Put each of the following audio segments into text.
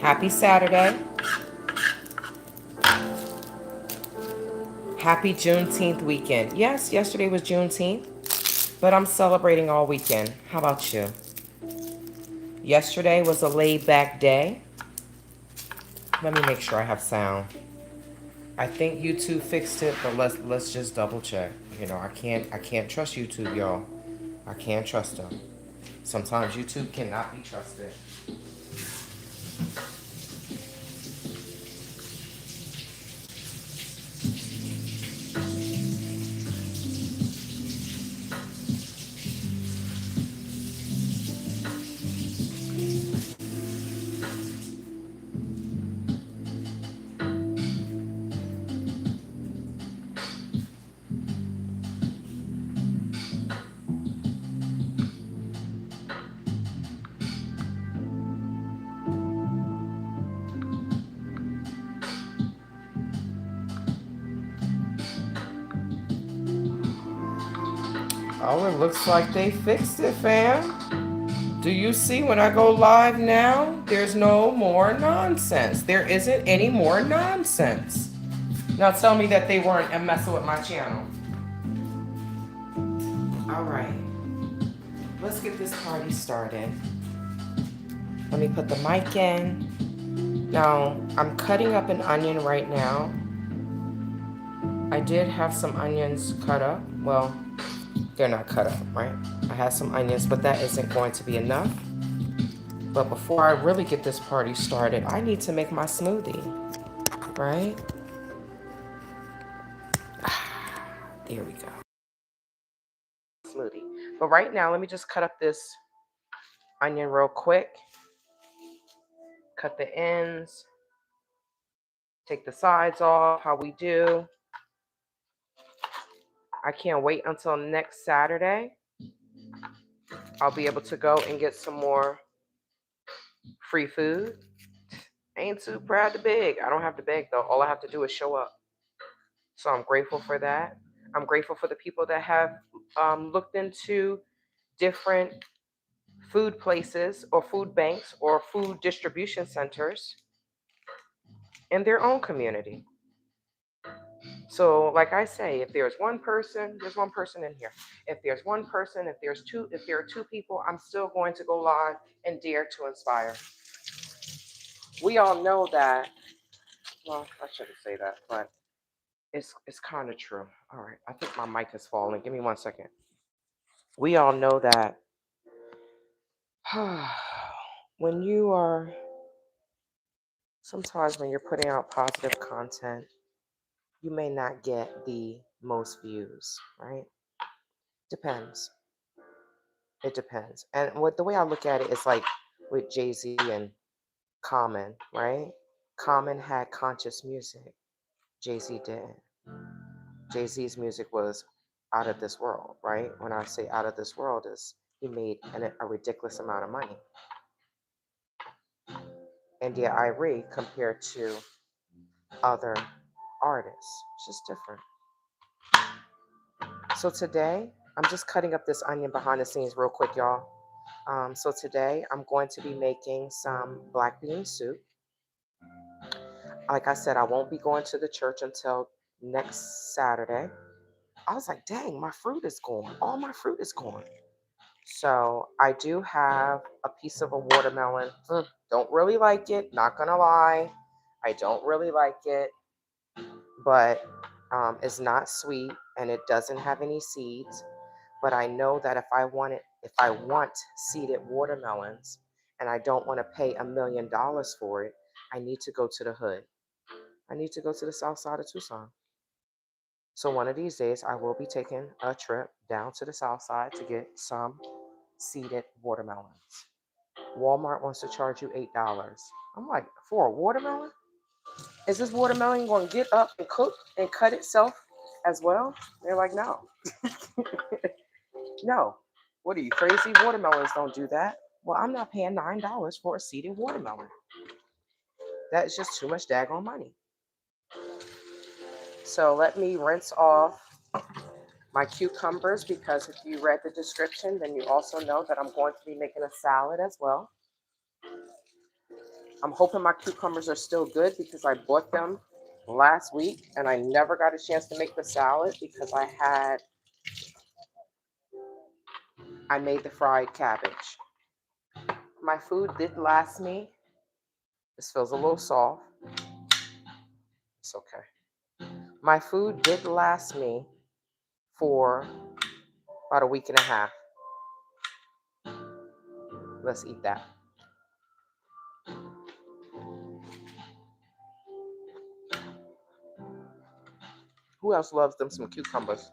Happy Saturday. Happy Juneteenth weekend. Yes, yesterday was Juneteenth, but I'm celebrating all weekend. How about you? Yesterday was a laid back day. Let me make sure I have sound. I think YouTube fixed it, but let's just double check. I can't trust YouTube, y'all. I can't trust them. Sometimes YouTube cannot be trusted. Oh, it looks like they fixed it, fam. Do you see when I go live now? There's no more nonsense. There isn't any more nonsense. Now tell me that they weren't messing with my channel. All right, let's get this party started. Let me put the mic in. Now, I'm cutting up an onion right now. I did have some onions cut up. Well, they're not cut up, right? I had some onions, but that isn't going to be enough. But before I really get this party started, I need to make my smoothie, right? There we go. Smoothie. But right now, let me just cut up this onion real quick. Cut the ends. Take the sides off, how we do. I can't wait until next Saturday. I'll be able to go and get some more free food. Ain't too proud to beg. I don't have to beg though. All I have to do is show up. So I'm grateful for that. I'm grateful for the people that have looked into different food places or food banks or food distribution centers in their own community. So, like I say, if there's one person, there's one person in here. If there's one person, if there are two people, I'm still going to go live and dare to inspire. We all know that. Well, I shouldn't say that, but it's kind of true. All right, I think my mic is falling. Give me 1 second. We all know that when you are sometimes when you're putting out positive content, you may not get the most views, right? Depends. It depends. And what the way I look at it is like with Jay-Z and Common, right? Common had conscious music. Jay-Z didn't. Jay-Z's music was out of this world, right? When I say out of this world is he made a ridiculous amount of money. India Irie compared to other artists. It's just different. So today, I'm just cutting up this onion behind the scenes real quick, y'all. So today, I'm going to be making some black bean soup. Like I said, I won't be going to the church until next Saturday. I was like, dang, my fruit is gone. All my fruit is gone. So I do have a piece of a watermelon. Don't really like it, not gonna lie. I don't really like it, but it's not sweet and it doesn't have any seeds. But I know that if I want seeded watermelons and I don't want to pay $1 million for it, I need to go to the hood. I need to go to the south side of Tucson. So one of these days, I will be taking a trip down to the south side to get some seeded watermelons. Walmart wants to charge you $8. I'm like, for a watermelon? Is this watermelon going to get up and cook and cut itself as well? They're like, no. No. What are you, crazy? Watermelons don't do that. Well, I'm not paying $9 for a seeded watermelon. That is just too much daggone money. So let me rinse off my cucumbers because if you read the description, then you also know that I'm going to be making a salad as well. I'm hoping my cucumbers are still good because I bought them last week and I never got a chance to make the salad because I made the fried cabbage. My food did last me. This feels a little soft. It's okay. My food did last me for about a week and a half. Let's eat that. Who else loves them some cucumbers?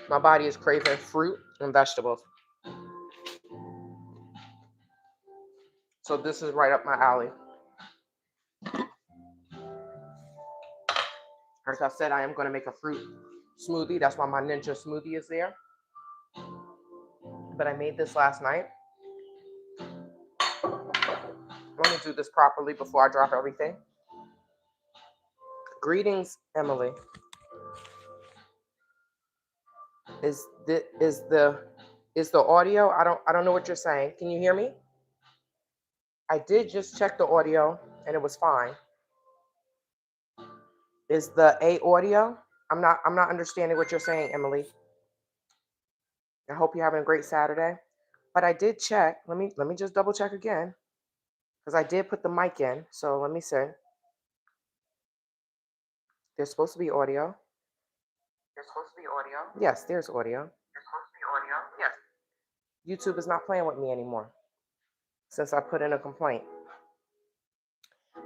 My body is craving fruit and vegetables. So this is right up my alley. Like I said, I am going to make a fruit smoothie. That's why my ninja smoothie is there. But I made this last night. Let me do this properly before I drop everything. Greetings, Emily. Is the audio? I don't know what you're saying. Can you hear me? I did just check the audio and it was fine. Is the A audio? I'm not understanding what you're saying, Emily. I hope you're having a great Saturday. But I did check. Let me just double check again. Because I did put the mic in. So let me see. There's supposed to be audio. There's supposed to be audio. Yes, there's audio. There's supposed to be audio. Yes. YouTube is not playing with me anymore since I put in a complaint.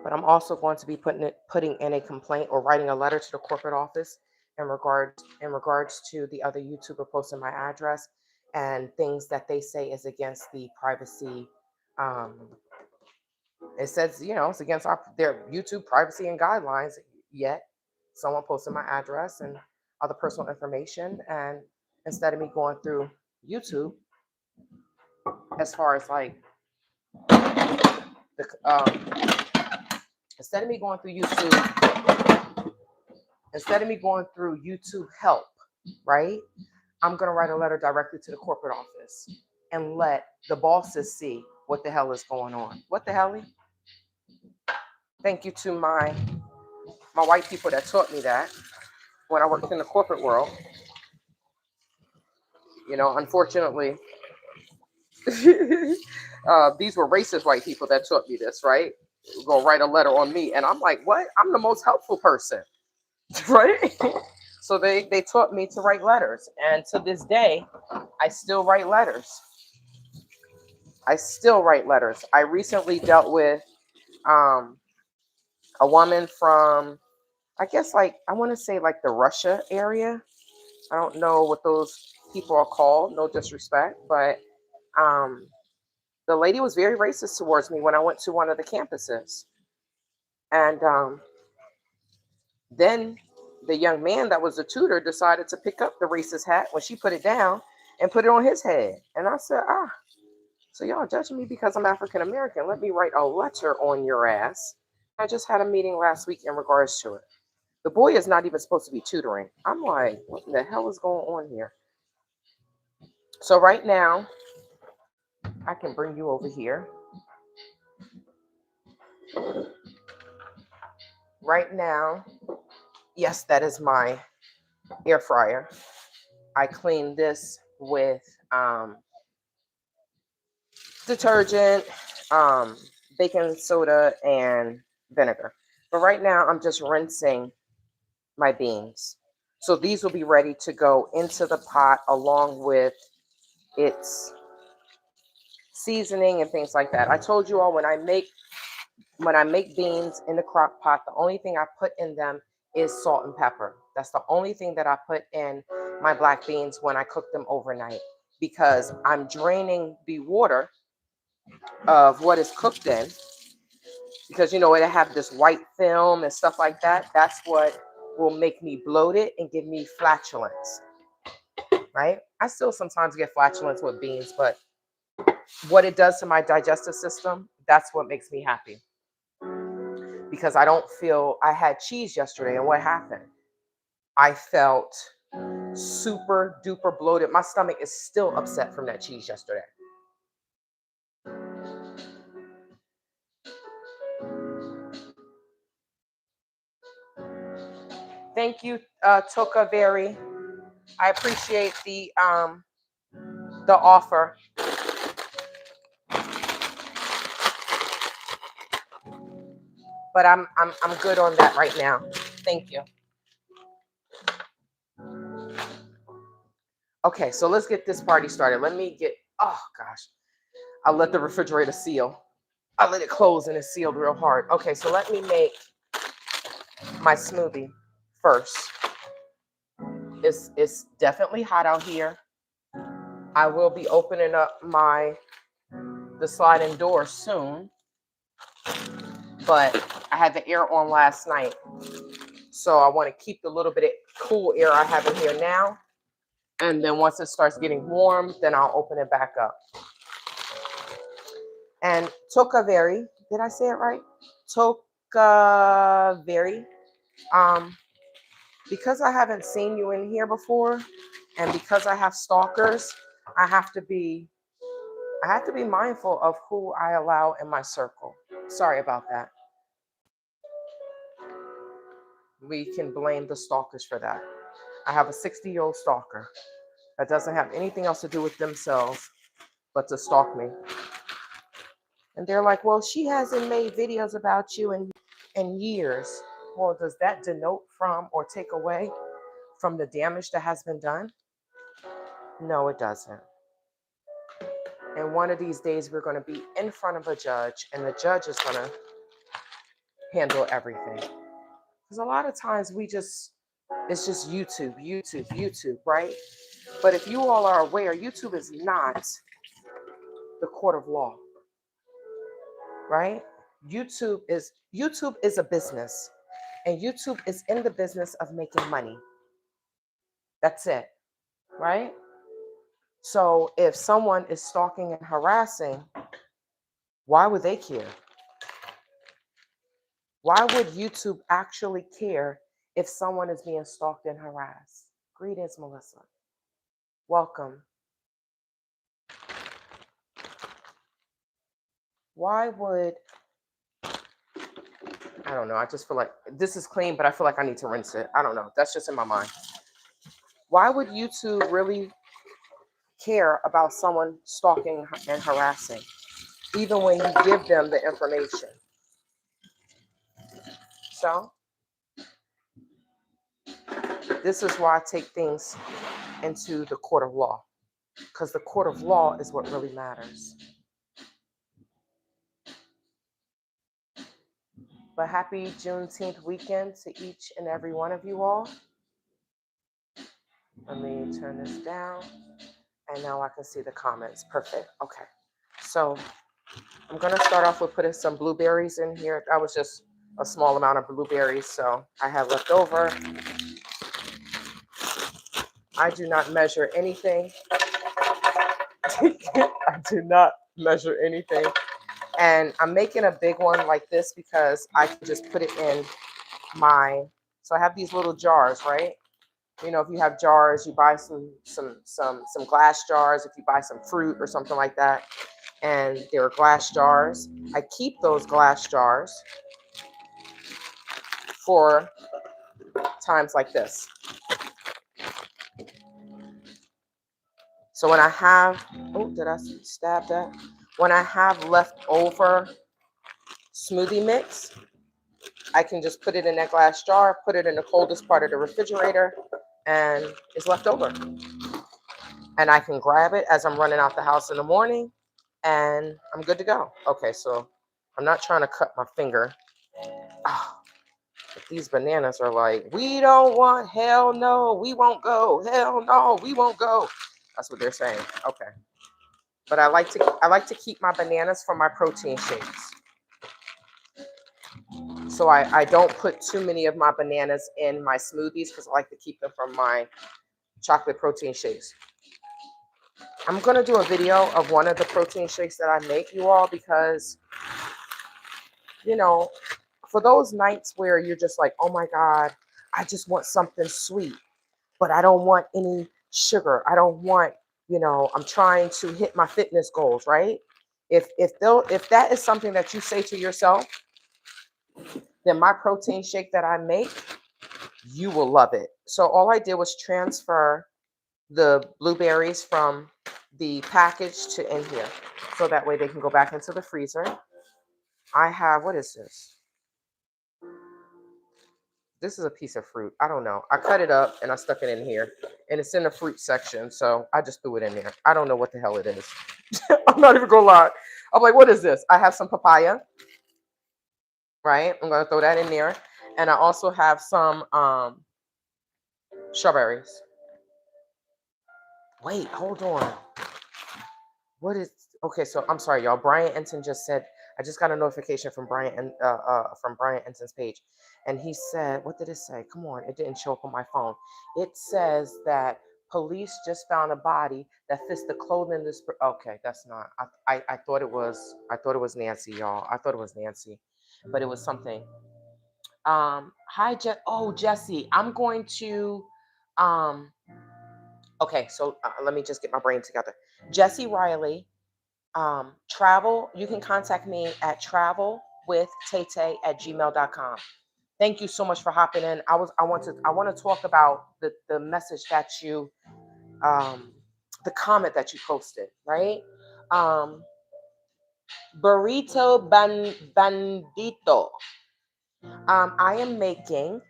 But I'm also going to be putting in a complaint or writing a letter to the corporate office in regards to the other YouTuber posting my address and things that they say is against the privacy. Um, it says, it's against their YouTube privacy and guidelines. Yet someone posted my address and other personal information, and instead of me going through YouTube, as far as like the instead of me going through YouTube help, right? I'm gonna write a letter directly to the corporate office and let the bosses see what the hell is going on. What the hell? Thank you to my white people that taught me that when I worked in the corporate world. Unfortunately, these were racist white people that taught me this, right? Gonna write a letter on me, and I'm like, what? I'm the most helpful person, right? So they taught me to write letters, and to this day, I still write letters. I recently dealt with a woman from, I guess, like, I want to say like the Russia area. I don't know what those people are called, no disrespect, but the lady was very racist towards me when I went to one of the campuses. And then the young man that was the tutor decided to pick up the racist hat when she put it down and put it on his head. And I said, so y'all judging me because I'm African American. Let me write a letter on your ass. I just had a meeting last week in regards to it. The boy is not even supposed to be tutoring. I'm like, what the hell is going on here? So right now, I can bring you over here. Right now, yes, that is my air fryer. I cleaned this with detergent, baking soda, and vinegar. But right now, I'm just rinsing my beans. So these will be ready to go into the pot along with its seasoning and things like that. I told you all when I make beans in the crock pot, the only thing I put in them is salt and pepper. That's the only thing that I put in my black beans when I cook them overnight, because I'm draining the water of what is cooked in, because it have this white film and stuff like that. That's what will make me bloated and give me flatulence, right? I still sometimes get flatulence with beans, but what it does to my digestive system, that's what makes me happy. Because I had cheese yesterday, and what happened? I felt super duper bloated. My stomach is still upset from that cheese yesterday. Thank you, Toka Very. I appreciate the offer. But I'm good on that right now. Thank you. Okay, so let's get this party started. Let me get, oh gosh, I'll let the refrigerator seal. I let it close and it's sealed real hard. Okay, so let me make my smoothie first. It's definitely hot out here. I will be opening up the sliding door soon, but I had the air on last night. So I want to keep the little bit of cool air I have in here now. And then once it starts getting warm, then I'll open it back up. And Tokaveri, did I say it right? Tokaveri. Because I haven't seen you in here before, and because I have stalkers, I have to be mindful of who I allow in my circle. Sorry about that. We can blame the stalkers for that. I have a 60-year-old stalker that doesn't have anything else to do with themselves but to stalk me. And they're like, well, she hasn't made videos about you in years. Well, does that denote from or take away from the damage that has been done? No, it doesn't. And one of these days, we're going to be in front of a judge, and the judge is going to handle everything. Because a lot of times it's just YouTube, right? But if you all are aware, YouTube is not the court of law, right? YouTube is a business, and YouTube is in the business of making money. That's it, right? So if someone is stalking and harassing, why would they care? Why would YouTube actually care if someone is being stalked and harassed? Greetings, Melissa. Welcome. Why would, I don't know, I just feel like this is clean, but I feel like I need to rinse it. I don't know. That's just in my mind. Why would YouTube really care about someone stalking and harassing, even when you give them the information? So, this is why I take things into the court of law, because the court of law is what really matters. But happy Juneteenth weekend to each and every one of you all. Let me turn this down. And now I can see the comments. Perfect. Okay. So I'm going to start off with putting some blueberries in here. That was just a small amount of blueberries, so I have left over. I do not measure anything. I do not measure anything. And I'm making a big one like this because I can just put it in so I have these little jars, right? You know, if you have jars, you buy some glass jars. If you buy some fruit or something like that, and they're glass jars, I keep those glass jars for times like this. So when I have, oh, did I stab that? When I have leftover smoothie mix, I can just put it in that glass jar, put it in the coldest part of the refrigerator, and it's left over. And I can grab it as I'm running out the house in the morning, and I'm good to go. Okay, so I'm not trying to cut my finger. Oh, these bananas are like, we don't want, hell no, we won't go. Hell no, we won't go. That's what they're saying. Okay. But I like to keep my bananas for my protein shakes. So I don't put too many of my bananas in my smoothies because I like to keep them from my chocolate protein shakes. I'm going to do a video of one of the protein shakes that I make, you all, because, you know, for those nights where you're just like, oh my God, I just want something sweet, but I don't want any sugar. I don't want, I'm trying to hit my fitness goals, right? If that is something that you say to yourself, then my protein shake that I make You will love it. So all I did was transfer the blueberries from the package to in here. So that way they can go back into the freezer. I have, what is this? This is a piece of fruit. I don't know. I cut it up and I stuck it in here. And it's in the fruit section. So I just threw it in there. I don't know what the hell it is. I'm not even gonna lie. I'm like, what is this? I have some papaya, right? I'm gonna throw that in there. And I also have some strawberries. Wait, hold on. What is okay? So I'm sorry, y'all. Brian Enton just said I just got a notification from Brian Enton's page, and he said, "What did it say? Come on, it didn't show up on my phone. It says that police just found a body that fits the clothing. This okay, that's not. I thought it was. I thought it was Nancy, y'all. I thought it was Nancy, but it was something. Hi, Oh, Jesse. I'm going to. Um, okay, so let me just get my brain together. Jesse Riley. Travel, you can contact me at travelwithtete@gmail.com. Thank you so much for hopping in. I want to talk about the message that you the comment that you posted, right? Um burrito bandito. I am making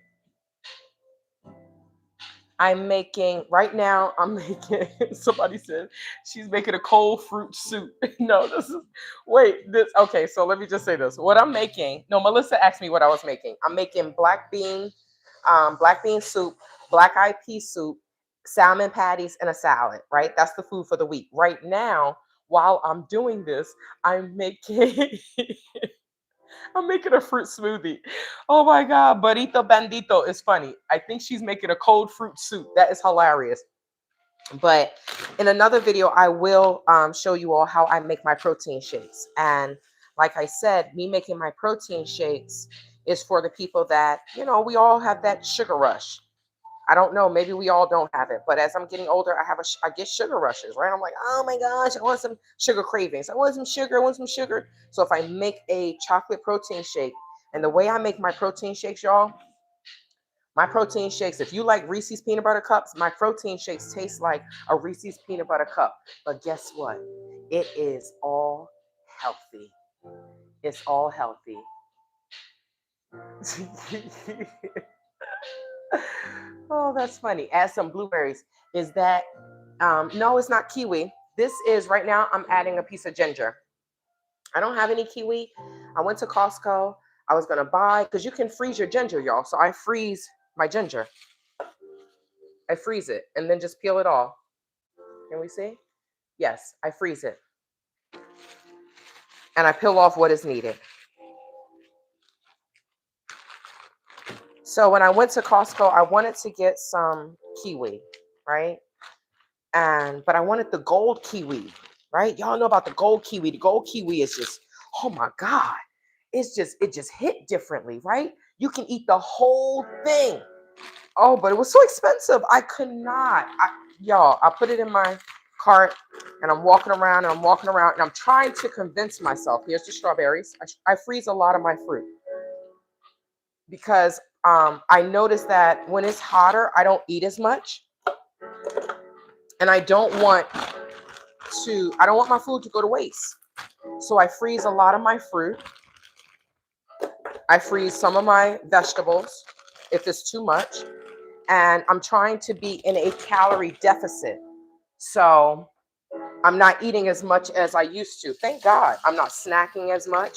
I'm making right now. I'm making. Somebody said she's making a cold fruit soup. No, this is wait. This okay. So let me just say this. What I'm making. No, Melissa asked me what I was making. I'm making black bean soup, black eyed pea soup, salmon patties, and a salad. Right. That's the food for the week. Right now, while I'm doing this, I'm making. I'm making a fruit smoothie. Oh my God, Burrito Bandito is funny. I think she's making a cold fruit soup. That is hilarious. But in another video, I will show you all how I make my protein shakes. And like I said, me making my protein shakes is for the people that, we all have that sugar rush. I don't know. Maybe we all don't have it, but as I'm getting older, I get sugar rushes, right? I'm like, oh my gosh, I want some sugar cravings. I want some sugar. I want some sugar. So if I make a chocolate protein shake, and the way I make my protein shakes, y'all, my protein shakes, if you like Reese's peanut butter cups, my protein shakes taste like a Reese's peanut butter cup. But guess what? It is all healthy. It's all healthy. Oh, that's funny. Add some blueberries. Is that no, it's not kiwi. This is right now I'm adding a piece of ginger. I don't have any kiwi. I went to Costco. I was gonna buy because you can freeze your ginger, y'all. So I freeze my ginger. I freeze it and then just peel it off. Can we see? Yes, I freeze it. And I peel off what is needed. So when I went to Costco, I wanted to get some kiwi, right? But I wanted the gold kiwi, right? Y'all know about the gold kiwi. The gold kiwi is just, oh my God. It just hit differently, right? You can eat the whole thing. Oh, but it was so expensive. I could not. Y'all, I put it in my cart and I'm walking around and I'm walking around and I'm trying to convince myself. Here's the strawberries. I freeze a lot of my fruit because I notice that when it's hotter, I don't eat as much. And I don't want my food to go to waste. So I freeze a lot of my fruit. I freeze some of my vegetables if it's too much. And I'm trying to be in a calorie deficit. So I'm not eating as much as I used to. Thank God I'm not snacking as much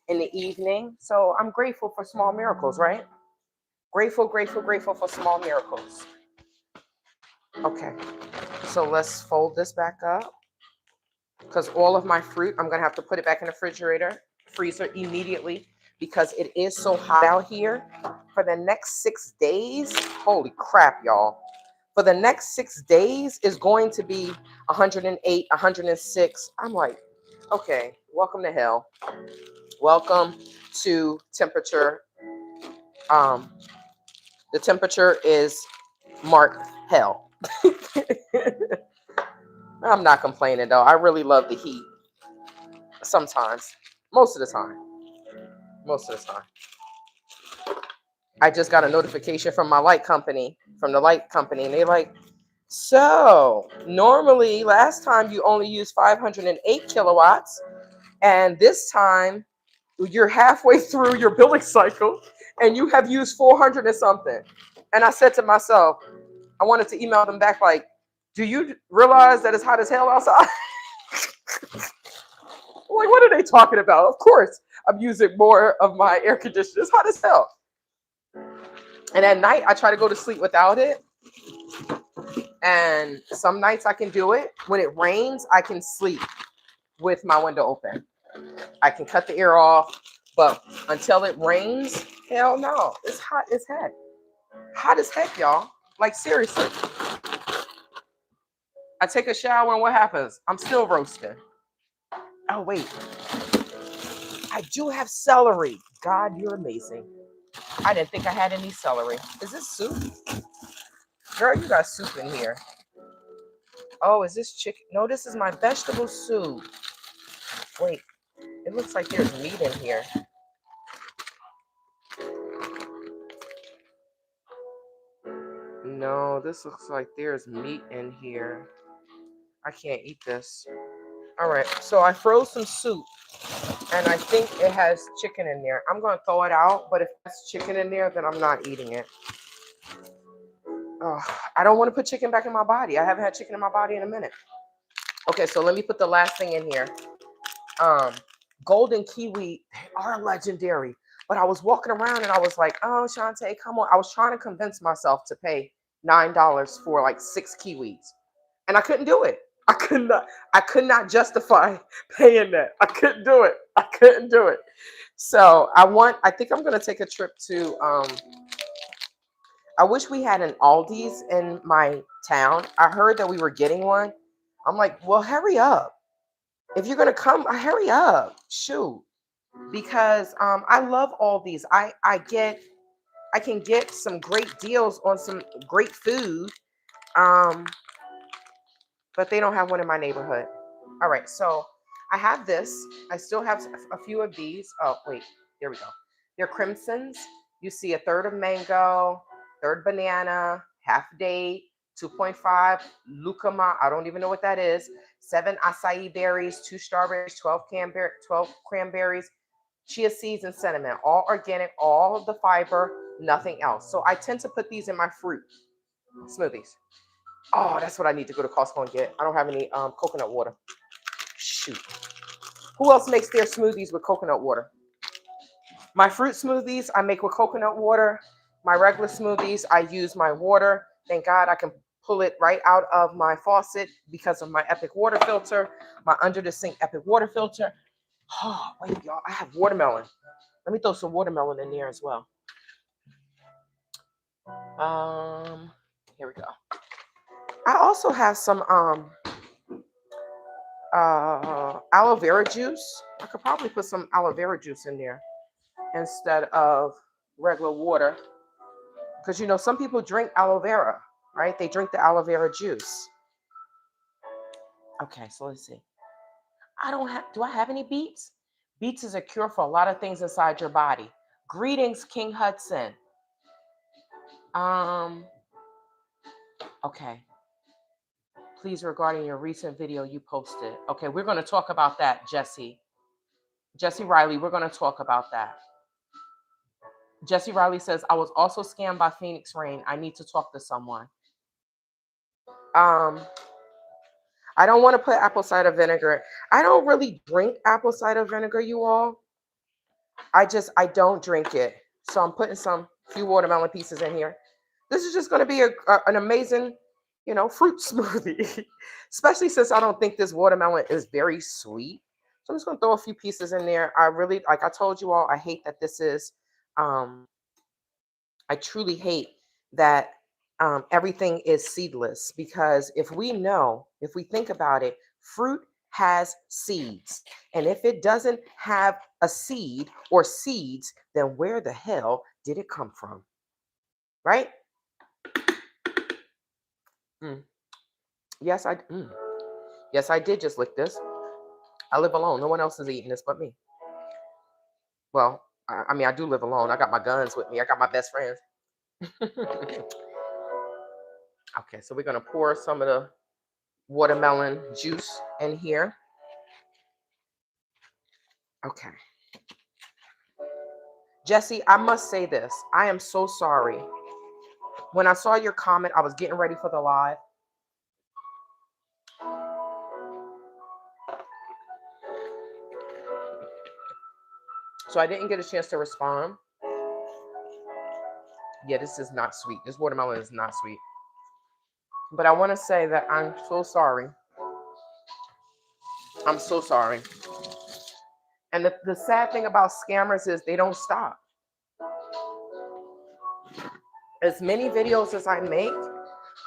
in the evening. So I'm grateful for small miracles, right? Grateful, grateful, grateful for small miracles. Okay, so let's fold this back up because all of my fruit, I'm going to have to put it back in the freezer immediately because it is so hot out here. For the next 6 days, holy crap, y'all. For the next 6 days is going to be 108, 106. I'm like, okay, welcome to hell. Welcome to temperature. The temperature is marked hell. I'm not complaining though. I really love the heat. Sometimes. Most of the time. Most of the time. I just got a notification from my light company, from the light company, and they like, so normally last time you only used 508 kilowatts, and this time you're halfway through your billing cycle and you have used 400 and something. And I said to myself, I wanted to email them back like, do you realize that it's hot as hell outside? Like, what are they talking about? Of course, I'm using more of my air conditioner. It's hot as hell. And at night, I try to go to sleep without it. And some nights I can do it. When it rains, I can sleep with my window open. I can cut the air off. But until it rains, hell no. It's hot as heck. Hot as heck, y'all. Like, seriously. I take a shower and what happens? I'm still roasting. Oh, wait. I do have celery. God, you're amazing. I didn't think I had any celery. Is this soup? Girl, you got soup in here. Oh, is this chicken? No, this is my vegetable soup. Wait, it looks like there's meat in here. No, this looks like there's meat in here. I can't eat this. All right, so I froze some soup, and I think it has chicken in there. I'm going to throw it out, but if there's chicken in there, then I'm not eating it. Oh, I don't want to put chicken back in my body. I haven't had chicken in my body in a minute. Okay, so let me put the last thing in here. Golden kiwi, they are legendary. But I was walking around and I was like, oh, Shantae, come on. I was trying to convince myself to pay $9 for like 6 kiwis. And I couldn't do it. I could not justify paying that. I couldn't do it. I couldn't do it. So I think I'm gonna take a trip to I wish we had an Aldi's in my town. I heard that we were getting one. I'm like, well, hurry up. If you're gonna come, hurry up. Shoot. Because I love Aldi's. I can get some great deals on some great food. Um, but they don't have one in my neighborhood. All right, so I have this. I still have a few of these. Oh, wait, here we go. They're crimsons. You see a third of mango, third banana, half date, 2.5 lucama. I don't even know what that is. 7 acai berries, 2 strawberries, 12 cranberries, chia seeds, and cinnamon. All organic, all of the fiber, nothing else. So I tend to put these in my fruit smoothies. Oh, that's what I need to go to Costco and get. I don't have any coconut water. Shoot. Who else makes their smoothies with coconut water? My fruit smoothies I make with coconut water. My regular smoothies, I use my water. Thank God I can pull it right out of my faucet because of my Epic water filter, my under the sink Epic water filter. Oh, wait, y'all, I have watermelon. Let me throw some watermelon in there as well. Here we go. I also have some aloe vera juice. I could probably put some aloe vera juice in there instead of regular water. Because, you know, some people drink aloe vera, right? They drink the aloe vera juice. Okay, so let's see. Do I have any beets? Beets is a cure for a lot of things inside your body. Greetings, King Hudson. Okay. Please, regarding your recent video you posted. Okay, we're going to talk about that, Jesse. Jesse Riley, we're going to talk about that. Jesse Riley says, I was also scammed by Phoenix Rain. I need to talk to someone. I don't want to put apple cider vinegar. I don't really drink apple cider vinegar, you all. I don't drink it. So I'm putting some few watermelon pieces in here. This is just going to be an amazing, you know, fruit smoothie, especially since I don't think this watermelon is very sweet. So I'm just going to throw a few pieces in there. I really, like I told you all, I hate that this is, I truly hate that everything is seedless, because if we think about it, fruit has seeds. And if it doesn't have a seed or seeds, then where the hell did it come from? Right? Yes, yes, I did just lick this. I live alone. No one else is eating this but me. Well, I mean, I do live alone. I got my guns with me. I got my best friends. Okay, so we're gonna pour some of the watermelon juice in here. Okay. Jesse, I must say this. I am so sorry. When I saw your comment, I was getting ready for the live. So I didn't get a chance to respond. Yeah, this is not sweet. This watermelon is not sweet. But I want to say that I'm so sorry. I'm so sorry. And the sad thing about scammers is they don't stop. As many videos as I make,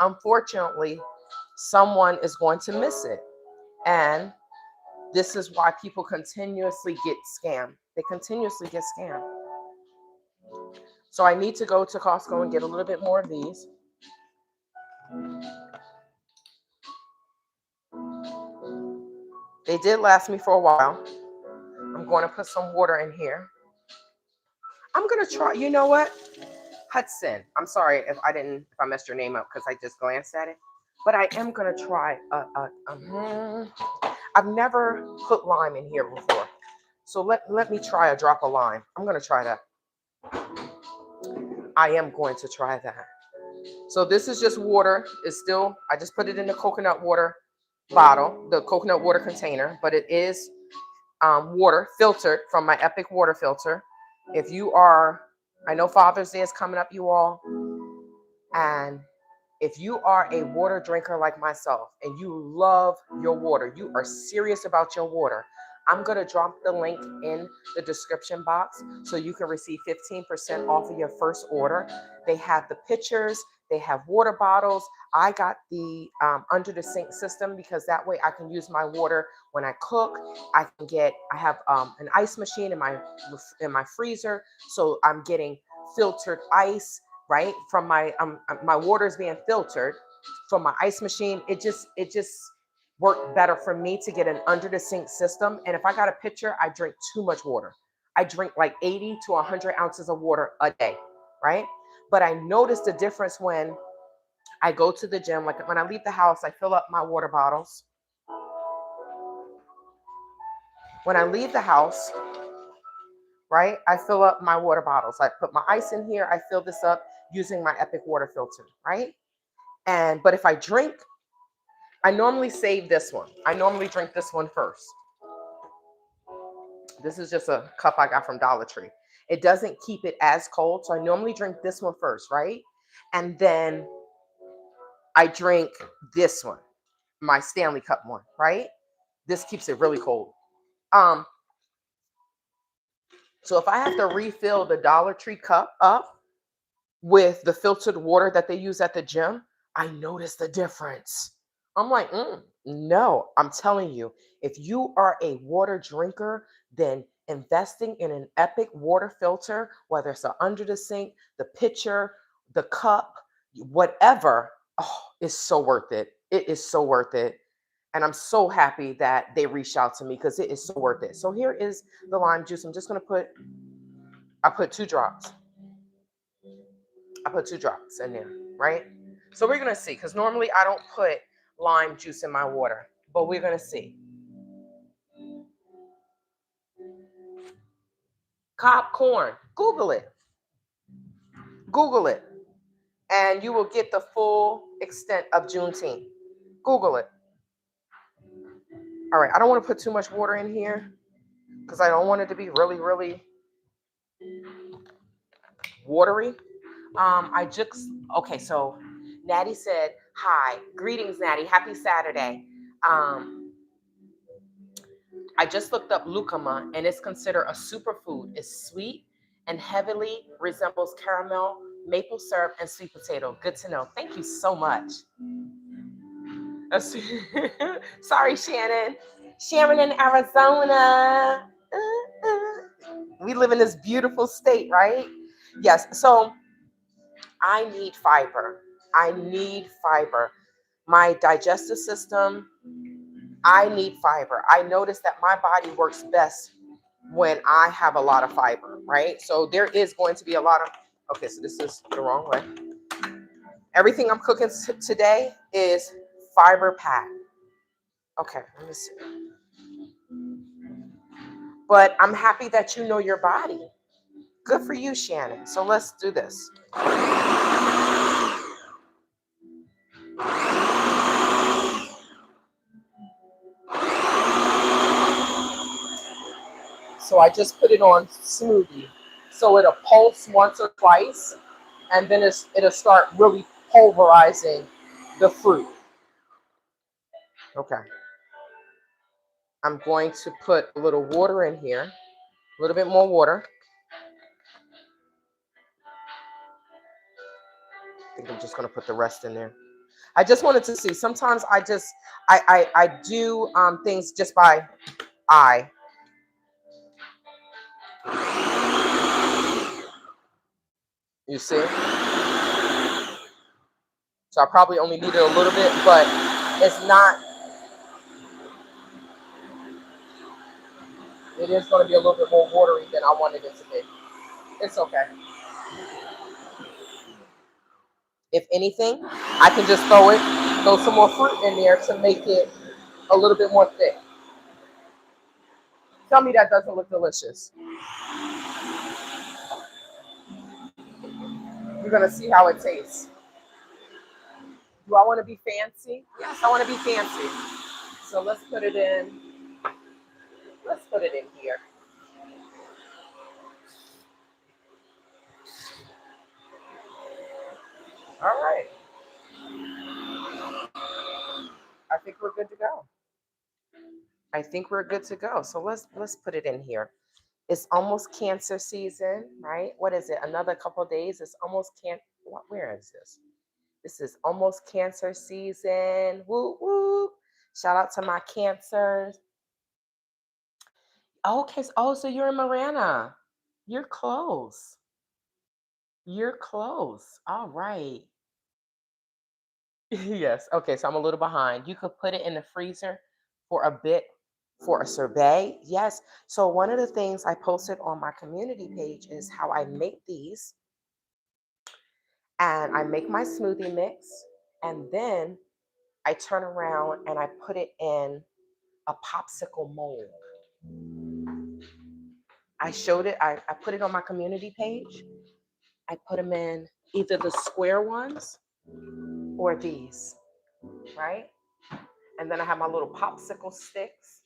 unfortunately, someone is going to miss it. And this is why people continuously get scammed. They continuously get scammed. So I need to go to Costco and get a little bit more of these. They did last me for a while. I'm going to put some water in here. I'm going to try, you know what? Hudson. I'm sorry if I messed your name up because I just glanced at it. But I am going to try I've never put lime in here before. So let me try a drop of lime. I'm going to try that. I am going to try that. So this is just water. I just put it in the coconut water bottle, the coconut water container, but it is water filtered from my Epic water filter. I know Father's Day is coming up, you all, and if you are a water drinker like myself and you love your water, you are serious about your water, I'm going to drop the link in the description box so you can receive 15% off of your first order. They have the pitchers, they have water bottles. I got the under the sink system because that way I can use my water when I cook. I have an ice machine in my freezer, so I'm getting filtered ice, right, from my water is being filtered from my ice machine. It just worked better for me to get an under the sink system. And if I got a pitcher, I drink too much water. I drink like 80 to 100 ounces of water a day, right? But I noticed the difference when I go to the gym. Like when I leave the house, I fill up my water bottles. When I leave the house, right, I fill up my water bottles. I put my ice in here. I fill this up using my Epic water filter, right? But if I drink, I normally save this one. I normally drink this one first. This is just a cup I got from Dollar Tree. It doesn't keep it as cold, so I normally drink this one first, right? And then I drink this one, my Stanley Cup one, right? This keeps it really cold. So if I have to refill the Dollar Tree cup up with the filtered water that they use at the gym, I notice the difference. I'm like, no, I'm telling you, if you are a water drinker, then investing in an Epic water filter, whether it's under the sink, the pitcher, the cup, whatever, is so worth it. It is so worth it. And I'm so happy that they reached out to me because it is so worth it. So here is the lime juice. I'm just going to I put 2 drops. I put 2 drops in there, right? So we're going to see, because normally I don't put lime juice in my water, but we're going to see. Cob corn. Google it. Google it. And you will get the full extent of Juneteenth. Google it. All right. I don't want to put too much water in here because I don't want it to be really, really watery. Okay, so Natty said, hi, greetings, Natty, happy Saturday. I just looked up lucuma and it's considered a superfood. It's sweet and heavily resembles caramel, maple syrup, and sweet potato. Good to know. Thank you so much. Sorry, Shannon. Sharon in Arizona. We live in this beautiful state, right? Yes. So I need fiber. I need fiber. My digestive system, I need fiber. I notice that my body works best when I have a lot of fiber, right? So there is going to be a lot of, okay, so this is the wrong way. Everything I'm cooking today is fiber packed. Okay, let me see. But I'm happy that you know your body. Good for you, Shannon. So let's do this. So I just put it on smoothie. So it'll pulse once or twice, and then it'll start really pulverizing the fruit. Okay. I'm going to put a little water in here, a little bit more water. I think I'm just going to put the rest in there. I just wanted to see. Sometimes I do things just by eye. You see? So I probably only needed a little bit, but it's not. It is going to be a little bit more watery than I wanted it to be. It's okay. If anything, I can just throw some more fruit in there to make it a little bit more thick. Tell me that doesn't look delicious. You're going to see how it tastes. Do I want to be fancy? Yes, I want to be fancy. So let's put it in. Let's put it in here. All right. I think we're good to go. I think we're good to go. So let's put it in here. It's almost cancer season, right? What is it? Another couple of days. It's almost what? Where is this? This is almost cancer season. Woo woo! Shout out to my cancers. Okay. Oh, so you're in Marana. You're close. You're close. All right. Yes. Okay. So I'm a little behind. You could put it in the freezer for a bit for a sorbet. Yes. So one of the things I posted on my community page is how I make these. And I make my smoothie mix. And then I turn around and I put it in a popsicle mold. I showed it, I put it on my community page. I put them in either the square ones or these, right? And then I have my little popsicle sticks.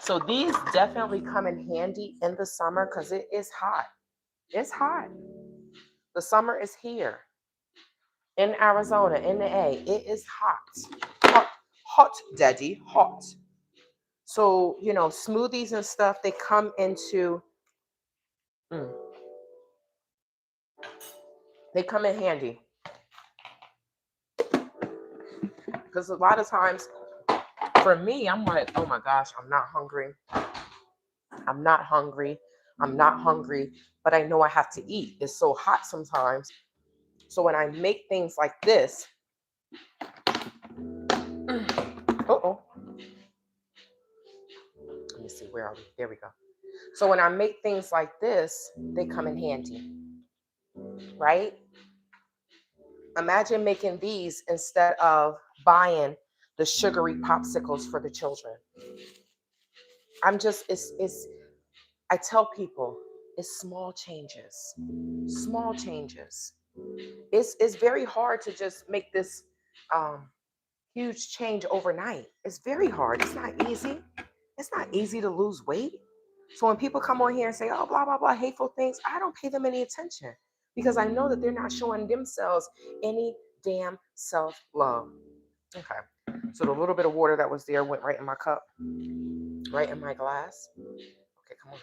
So these definitely come in handy in the summer because it is hot. It's hot. The summer is here in Arizona, in the A. It is hot. Hot, hot, daddy, hot. So, smoothies and stuff, they come into, mm, they come in handy. Because a lot of times, for me, I'm like, oh my gosh, I'm not hungry. I'm not hungry. I'm not hungry. But I know I have to eat. It's so hot sometimes. So when I make things like this, uh-oh. Let me see, where are we? There we go. So when I make things like this, they come in handy, right? Imagine making these instead of buying the sugary popsicles for the children. I tell people it's small changes. Small changes. It's very hard to just make this um, huge change overnight. It's very hard. It's not easy. It's not easy to lose weight. So when people come on here and say, oh, blah, blah, blah, hateful things, I don't pay them any attention because I know that they're not showing themselves any damn self-love. Okay. So the little bit of water that was there went right in my cup, right in my glass. Okay, come on.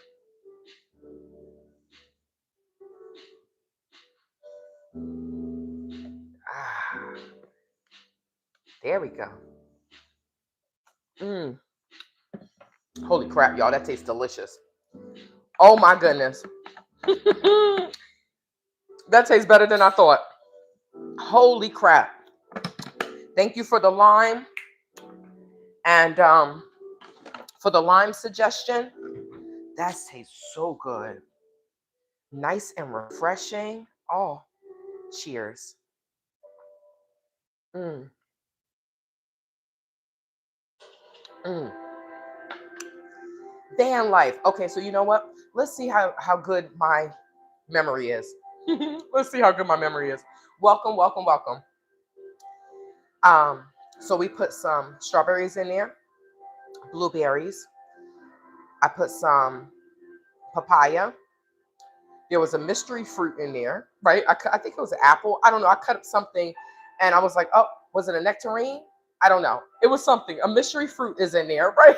Ah, there we go. Holy crap, y'all, that tastes delicious. Oh my goodness. That tastes better than I thought. Holy crap. Thank you for the lime and for the lime suggestion. That tastes so good. Nice and refreshing. Oh, cheers. Mm, mm. Van life. Okay, so you know what? Let's see how good my memory is. Let's see how good my memory is. Welcome, welcome, welcome. Um, so we put some strawberries in there, blueberries. I put some papaya. There was a mystery fruit in there, right? I think it was an apple. I don't know. I cut up something and I was like, oh, was it a nectarine? I don't know. It was something. A mystery fruit is in there, right?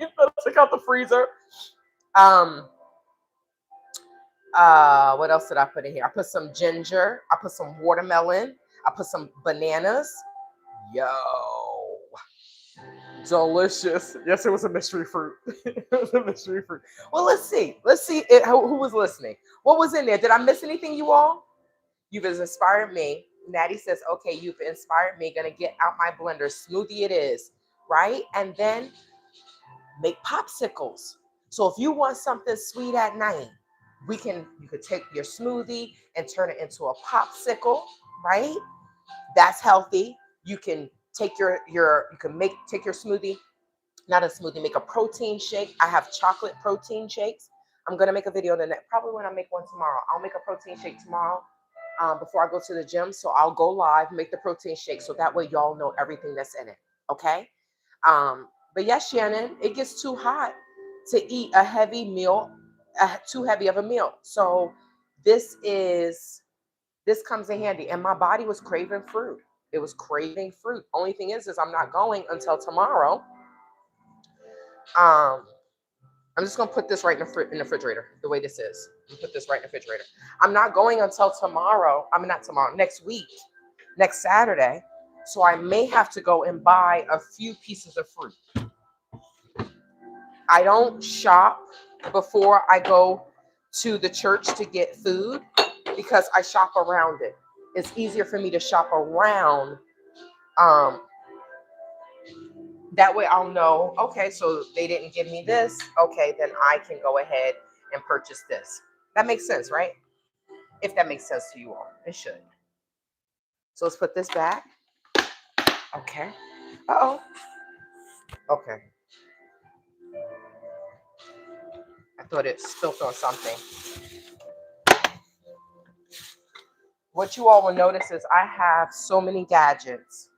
I took out the freezer. Um, what else did I put in here? I put some ginger. I put some watermelon. I put some bananas. Yo, delicious. Yes, it was a mystery fruit. It was a mystery fruit. Well, let's see. Let's see who was listening. What was in there? Did I miss anything, you all? You've inspired me. Natty says, okay, you've inspired me. Gonna get out my blender. Smoothie it is, right? And then make popsicles. So if you want something sweet at night, you could take your smoothie and turn it into a popsicle, right? That's healthy. You can take take your smoothie, not a smoothie, make a protein shake. I have chocolate protein shakes. I'm gonna make a video on that. Probably when I make one tomorrow. I'll make a protein shake tomorrow before I go to the gym. So I'll go live, make the protein shake, so that way y'all know everything that's in it. Okay. But yes, Shannon, it gets too hot to eat a heavy meal, too heavy of a meal. So this comes in handy. And my body was craving fruit. It was craving fruit. Only thing is I'm not going until tomorrow. Um, I'm just gonna put this right in the refrigerator. The way this is, I'm gonna put this right in the refrigerator. I'm not going until tomorrow. I mean, not tomorrow. Next week, next Saturday. So I may have to go and buy a few pieces of fruit. I don't shop before I go to the church to get food because I shop around it. It's easier for me to shop around. Um, that way I'll know, okay, so they didn't give me this. Okay, then I can go ahead and purchase this. That makes sense, right? If that makes sense to you all, it should. So let's put this back. Okay. Uh-oh. Okay. I thought it spilt on something. What you all will notice is I have so many gadgets.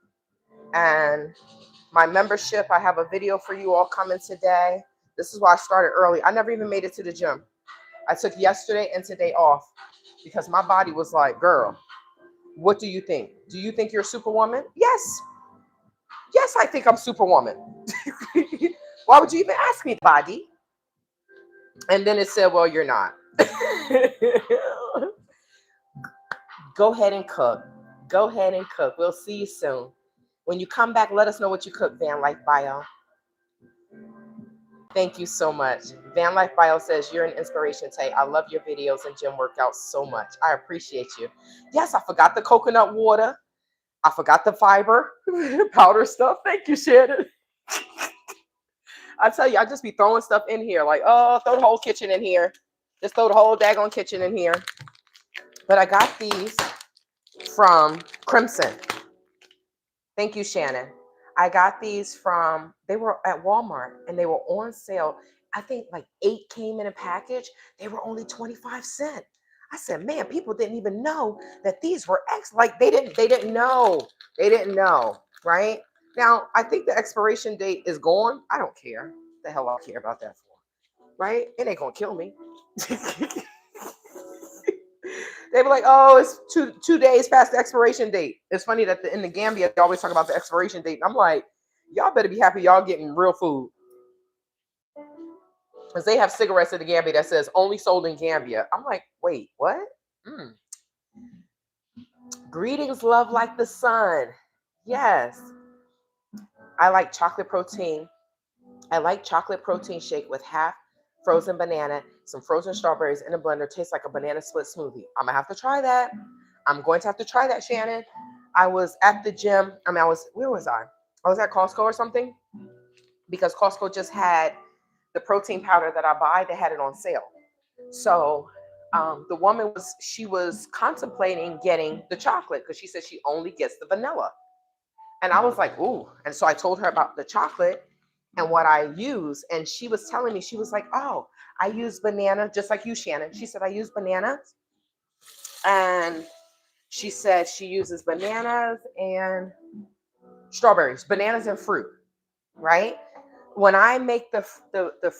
And my membership, I have a video for you all coming today. This is why I started early. I never even made it to the gym. I took yesterday and today off because my body was like, girl, what do you think? Do you think you're a superwoman? Yes. Yes, I think I'm superwoman. Why would you even ask me, body? And then it said, well, you're not. Go ahead and cook. Go ahead and cook. We'll see you soon. When you come back, let us know what you cook, Van Life Bio. Thank you so much. Van Life Bio says, you're an inspiration, Tay. I love your videos and gym workouts so much. I appreciate you. Yes, I forgot the coconut water. I forgot the fiber powder stuff. Thank you, Shannon. I tell you, I just be throwing stuff in here. Like, oh, throw the whole kitchen in here. Just throw the whole daggone kitchen in here. But I got these from Crimson. Thank you, Shannon. I got these they were at Walmart and they were on sale. I think like 8 came in a package. They were only 25 cents. I said, man, people didn't even know that these were like they didn't know. They didn't know, right? Now, I think the expiration date is gone. I don't care. The hell I care about that for, right? It ain't gonna kill me. They were like, oh, it's two days past the expiration date. It's funny that in the Gambia, they always talk about the expiration date. I'm like, y'all better be happy y'all getting real food. Because they have cigarettes in the Gambia that says only sold in Gambia. I'm like, wait, what? Mm. Greetings, love like the sun. Yes. I like chocolate protein. I like chocolate protein shake with half frozen banana, some frozen strawberries in a blender. Tastes like a banana split smoothie. I'm gonna have to try that. I'm going to have to try that, Shannon. I was at the gym. Where was I? I was at Costco or something because Costco just had the protein powder that I buy, they had it on sale. So the woman was contemplating getting the chocolate because she said she only gets the vanilla. And I was like, ooh. And so I told her about the chocolate and what I use. And she was telling me, she was like, oh, I use banana, just like you, Shannon. She said, I use bananas. And she said she uses bananas and strawberries, bananas and fruit, right? When I make the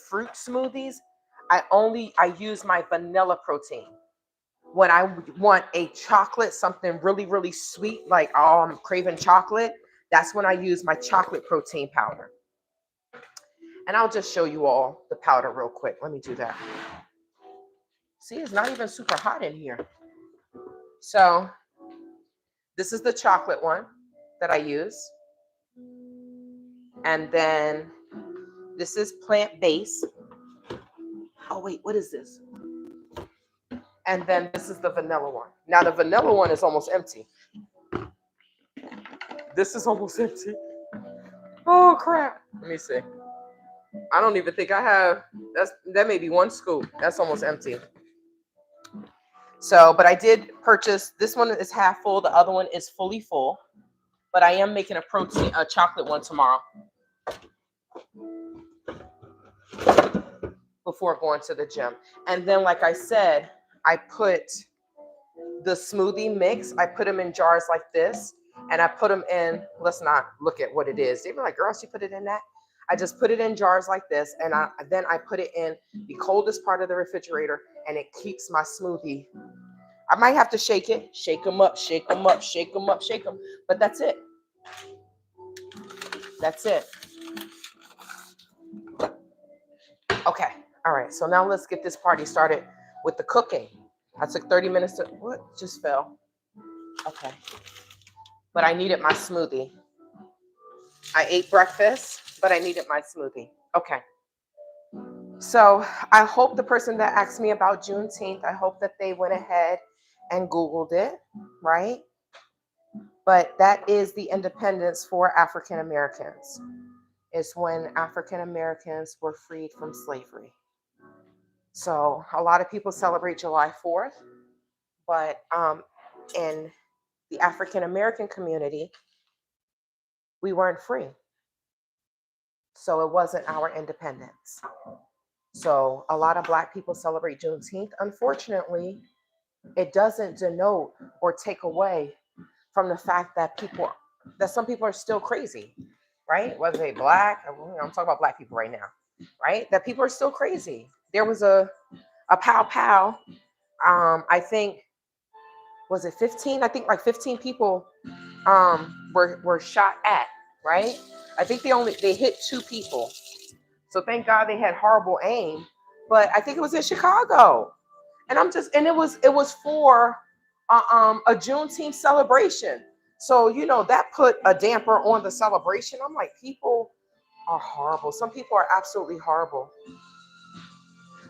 fruit smoothies, I use my vanilla protein. When I want a chocolate, something really, really sweet, like, oh, I'm craving chocolate, that's when I use my chocolate protein powder. And I'll just show you all the powder real quick. Let me do that. See, it's not even super hot in here. So this is the chocolate one that I use. And then this is plant-based. Oh, wait, what is this? And then this is the vanilla one. Now the vanilla one is almost empty. This is almost empty. Oh, crap. Let me see. I don't even think I have, that may be one scoop. That's almost empty. So, but I did purchase, this one is half full. The other one is fully full. But I am making a chocolate one tomorrow before going to the gym. And then, like I said, I put the smoothie mix, I put them in jars like this, and I put them in, let's not look at what it is. They were like, girl, she put it in that. I just put it in jars like this, and then I put it in the coldest part of the refrigerator, and it keeps my smoothie. I might have to shake it, shake them up, shake them up, shake them up, shake them, but that's it. That's it. Okay, all right, so now let's get this party started with the cooking. I took 30 minutes to, what just fell? Okay, but I needed my smoothie. I ate breakfast, but I needed my smoothie. Okay. So I hope the person that asked me about Juneteenth, I hope that they went ahead and Googled it, right? But that is the independence for African Americans. It's when African Americans were freed from slavery. So a lot of people celebrate July 4th, but in the African American community, we weren't free. So it wasn't our independence. So a lot of Black people celebrate Juneteenth. Unfortunately, it doesn't denote or take away from the fact that some people are still crazy, right? Whether they Black, I'm talking about Black people right now, right? That people are still crazy. There was a pow pow. I think, was it 15? I think like 15 people were shot at, right? I think they hit 2 people. So thank God they had horrible aim. But I think it was in Chicago. And it was for a Juneteenth celebration. So, that put a damper on the celebration. I'm like, people are horrible. Some people are absolutely horrible.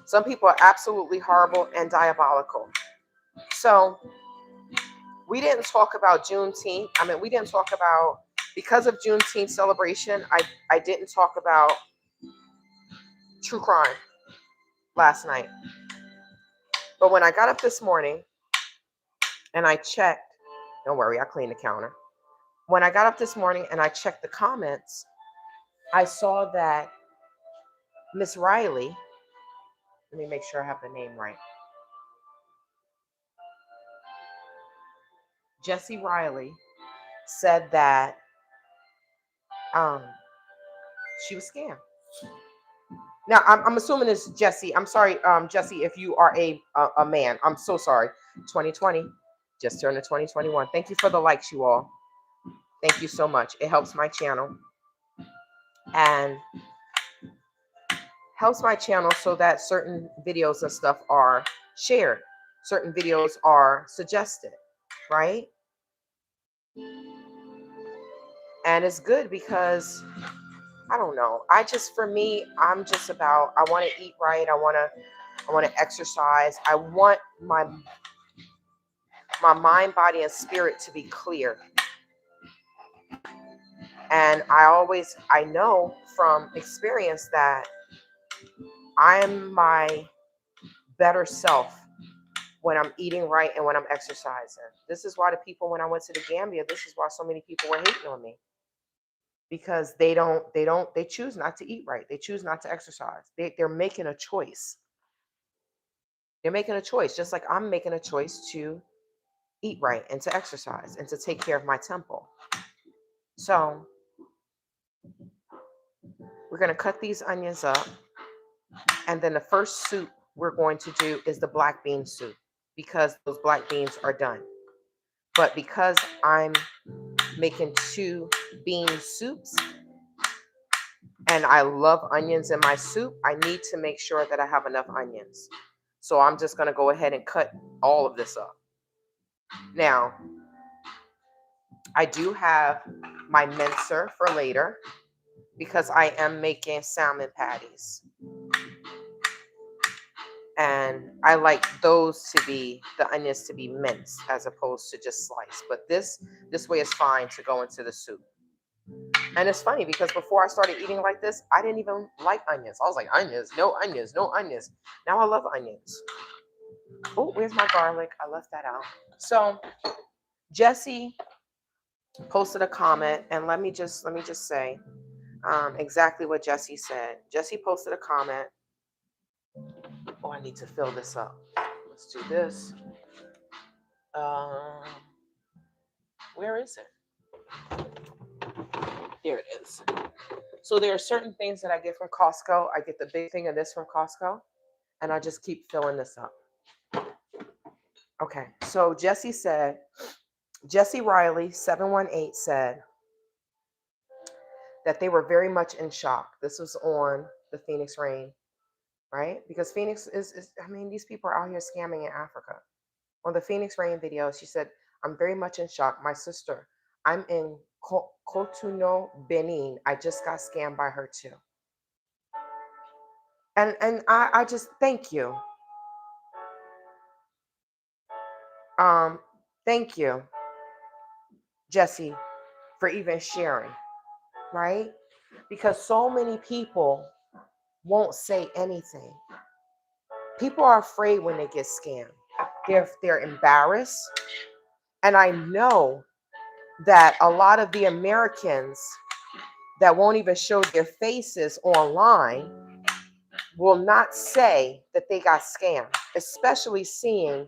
Some people are absolutely horrible and diabolical. So we didn't talk about Juneteenth. I mean, we didn't talk about, because of Juneteenth celebration, I didn't talk about true crime last night. But when I got up this morning and I checked, don't worry, I cleaned the counter. When I got up this morning and I checked the comments, I saw that Miss Riley, let me make sure I have the name right. Jessie Riley said that she was scammed. Now, I'm assuming it's Jesse. I'm sorry, Jesse, if you are a man. I'm so sorry. 2020, just turned to 2021. Thank you for the likes, you all. Thank you so much. It helps my channel. And helps my channel so that certain videos and stuff are shared. Certain videos are suggested, right? And it's good because, I don't know. For me, I'm just about, I want to eat right. I want to exercise. I want my mind, body, and spirit to be clear. And I know from experience that I'm my better self when I'm eating right and when I'm exercising. This is why the people, when I went to the Gambia, this is why so many people were hating on me, because they choose not to eat right. They choose not to exercise. They're making a choice. They're making a choice, just like I'm making a choice to eat right and to exercise and to take care of my temple. So we're going to cut these onions up. And then the first soup we're going to do is the black bean soup, because those black beans are done. But because I'm making 2 bean soups and I love onions in my soup, I need to make sure that I have enough onions. So I'm just going to go ahead and cut all of this up. Now, I do have my mincer for later because I am making salmon patties. And I like those to be, the onions to be minced as opposed to just sliced. But this way is fine to go into the soup. And it's funny because before I started eating like this, I didn't even like onions. I was like, onions, no onions, no onions. Now I love onions. Oh, where's my garlic? I left that out. So Jesse posted a comment, and let me just say exactly what Jesse said. Jesse posted a comment. Oh, I need to fill this up. Let's do this. Where is it? There it is. So there are certain things that I get from Costco. I get the big thing of this from Costco, and I just keep filling this up. Okay, so Jesse Riley 718 said that they were very much in shock. This was on the Phoenix Rain, right? Because Phoenix is I mean, these people are out here scamming in Africa. On the Phoenix Rain video, she said, I'm very much in shock. My sister, I'm in Cotonou, Benin. I just got scammed by her too. And I just thank you. Thank you, Jesse, for even sharing, right? Because so many people won't say anything. People are afraid when they get scammed. They're embarrassed. And I know that a lot of the Americans that won't even show their faces online will not say that they got scammed, especially seeing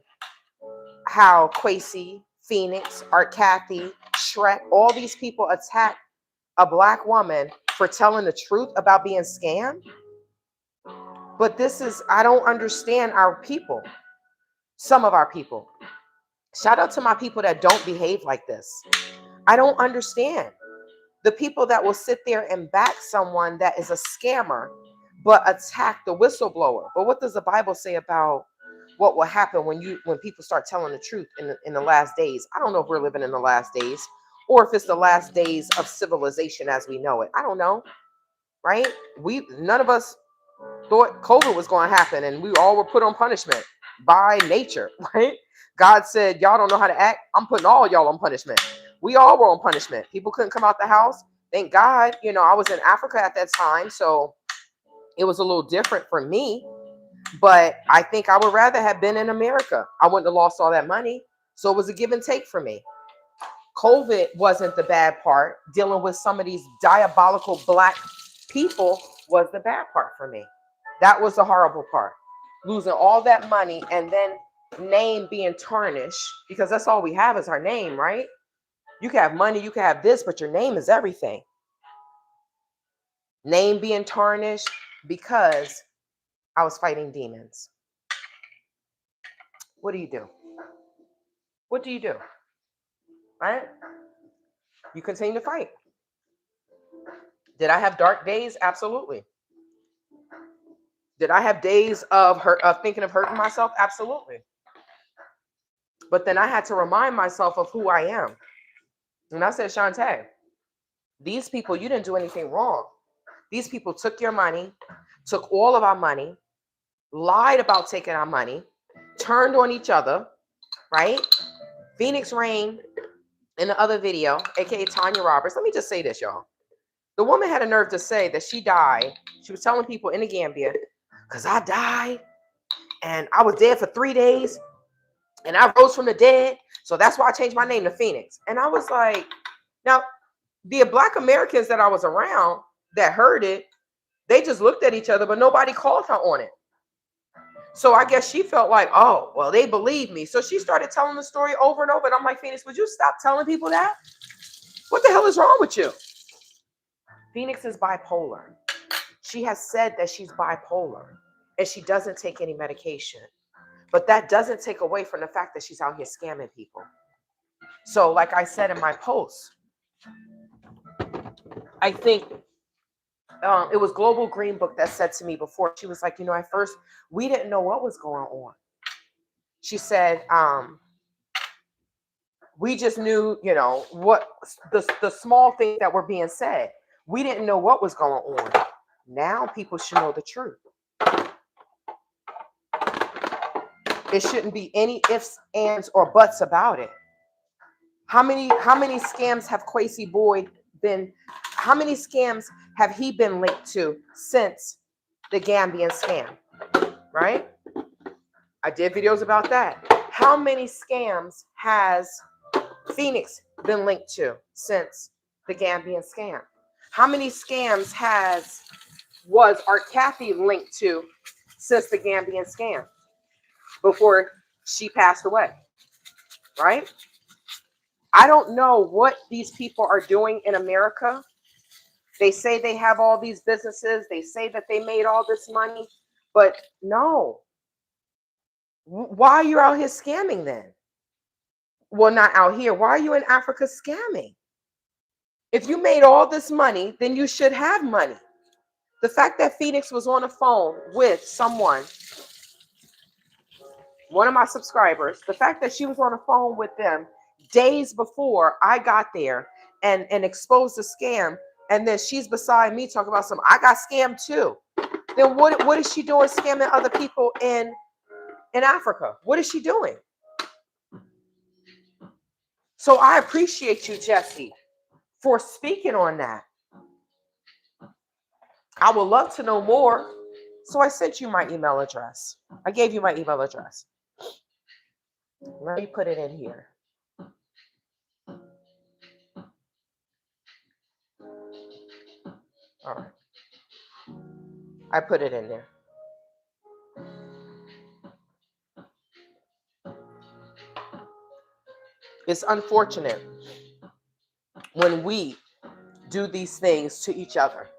how Quasi, Phoenix, Art Kathy, Shrek, all these people attack a Black woman for telling the truth about being scammed. But I don't understand our people, some of our people. Shout out to my people that don't behave like this. I don't understand the people that will sit there and back someone that is a scammer, but attack the whistleblower. But what does the Bible say about what will happen when people start telling the truth in the last days? I don't know if we're living in the last days or if it's the last days of civilization as we know it. I don't know, right? None of us thought COVID was going to happen, and we all were put on punishment by nature, right? God said, y'all don't know how to act. I'm putting all y'all on punishment. We all were on punishment. People couldn't come out the house. Thank God, I was in Africa at that time, so it was a little different for me. But I think I would rather have been in America. I wouldn't have lost all that money. So it was a give and take for me. COVID wasn't the bad part. Dealing with some of these diabolical Black people was the bad part for me. That was the horrible part. Losing all that money and then name being tarnished, because that's all we have is our name, right? You can have money, you can have this, but your name is everything. Name being tarnished because I was fighting demons. What do you do? What do you do? Right? You continue to fight. Did I have dark days? Absolutely. Did I have days of thinking of hurting myself? Absolutely. But then I had to remind myself of who I am. And I said, Shantae, these people, you didn't do anything wrong. These people took your money, took all of our money, lied about taking our money, turned on each other, right? Phoenix Rain in the other video, aka Tanya Roberts. Let me just say this, y'all. The woman had a nerve to say that she died. She was telling people in the Gambia, because I died and I was dead for 3 days and I rose from the dead. So that's why I changed my name to Phoenix. And I was like, now, the Black Americans that I was around that heard it, they just looked at each other, but nobody called her on it. So I guess she felt like, oh, well, they believe me. So she started telling the story over and over. And I'm like, Phoenix, would you stop telling people that? What the hell is wrong with you? Phoenix is bipolar. She has said that she's bipolar and she doesn't take any medication. But that doesn't take away from the fact that she's out here scamming people. So like I said in my post, I think it was Global Green Book that said to me before, she was like, at first we didn't know what was going on. She said, we just knew, what the small things that were being said. We didn't know what was going on. Now people should know the truth. It shouldn't be any ifs, ands, or buts about it. How many scams have Kwesi Boyd been? How many scams have he been linked to since the Gambian scam? Right? I did videos about that. How many scams has Phoenix been linked to since the Gambian scam? How many scams was Art Kathy linked to since the Gambian scam before she passed away? Right? I don't know what these people are doing in America. They say they have all these businesses. They say that they made all this money, but no. Why are you out here scamming then? Well, not out here. Why are you in Africa scamming? If you made all this money, then you should have money. The fact that Phoenix was on the phone with someone, one of my subscribers, the fact that she was on the phone with them days before I got there and exposed the scam, and then she's beside me talking about I got scammed too. Then what is she doing scamming other people in Africa? What is she doing? So I appreciate you, Jesse, for speaking on that. I would love to know more. So I sent you my email address. I gave you my email address. Let me put it in here. All right. I put it in there. It's unfortunate when we do these things to each other.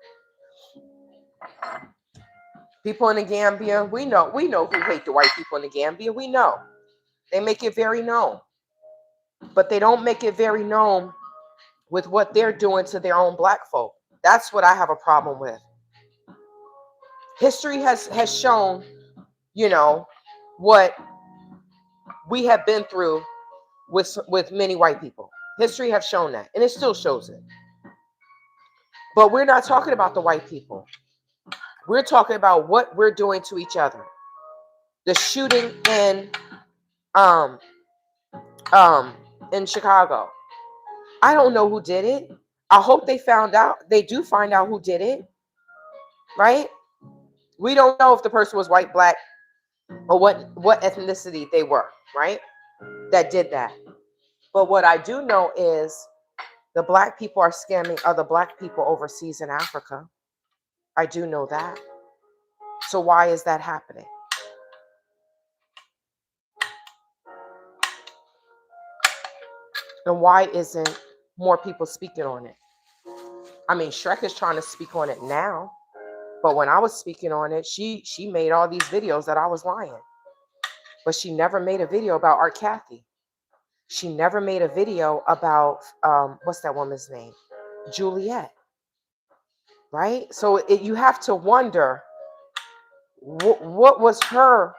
People in the Gambia, we know who hate the white people in the Gambia. We know. They make it very known. But they don't make it very known with what they're doing to their own black folk. That's what I have a problem with. History has shown, what we have been through with many white people. History have shown that, and it still shows it. But we're not talking about the white people. We're talking about what we're doing to each other. The shooting in Chicago. I don't know who did it. I hope they do find out who did it. Right? We don't know if the person was white, black, or what ethnicity they were, right? That did that. But what I do know is the black people are scamming other black people overseas in Africa. I do know that. So why is that happening? And why isn't more people speaking on it? I mean, Shrek is trying to speak on it now, but when I was speaking on it, she made all these videos that I was lying. But she never made a video about Art Kathy. She never made a video about what's that woman's name? Juliet. Right? So you have to wonder what was her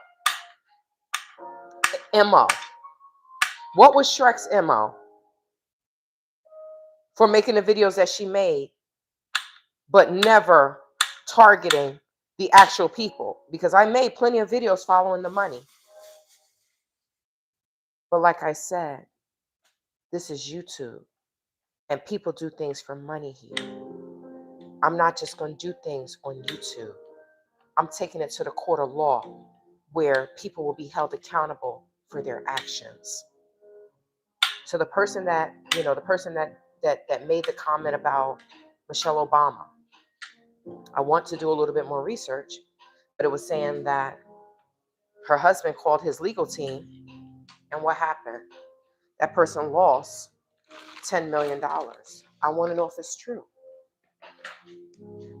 MO? What was Shrek's MO for making the videos that she made, but never targeting the actual people? Because I made plenty of videos following the money. But like I said, this is YouTube, and people do things for money here. I'm not just going to do things on YouTube. I'm taking it to the court of law where people will be held accountable for their actions. So the person that, that made the comment about Michelle Obama, I want to do a little bit more research, but it was saying that her husband called his legal team, and what happened? That person lost $10 million. I want to know if it's true.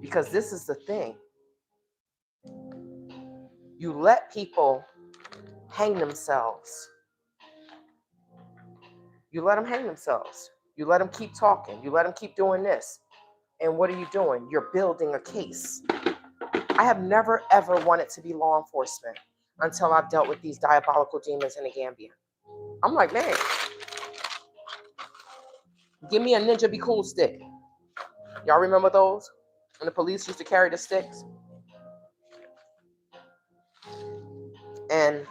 Because this is the thing. You let people hang themselves. You let them hang themselves. You let them keep talking. You let them keep doing this. And what are you doing? You're building a case. I have never, ever wanted to be law enforcement until I've dealt with these diabolical demons in the Gambia. I'm like, man, give me a Ninja Be Cool stick. Y'all remember those? When the police used to carry the sticks? And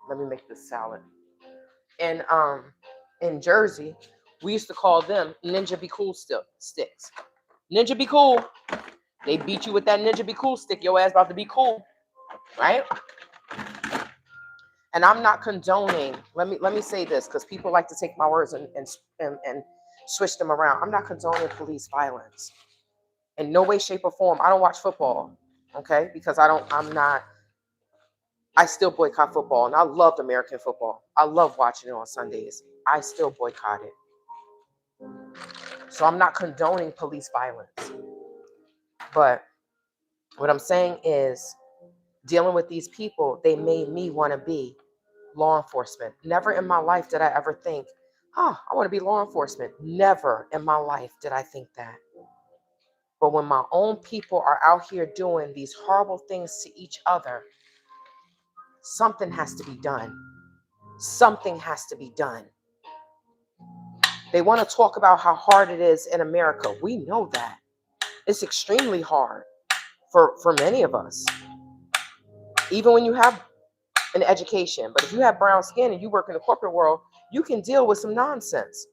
let me make this salad. And in Jersey, we used to call them Ninja Be Cool sticks. Ninja Be Cool. They beat you with that Ninja Be Cool stick. Your ass about to be cool, right? And I'm not condoning. Let me say this, because people like to take my words and switch them around. I'm not condoning police violence in no way, shape, or form. I don't watch football, okay? Because I still boycott football, and I loved American football. I love watching it on Sundays. I still boycott it. So I'm not condoning police violence. But what I'm saying is, dealing with these people, they made me want to be law enforcement. Never in my life did I ever think, I want to be law enforcement. Never in my life did I think that. But when my own people are out here doing these horrible things to each other, something has to be done. Something has to be done. They want to talk about how hard it is in America. We know that. It's extremely hard for many of us. Even when you have an education. But if you have brown skin and you work in the corporate world, you can deal with some nonsense.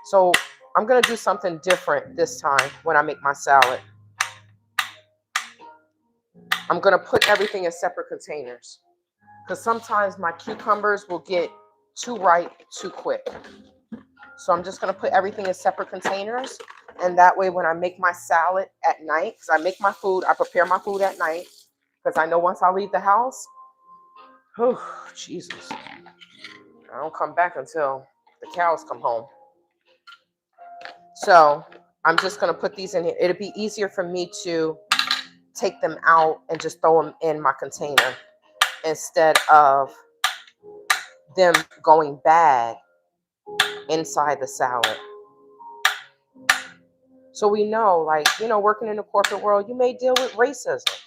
So I'm going to do something different this time when I make my salad. I'm going to put everything in separate containers, because sometimes my cucumbers will get too ripe too quick. So I'm just going to put everything in separate containers. And that way, when I make my salad at night, because I make my food, I prepare my food at night, because I know once I leave the house, oh, Jesus, I don't come back until the cows come home. So I'm just going to put these in here. It'll be easier for me to take them out and just throw them in my container instead of them going bad inside the salad. So we know, working in the corporate world, you may deal with racism.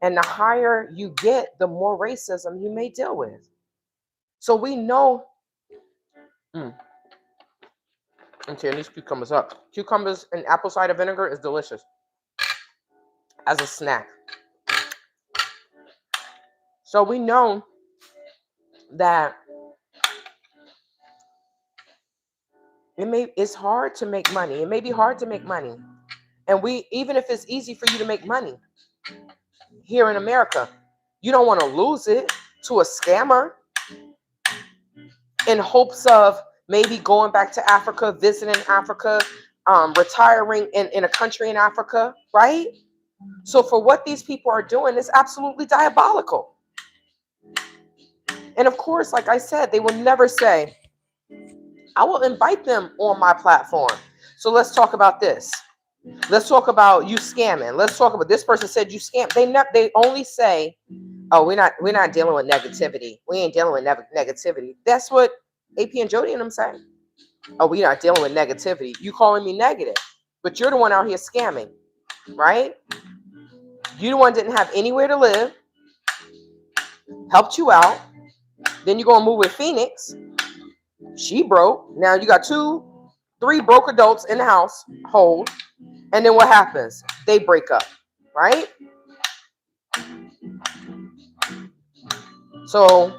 And the higher you get, the more racism you may deal with. So we know. I'm tearing these cucumbers up. Cucumbers and apple cider vinegar is delicious as a snack. So we know that it's hard to make money. It may be hard to make money. And even if it's easy for you to make money here in America, you don't want to lose it to a scammer in hopes of maybe going back to Africa, visiting Africa, retiring in a country in Africa, right? So for what these people are doing is absolutely diabolical. And of course, like I said, they will never say, I will invite them on my platform. So let's talk about this. Let's talk about you scamming. Let's talk about this person said you scam. They only say, oh, we're not dealing with negativity. We ain't dealing with negativity. That's what AP and Jody and them say. Oh, we're not dealing with negativity. You calling me negative, but you're the one out here scamming, right? You the one didn't have anywhere to live, helped you out. Then you're gonna move with Phoenix. She broke. Now you got 3 broke adults in the household. And then what happens? They break up, right? So,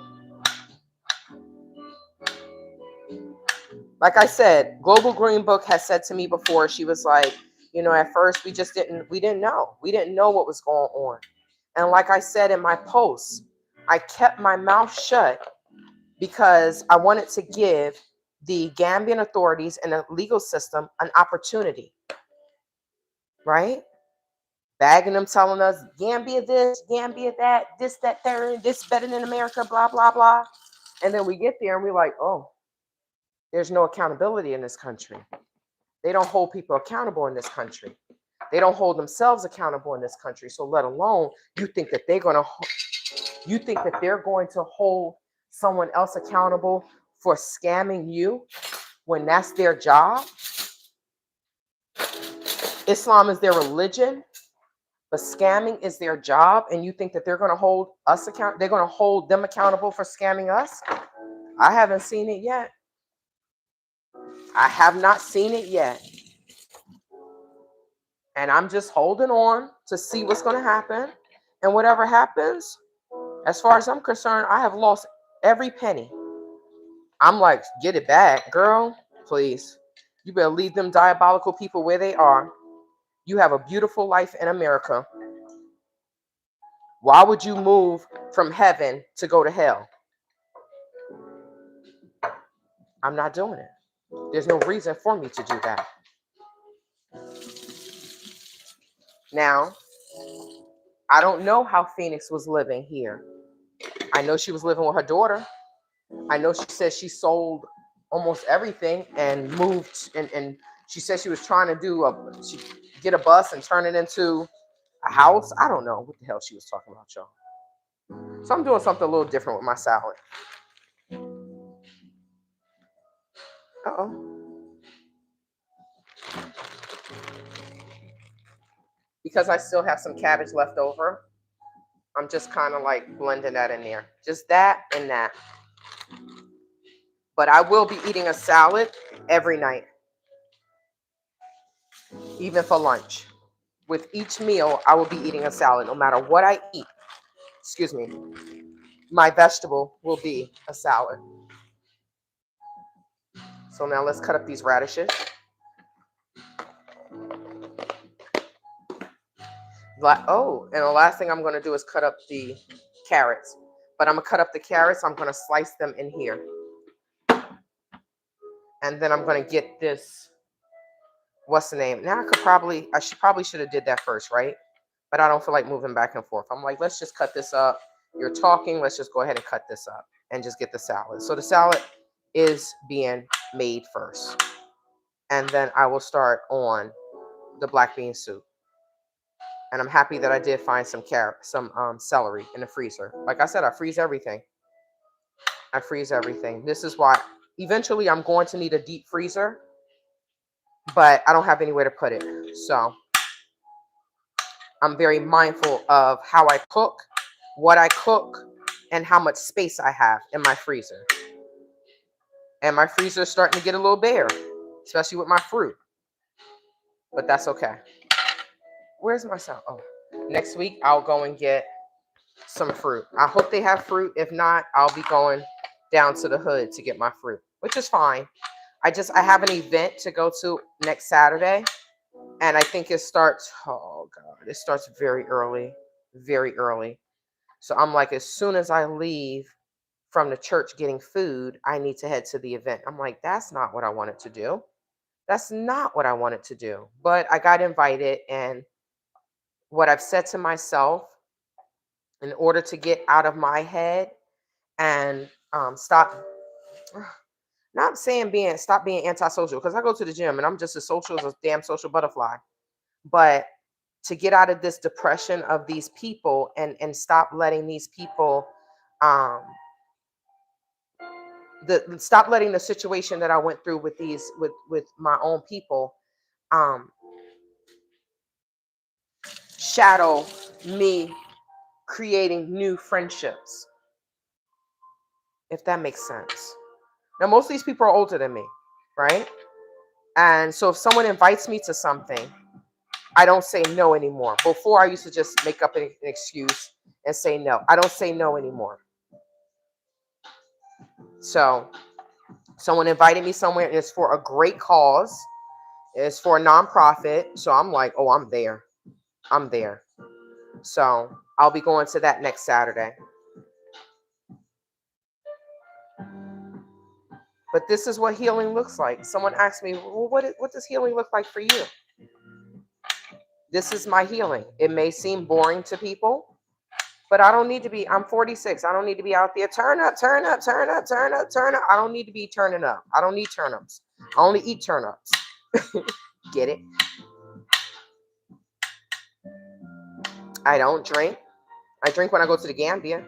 like I said, Global Green Book has said to me before, she was like, At first we didn't know. We didn't know what was going on. And like I said in my post, I kept my mouth shut because I wanted to give the Gambian authorities and the legal system an opportunity, right? Bagging them, telling us Gambia this, Gambia that, this, that, third, this better than America, blah, blah, blah. And then we get there and we're like, oh, there's no accountability in this country. They don't hold people accountable in this country. They don't hold themselves accountable in this country. So let alone you think that they're going to hold someone else accountable for scamming you when that's their job? Islam is their religion, but scamming is their job, and you think that they're going to hold they're going to hold them accountable for scamming us? I haven't seen it yet. I have not seen it yet. And I'm just holding on to see what's going to happen. And whatever happens, as far as I'm concerned, I have lost every penny. I'm like, get it back, girl, please. You better leave them diabolical people where they are. You have a beautiful life in America. Why would you move from heaven to go to hell? I'm not doing it. There's no reason for me to do that. Now, I don't know how Phoenix was living here. I know she was living with her daughter. I know she said she sold almost everything and moved, and she said she was trying to get a bus and turn it into a house. I don't know what the hell she was talking about, y'all. So I'm doing something a little different with my salad. Uh-oh. Because I still have some cabbage left over, I'm just kind of like blending that in there. Just that and that. But I will be eating a salad every night, even for lunch. With each meal, I will be eating a salad. No matter what I eat, excuse me, my vegetable will be a salad. So now let's cut up these radishes. Oh, and the last thing I'm going to do is cut up the carrots. But I'm going to cut up the carrots. I'm going to slice them in here. And then I'm going to get this, what's the name? Now I should have did that first, right? But I don't feel like moving back and forth. I'm like, let's just cut this up. You're talking. Let's just go ahead and cut this up and just get the salad. So the salad is being made first. And then I will start on the black bean soup. And I'm happy that I did find some celery in the freezer. Like I said, I freeze everything. This is why eventually I'm going to need a deep freezer, but I don't have anywhere to put it. So I'm very mindful of how I cook, what I cook, and how much space I have in my freezer. And my freezer is starting to get a little bare, especially with my fruit. But that's okay. Where's my salad? Oh, next week I'll go and get some fruit. I hope they have fruit. If not, I'll be going down to the hood to get my fruit, which is fine. I have an event to go to next Saturday, and I think it starts, oh God, it starts very early, very early. So I'm like, as soon as I leave from the church getting food, I need to head to the event. I'm like, that's not what I wanted to do. That's not what I wanted to do. But I got invited, and what I've said to myself, in order to get out of my head and stop, not saying stop being antisocial, because I go to the gym and I'm just as social as a damn social butterfly, but to get out of this depression of these people and stop letting these people stop letting the situation that I went through with with my own people shadow me creating new friendships, if that makes sense. Now, most of these people are older than me, right? And so if someone invites me to something, I don't say no anymore. Before, I used to just make up an excuse and say no. I don't say no anymore. So someone invited me somewhere and it's for a great cause, It's for a nonprofit. So I'm like, oh, I'm there. I'm there. So I'll be going to that next Saturday. But this is what healing looks like. Someone asked me, well, what does healing look like for you? This is my healing. It may seem boring to people, but I don't need to be, I'm 46. I don't need to be out there, turn up, turn up, turn up, turn up, turn up. I don't need to be turning up. I don't need turnips. I only eat turnips. Get it? I don't drink. I drink when I go to the Gambia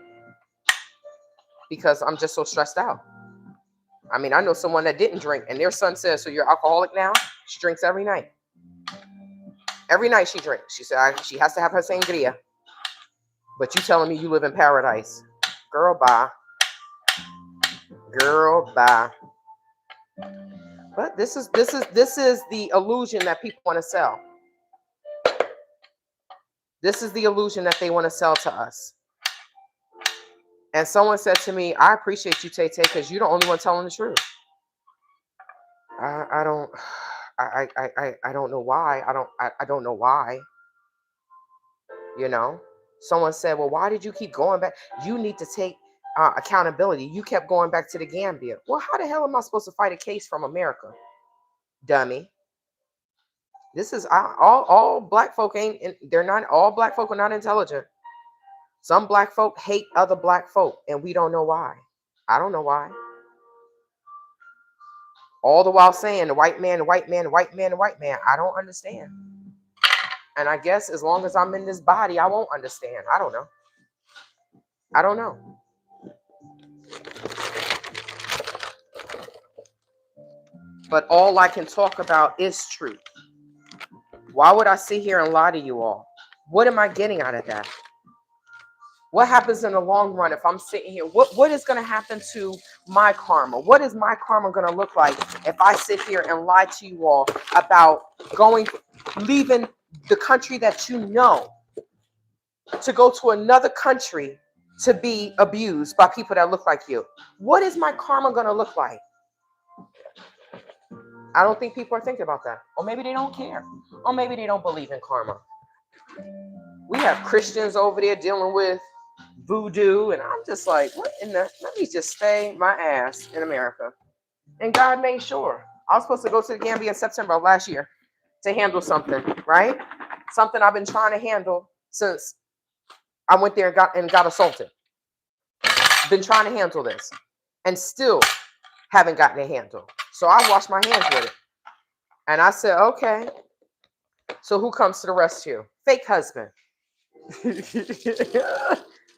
because I'm just so stressed out. I mean, I know someone that didn't drink and their son says, so you're alcoholic now? She drinks every night. Every night she drinks. She said she has to have her sangria. But you telling me you live in paradise. Girl, bye. Girl, bye. But this is the illusion that people want to sell. This is the illusion that they want to sell to us. And someone said to me, I appreciate you, Tay Tay, because you're the only one telling the truth. I don't know why. I don't know why. You know? Someone said, well, why did you keep going back? You need to take accountability. You kept going back to the Gambia. Well, how the hell am I supposed to fight a case from America? Dummy. This is all black folk ain't, they're not, all black folk are not intelligent. Some black folk hate other black folk, and we don't know why. I don't know why. All the while saying the white man, the white man, the white man, the white man. I don't understand. And I guess as long as I'm in this body, I won't understand. I don't know. I don't know. But all I can talk about is truth. Why would I sit here and lie to you all? What am I getting out of that? What happens in the long run if I'm sitting here? What is going to happen to my karma? What is my karma going to look like if I sit here and lie to you all about leaving the country that you know to go to another country to be abused by people that look like you? What is my karma going to look like? I don't think people are thinking about that. Or maybe they don't care. Or maybe they don't believe in karma. We have Christians over there dealing with voodoo, and I'm just like, what in the, let me just stay my ass in America. And God made sure. I was supposed to go to the Gambia in September of last year to handle something, right? Something I've been trying to handle since I went there and got assaulted. Been trying to handle this and still haven't gotten it handled. So I washed my hands with it. And I said, okay, so who comes to the rescue? Fake husband.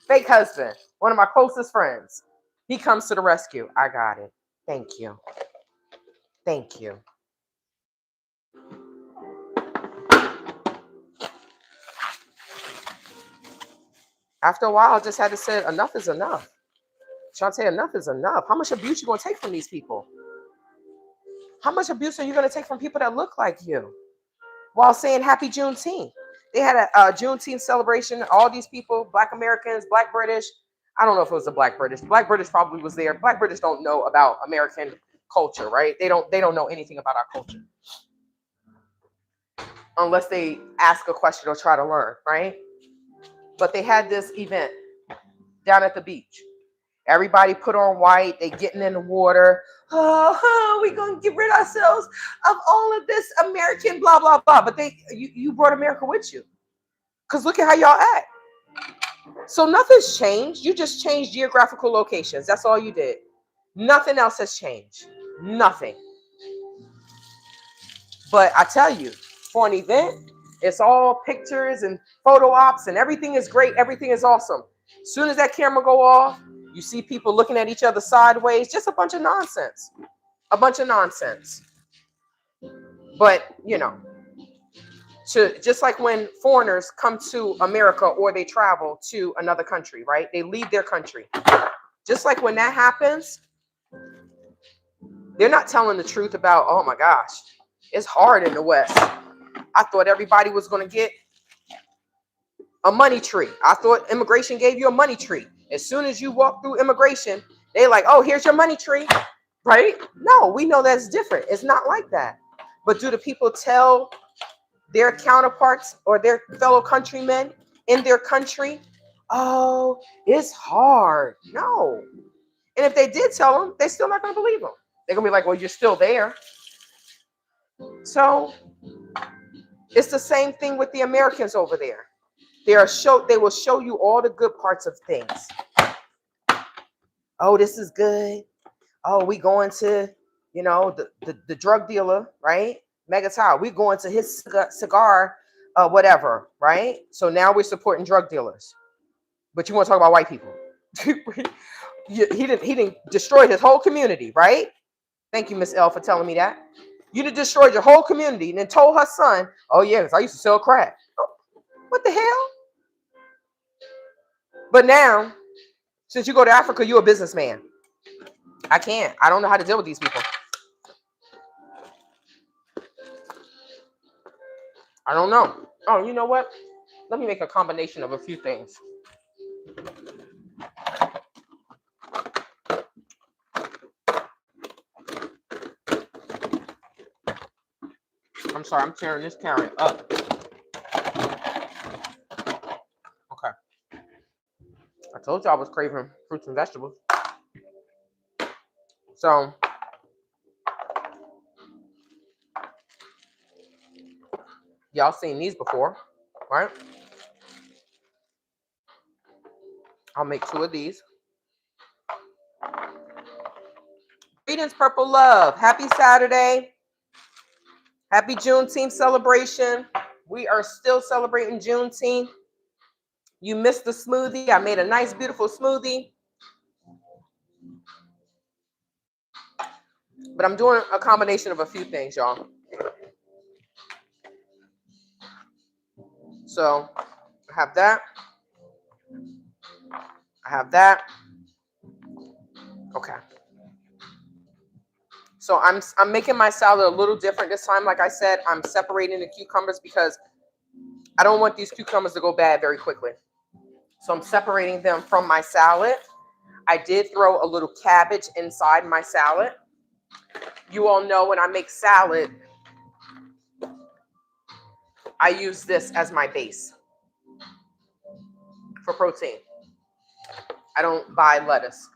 Fake husband, one of my closest friends. He comes to the rescue. I got it. Thank you. Thank you. After a while, I just had to say, enough is enough. Shantae, enough is enough. How much abuse you going to take from these people? How much abuse are you going to take from people that look like you? While saying happy Juneteenth. They had a Juneteenth celebration. All these people, Black Americans, Black British. I don't know if it was the Black British. Black British probably was there. Black British don't know about American culture, right? They don't know anything about our culture. Unless they ask a question or try to learn, right? But they had this event down at the beach. Everybody put on white. They getting in the water. Oh, we're going to get rid of ourselves of all of this American blah, blah, blah. But you brought America with you. Because look at how y'all act. So nothing's changed. You just changed geographical locations. That's all you did. Nothing else has changed. Nothing. But I tell you, for an event, it's all pictures and photo ops and everything is great. Everything is awesome. As soon as that camera go off, you see people looking at each other sideways. Just a bunch of nonsense. A bunch of nonsense. But, you know, just like when foreigners come to America or they travel to another country, right? They leave their country. Just like when that happens, they're not telling the truth about, oh my gosh, it's hard in the West. I thought everybody was going to get a money tree. I thought immigration gave you a money tree. As soon as you walk through immigration, they're like, oh, here's your money tree, right? No, we know that's different. It's not like that. But do the people tell their counterparts or their fellow countrymen in their country, oh, it's hard? No. And if they did tell them, they're still not going to believe them. They're going to be like, well, you're still there. So it's the same thing with the Americans over there. They will show you all the good parts of things. Oh, this is good. Oh, we going to, the drug dealer, right? Megatal. We going to his cigar, whatever, right? So now we're supporting drug dealers. But you want to talk about white people? he didn't destroy his whole community, right? Thank you, Miss L, for telling me that. You done destroyed your whole community and then told her son, oh yeah, because I used to sell crack. Oh, what the hell? But now, since you go to Africa, you're a businessman. I can't. I don't know how to deal with these people. I don't know. Oh, you know what? Let me make a combination of a few things. I'm sorry, I'm tearing this carrot up. Okay. I told you I was craving fruits and vegetables. So, y'all seen these before, right? I'll make 2 of these. Greetings, Purple Love. Happy Saturday. Happy Juneteenth celebration. We are still celebrating Juneteenth. You missed the smoothie. I made a nice, beautiful smoothie. But I'm doing a combination of a few things, y'all. So I have that. I have that. Okay. So I'm making my salad a little different this time. Like I said, I'm separating the cucumbers because I don't want these cucumbers to go bad very quickly. So I'm separating them from my salad. I did throw a little cabbage inside my salad. You all know when I make salad, I use this as my base for protein. I don't buy lettuce.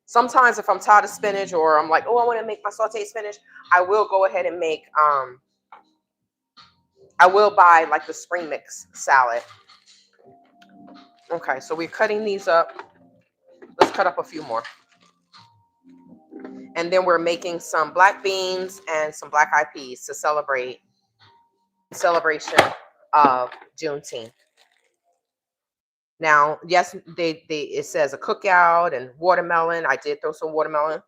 Sometimes if I'm tired of spinach or I'm like, oh, I want to make my sauteed spinach, I will go ahead and make, I will buy like the spring mix salad. Okay, so we're cutting these up. Let's cut up a few more. And then we're making some black beans and some black eyed peas to celebrate celebration of Juneteenth. Now, yes, it says a cookout and watermelon. I did throw some watermelon,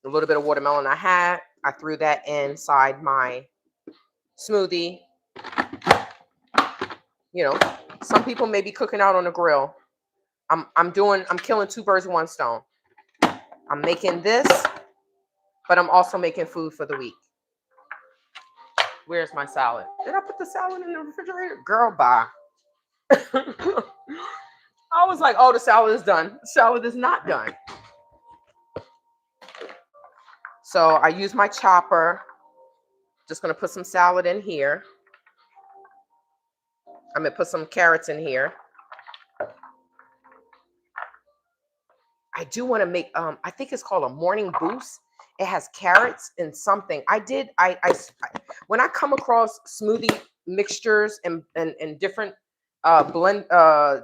a little bit of watermelon I had. I threw that inside my smoothie. You know, some people may be cooking out on the grill. I'm killing 2 birds with 1 stone. I'm making this, but I'm also making food for the week. Where's my salad? Did I put the salad in the refrigerator? Girl, bye. I was like, oh, the salad is done. The salad is not done. So I use my chopper. Just going to put some salad in here. I'm going to put some carrots in here. I do want to make, I think it's called a morning boost. It has carrots and something. When I come across smoothie mixtures and different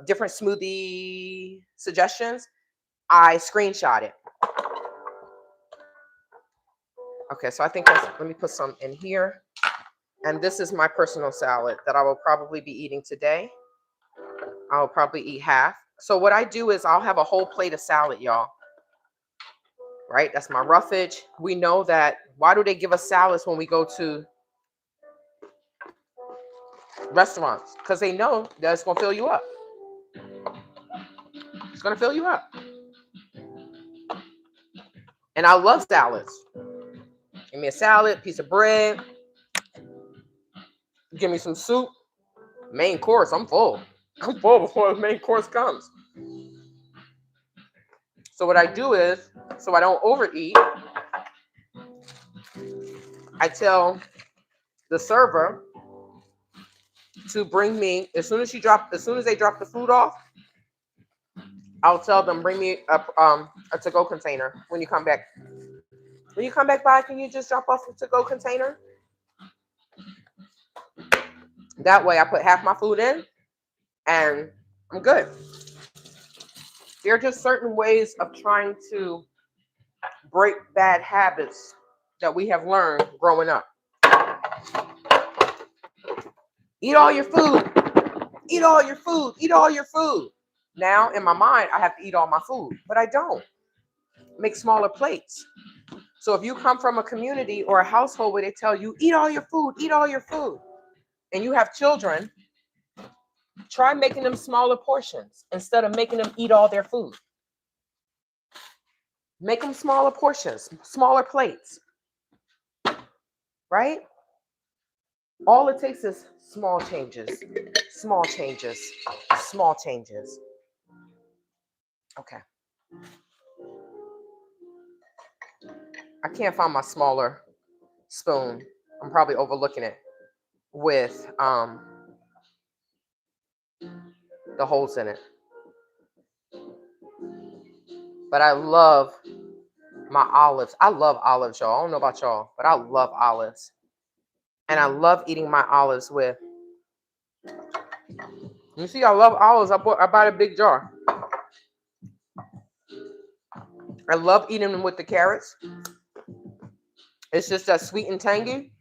different smoothie suggestions, I screenshot it. Okay, so I think let me put some in here. And this is my personal salad that I will probably be eating today. I'll probably eat half. So what I do is I'll have a whole plate of salad, y'all. Right? That's my roughage. We know that. Why do they give us salads when we go to restaurants? Because they know that it's going to fill you up. It's going to fill you up. And I love salads. Give me a salad, piece of bread. Give me some soup. Main course, I'm full. I'm full before the main course comes. So what I do is, so I don't overeat, I tell the server to bring me, as soon as they drop the food off, I'll tell them, bring me a to-go container when you come back. When you come back by, can you just drop off a to-go container? That way I put half my food in and I'm good. There are just certain ways of trying to break bad habits that we have learned growing up. Eat all your food. Eat all your food. Eat all your food. Now, in my mind, I have to eat all my food, but I don't. Make smaller plates. So if you come from a community or a household where they tell you, eat all your food, eat all your food, and you have children, try making them smaller portions instead of making them eat all their food. Make them smaller portions, smaller plates, right? All it takes is small changes, small changes, small changes. Okay. I can't find my smaller spoon. I'm probably overlooking it with the holes in it. But I love my olives. I love olives, y'all. I don't know about y'all, but I love olives. And I love eating my olives with. You see, I love olives. I bought a big jar. I love eating them with the carrots. It's just that sweet and tangy.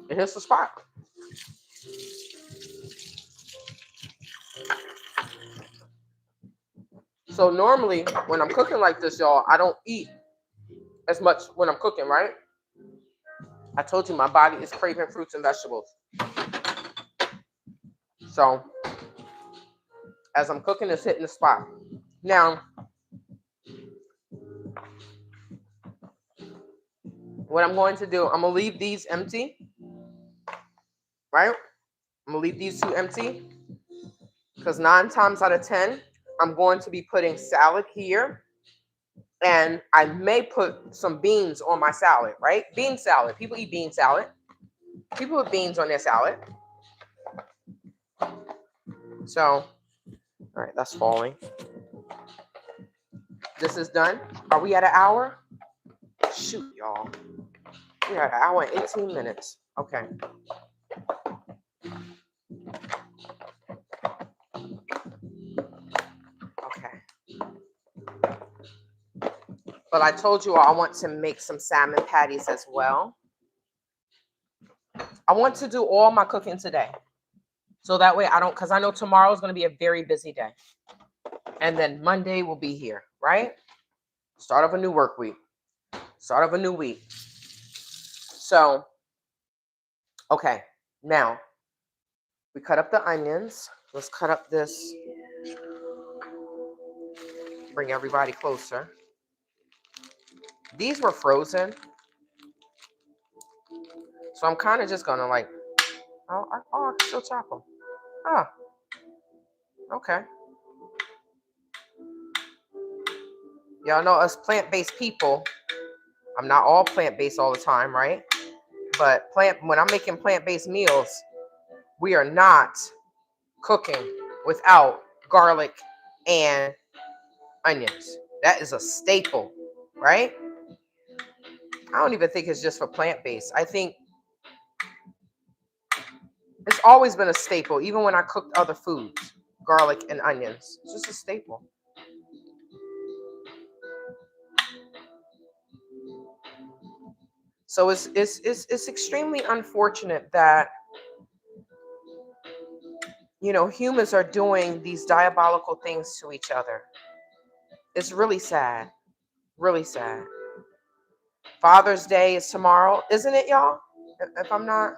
It hits the spot. So normally when I'm cooking like this, y'all, I don't eat as much when I'm cooking, right? I told you my body is craving fruits and vegetables. So as I'm cooking, it's hitting the spot. Now, what I'm going to do, I'm going to leave these empty, right? I'm going to leave these two empty because 9 times out of 10, I'm going to be putting salad here. And I may put some beans on my salad, right? Bean salad. People eat bean salad. People put beans on their salad. So, all right, that's falling. This is done. Are we at an hour? Shoot, y'all. We're at an hour and 18 minutes. Okay. Okay. But I told you I want to make some salmon patties as well. I want to do all my cooking today. So that way I don't, because I know tomorrow is going to be a very busy day. And then Monday will be here, right? Start of a new work week. Start of a new week. So, okay. Now, we cut up the onions. Let's cut up this. Bring everybody closer. These were frozen. So I'm kind of just going to like, I can still chop them. Oh, okay. Y'all know us plant-based people, I'm not all plant-based all the time, right? But when I'm making plant-based meals, we are not cooking without garlic and onions. That is a staple, right? I don't even think it's just for plant-based. I think it's always been a staple, even when I cooked other foods, garlic and onions. It's just a staple. So it's extremely unfortunate that, you know, humans are doing these diabolical things to each other. It's really sad. Really sad. Father's Day is tomorrow, isn't it, y'all? If I'm not,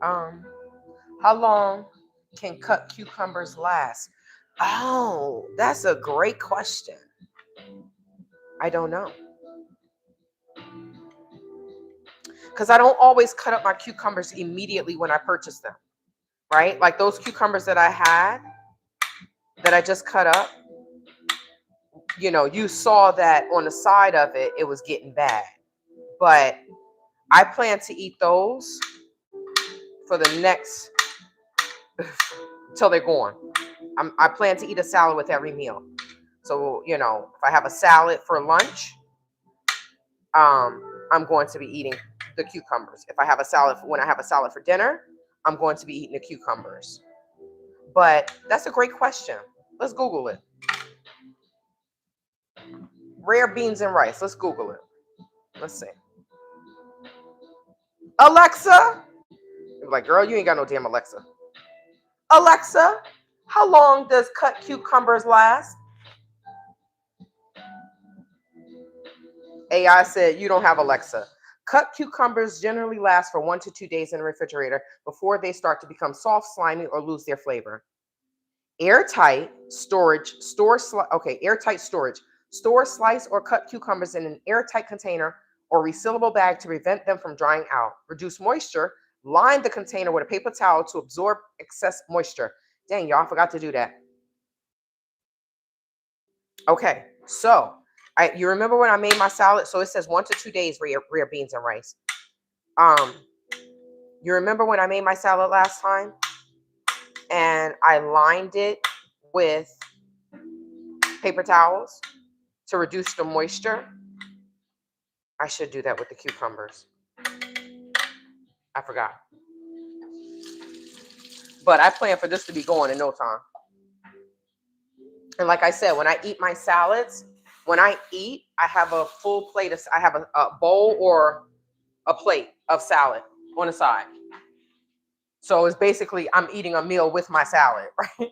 how long can cut cucumbers last? Oh, that's a great question. I don't know. Because I don't always cut up my cucumbers immediately when I purchase them, right? Like those cucumbers that I had, that I just cut up, you know, you saw that on the side of it, it was getting bad. But I plan to eat those for the next till they're gone. I plan to eat a salad with every meal. So, you know, if I have a salad for lunch, I'm going to be eating the cucumbers. If I have a salad, when I have a salad for dinner, I'm going to be eating the cucumbers. But that's a great question. Let's Google it. Rare beans and rice. Let's Google it. Let's see. Alexa. You're like, girl, you ain't got no damn Alexa. Alexa, how long does cut cucumbers last? AI said, you don't have Alexa. Cut cucumbers generally last for 1 to 2 days in the refrigerator before they start to become soft, slimy, or lose their flavor. Airtight storage, airtight storage. Store, slice, or cut cucumbers in an airtight container or resealable bag to prevent them from drying out. Reduce moisture. Line the container with a paper towel to absorb excess moisture. Dang, y'all, I forgot to do that. Okay, so you remember when I made my salad? So it says 1 to 2 days rare beans and rice. You remember when I made my salad last time? And I lined it with paper towels to reduce the moisture. I should do that with the cucumbers. I forgot. But I plan for this to be going in no time. And like I said, when I eat my salads, I have a full plate of, I have a bowl or a plate of salad on the side. So it's basically, I'm eating a meal with my salad, right?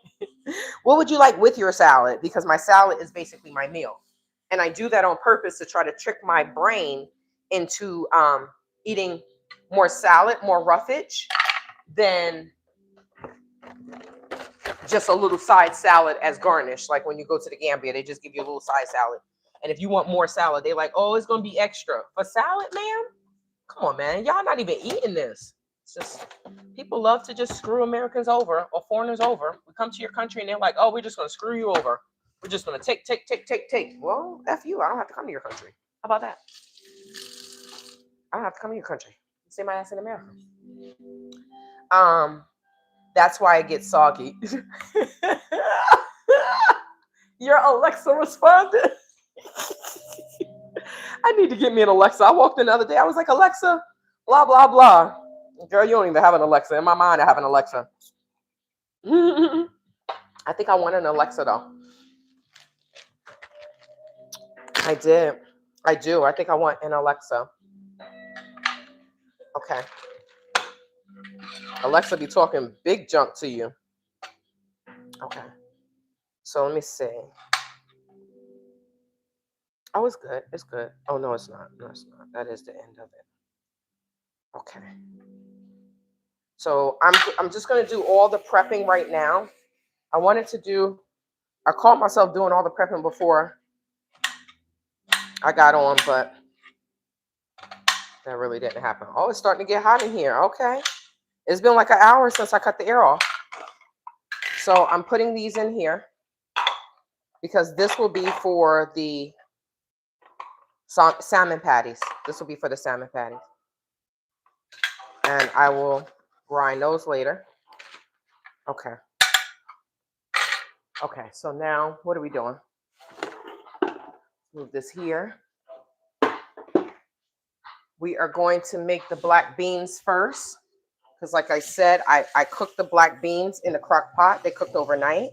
What would you like with your salad? Because my salad is basically my meal. And I do that on purpose to try to trick my brain into eating more salad, more roughage, than just a little side salad as garnish. Like when you go to the Gambia, they just give you a little side salad. And if you want more salad, they're like, oh, it's going to be extra. For salad, man? Come on, man. Y'all not even eating this. It's just, people love to just screw Americans over or foreigners over. We come to your country and they're like, oh, we're just going to screw you over. We're just going to take. Well, F you. I don't have to come to your country. How about that? I don't have to come to your country. Stay my ass in America. That's why it gets soggy. Your Alexa responded. I need to get me an Alexa. I walked in the other day. I was like, Alexa, blah, blah, blah. Girl, you don't even have an Alexa. In my mind, I have an Alexa. I think I want an Alexa, though. I did. I do. I think I want an Alexa. Okay. Alexa be talking big junk to you. Okay. So let me see. Oh, it's good. It's good. Oh, no, it's not. No, it's not. That is the end of it. Okay. So I'm just going to do all the prepping right now. I caught myself doing all the prepping before I got on, but that really didn't happen. Oh, it's starting to get hot in here. Okay. It's been like an hour since I cut the air off. So I'm putting these in here because this will be for the salmon patties. This will be for the salmon patties. And I will grind those later. Okay. Okay, so now what are we doing? Move this here. We are going to make the black beans first. Because like I said, I cooked the black beans in the crock pot. They cooked overnight.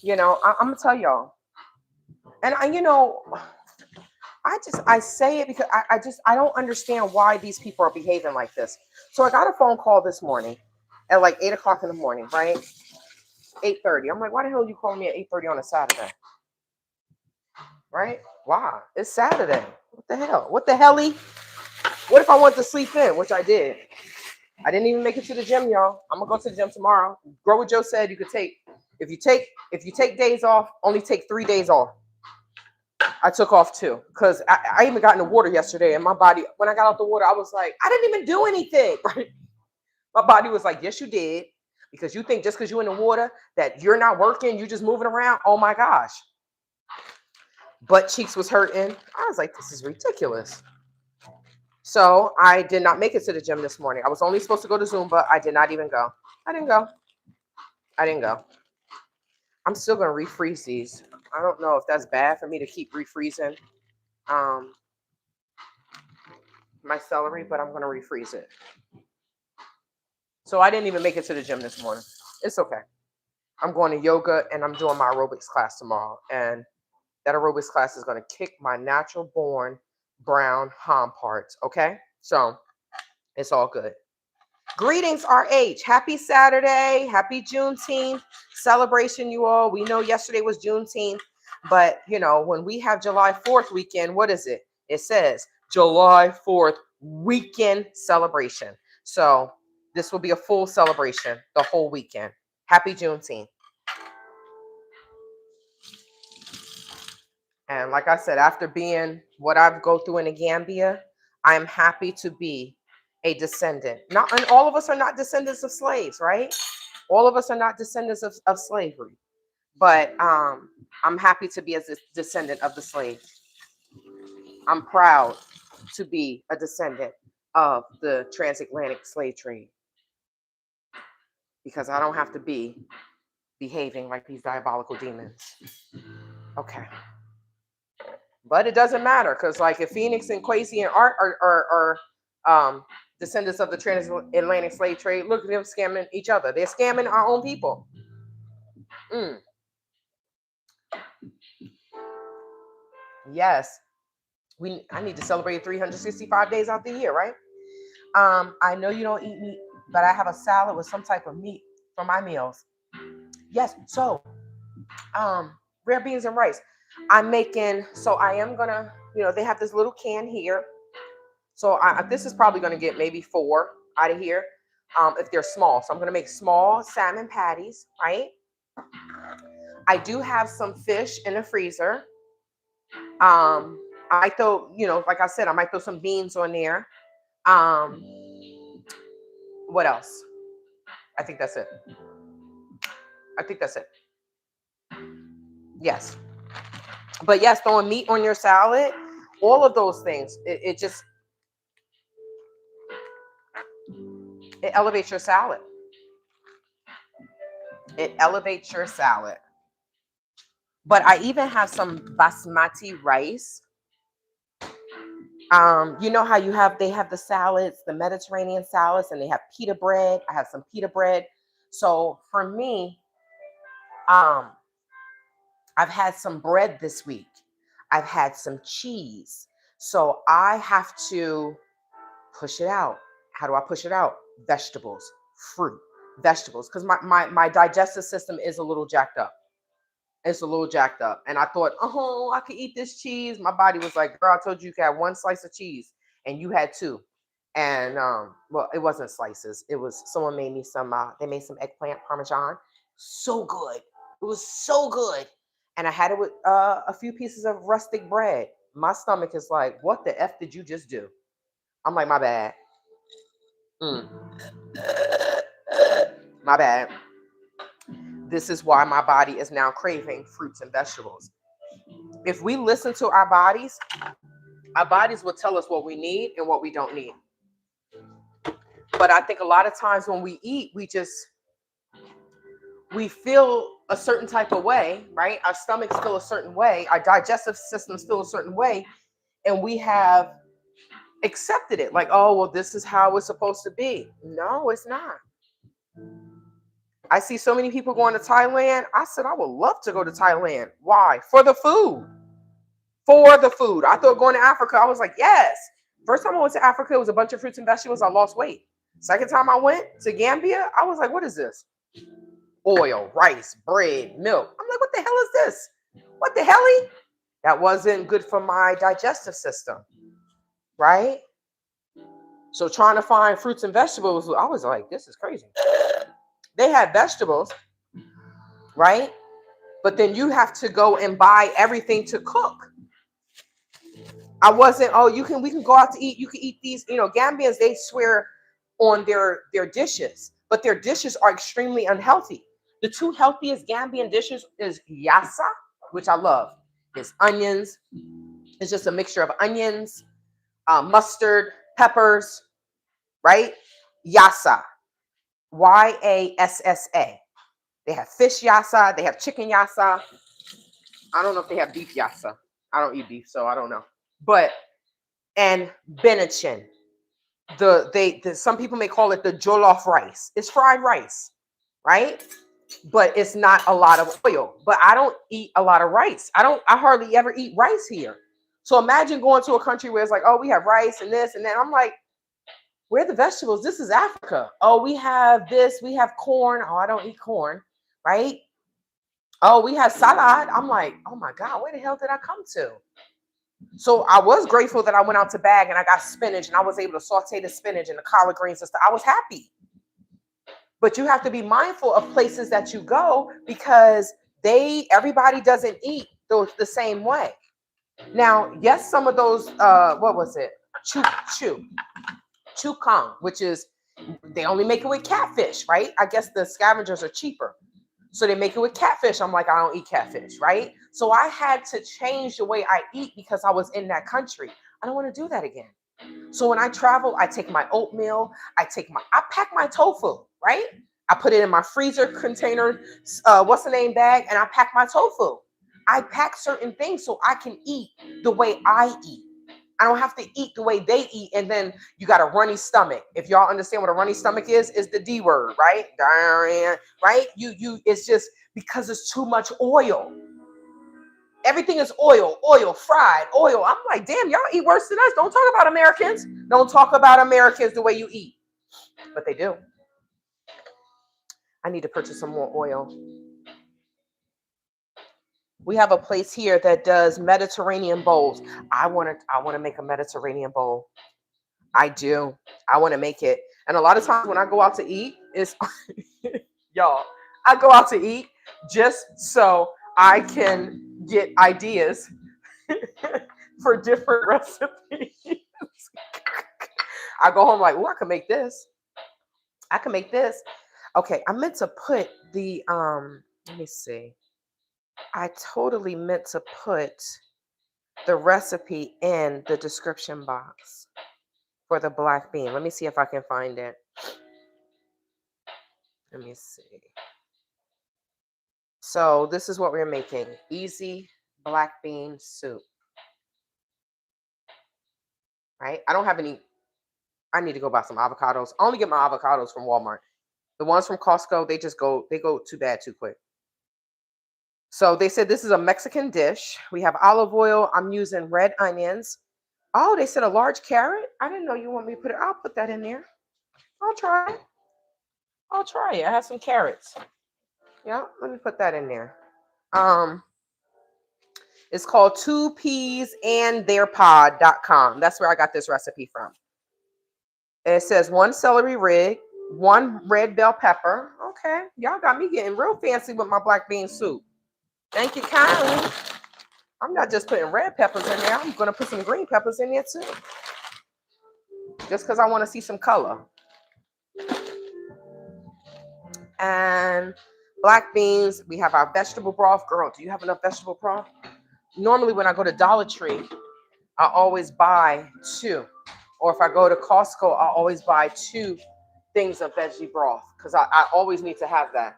You know, I'm going to tell y'all. And I say it because I don't understand why these people are behaving like this. So I got a phone call this morning at like 8 o'clock in the morning, right? 8:30. I'm like, why the hell are you calling me at 8:30 on a Saturday? Right? Why? It's Saturday. What the hell? What the helly? What if I want to sleep in, which I did? I didn't even make it to the gym, y'all. I'm gonna go to the gym tomorrow. Grower Joe said you could take if you take days off, only take 3 days off. I took off 2 because I even got in the water yesterday, and my body, when I got out the water, I was like, I didn't even do anything. Right? My body was like, yes, you did, because you think just because you're in the water that you're not working, you're just moving around. Oh my gosh. Butt cheeks was hurting. I was like, this is ridiculous. So I did not make it to the gym this morning. I was only supposed to go to Zumba. I did not even go. I didn't go. I didn't go. I'm still gonna refreeze these. I don't know if that's bad for me to keep refreezing um, my celery, but I'm gonna refreeze it. So I didn't even make it to the gym this morning. It's okay. I'm going to yoga and I'm doing my aerobics class tomorrow. And that aerobics class is going to kick my natural born brown ham parts. Okay. So it's all good. Greetings, RH. Happy Saturday. Happy Juneteenth celebration, you all. We know yesterday was Juneteenth, but you know, when we have July 4th weekend, what is it? It says July 4th weekend celebration. So this will be a full celebration the whole weekend. Happy Juneteenth. And like I said, after being what I've go through in the Gambia, I am happy to be a descendant. Not, and all of us are not descendants of slaves, right? All of us are not descendants of slavery, but I'm happy to be a descendant of the slave. I'm proud to be a descendant of the transatlantic slave trade because I don't have to be behaving like these diabolical demons. Okay. But it doesn't matter because, like, if Phoenix and Quasi and Art are descendants of the transatlantic slave trade, look at them scamming each other. They're scamming our own people. Yes, I need to celebrate 365 days out the year, right? I know you don't eat meat, but I have a salad with some type of meat for my meals. Yes, so rare beans and rice. I'm making, so I am gonna, they have this little can here. So this is probably gonna get maybe 4 out of here if they're small. So I'm gonna make small salmon patties, right? I do have some fish in the freezer. I might throw, like I said, I might throw some beans on there. What else? I think that's it. Yes. But yes, throwing meat on your salad, all of those things, it elevates your salad. It elevates your salad. But I even have some basmati rice. You know how they have the salads, the Mediterranean salads, and they have pita bread. I have some pita bread. So for me, I've had some bread this week. I've had some cheese. So I have to push it out. How do I push it out? Vegetables, fruit, vegetables. Because my digestive system is a little jacked up. It's a little jacked up. And I thought, oh, I could eat this cheese. My body was like, girl, I told you could have 1 slice of cheese. And you had 2. And well, it wasn't slices. It was someone made me some, they made some eggplant parmesan. So good. It was so good. And I had it with a few pieces of rustic bread. My stomach is like, what the F did you just do? I'm like, my bad. My bad. This is why my body is now craving fruits and vegetables. If we listen to our bodies will tell us what we need and what we don't need. But I think a lot of times when we eat, we feel a certain type of way, right? Our stomachs feel a certain way. Our digestive systems feel a certain way. And we have accepted it. Like, oh, well, this is how it's supposed to be. No, it's not. I see so many people going to Thailand. I said, I would love to go to Thailand. Why? For the food. For the food. I thought going to Africa, I was like, yes. First time I went to Africa, it was a bunch of fruits and vegetables. I lost weight. Second time I went to Gambia, I was like, what is this? Oil, rice, bread, milk. I'm like, what the hell is this? What the hell? That wasn't good for my digestive system, right? So trying to find fruits and vegetables, I was like, this is crazy. They had vegetables, right? But then you have to go and buy everything to cook. I wasn't, we can go out to eat. You can eat these, Gambians, they swear on their dishes, but their dishes are extremely unhealthy. The 2 healthiest Gambian dishes is yassa, which I love. It's onions. It's just a mixture of onions, mustard, peppers, right? Yassa, Yassa. They have fish yassa. They have chicken yassa. I don't know if they have beef yassa. I don't eat beef, so I don't know. But and benachin. Some people may call it the jollof rice. It's fried rice, right? But it's not a lot of oil. But I don't eat a lot of rice. I hardly ever eat rice here. So imagine going to a country where it's like, oh, we have rice and this and that. I'm like, where are the vegetables? This is Africa. Oh, we have this, we have corn. Oh, I don't eat corn, right? Oh, we have salad. I'm like, oh my God, where the hell did I come to? So I was grateful that I went out to bag and I got spinach and I was able to saute the spinach and the collard greens and stuff. I was happy. But you have to be mindful of places that you go because everybody doesn't eat the same way. Now, yes, some of those, what was it? Chukang, which is, they only make it with catfish, right? I guess the scavengers are cheaper. So they make it with catfish. I'm like, I don't eat catfish, right? So I had to change the way I eat because I was in that country. I don't want to do that again. So when I travel, I take my oatmeal, I pack my tofu, right? I put it in my freezer container, bag, and I pack my tofu. I pack certain things so I can eat the way I eat. I don't have to eat the way they eat, and then you got a runny stomach. If y'all understand what a runny stomach is the D word, right? Diarrhea, right? It's just because it's too much oil. Everything is oil, fried, oil. I'm like, damn, y'all eat worse than us. Don't talk about Americans. Don't talk about Americans the way you eat. But they do. I need to purchase some more oil. We have a place here that does Mediterranean bowls. I want to make a Mediterranean bowl. I do. I want to make it. And a lot of times when I go out to eat, it's y'all, I go out to eat just so I can get ideas for different recipes. I go home like, oh, I can make this. I can make this. Okay, I meant to put the let me see. I totally meant to put the recipe in the description box for the black bean. Let me see if I can find it. Let me see. So this is what we're making. Easy black bean soup. Right? I don't have any. I need to go buy some avocados. I only get my avocados from Walmart. The ones from Costco, they go too bad too quick. So they said this is a Mexican dish. We have olive oil. I'm using red onions. Oh, they said a large carrot. I didn't know you want me to put it. I'll put that in there. I'll try it. I have some carrots. Yeah, let me put that in there. It's called 2peasandtheirpod.com. That's where I got this recipe from. And it says 1 celery rig, 1 red bell pepper. Okay, y'all got me getting real fancy with my black bean soup. Thank you kindly. I'm not just putting red peppers in there. I'm going to put some green peppers in there too. Just because I want to see some color. And black beans. We have our vegetable broth. Girl, do you have enough vegetable broth? Normally when I go to Dollar Tree, I always buy 2. Or if I go to Costco, I always buy 2 things of veggie broth because I always need to have that.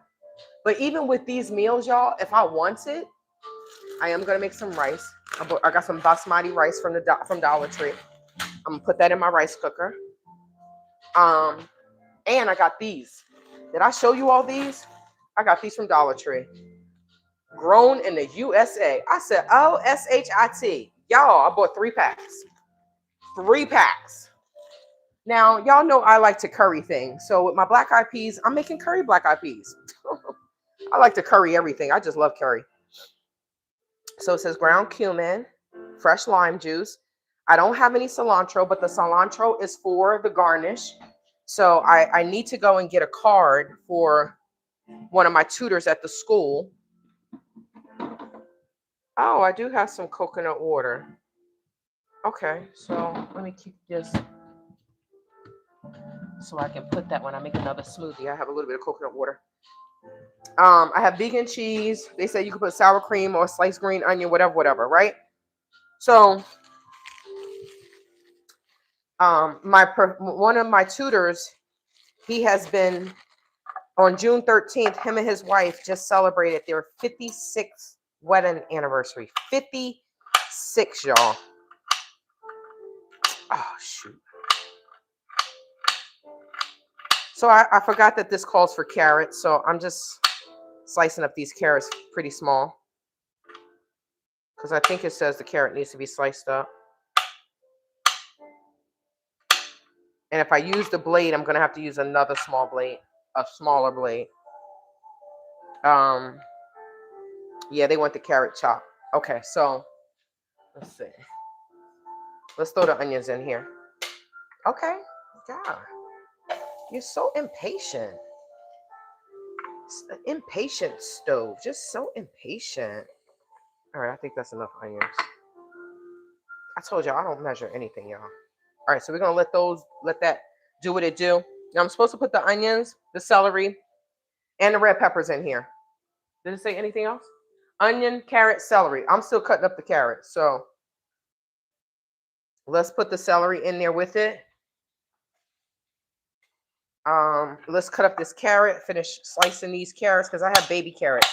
But even with these meals, y'all, if I want it, I am going to make some rice. I got some basmati rice from Dollar Tree. I'm going to put that in my rice cooker. And I got these. Did I show you all these? I got these from Dollar Tree. Grown in the USA. I said, oh, S-H-I-T. Y'all, I bought 3 packs. 3 packs. Now, y'all know I like to curry things. So with my black eyed peas, I'm making curry black eyed peas. I like to curry everything. I just love curry. So it says ground cumin, fresh lime juice. I don't have any cilantro, but the cilantro is for the garnish. So I need to go and get a card for one of my tutors at the school. Oh, I do have some coconut water. Okay, so let me keep this so I can put that when I make another smoothie. I have a little bit of coconut water. I have vegan cheese. They say you can put sour cream or sliced green onion, whatever, right? So One of my tutors, he has been on June 13th, him and his wife just celebrated their 56th wedding anniversary. 56, y'all. Oh, shoot. So I forgot that this calls for carrots, so I'm just slicing up these carrots pretty small because I think it says the carrot needs to be sliced up. And if I use the blade, I'm going to have to use another small blade, a smaller blade. Yeah, they want the carrot chop. Okay, so let's see. Let's throw the onions in here. Okay, God, you're so impatient. It's an impatient stove, just so impatient. All right, I think that's enough onions. I told y'all I don't measure anything, y'all. All right, so we're gonna let that do what it do. Now I'm supposed to put the onions, the celery, and the red peppers in here. Did it say anything else? Onion, carrot, celery. I'm still cutting up the carrot, so let's put the celery in there with it. Let's cut up this carrot, finish slicing these carrots because I have baby carrots.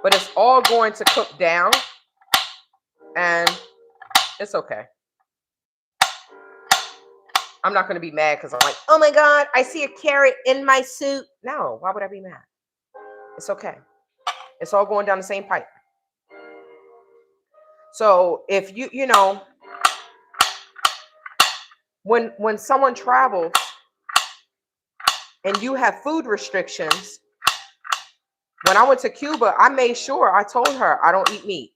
But it's all going to cook down, and it's okay. I'm not going to be mad because I'm like, oh my God, I see a carrot in my soup. No, why would I be mad? It's okay. It's all going down the same pipe. So if you know, when someone travels and you have food restrictions, when I went to Cuba, I made sure I told her I don't eat meat,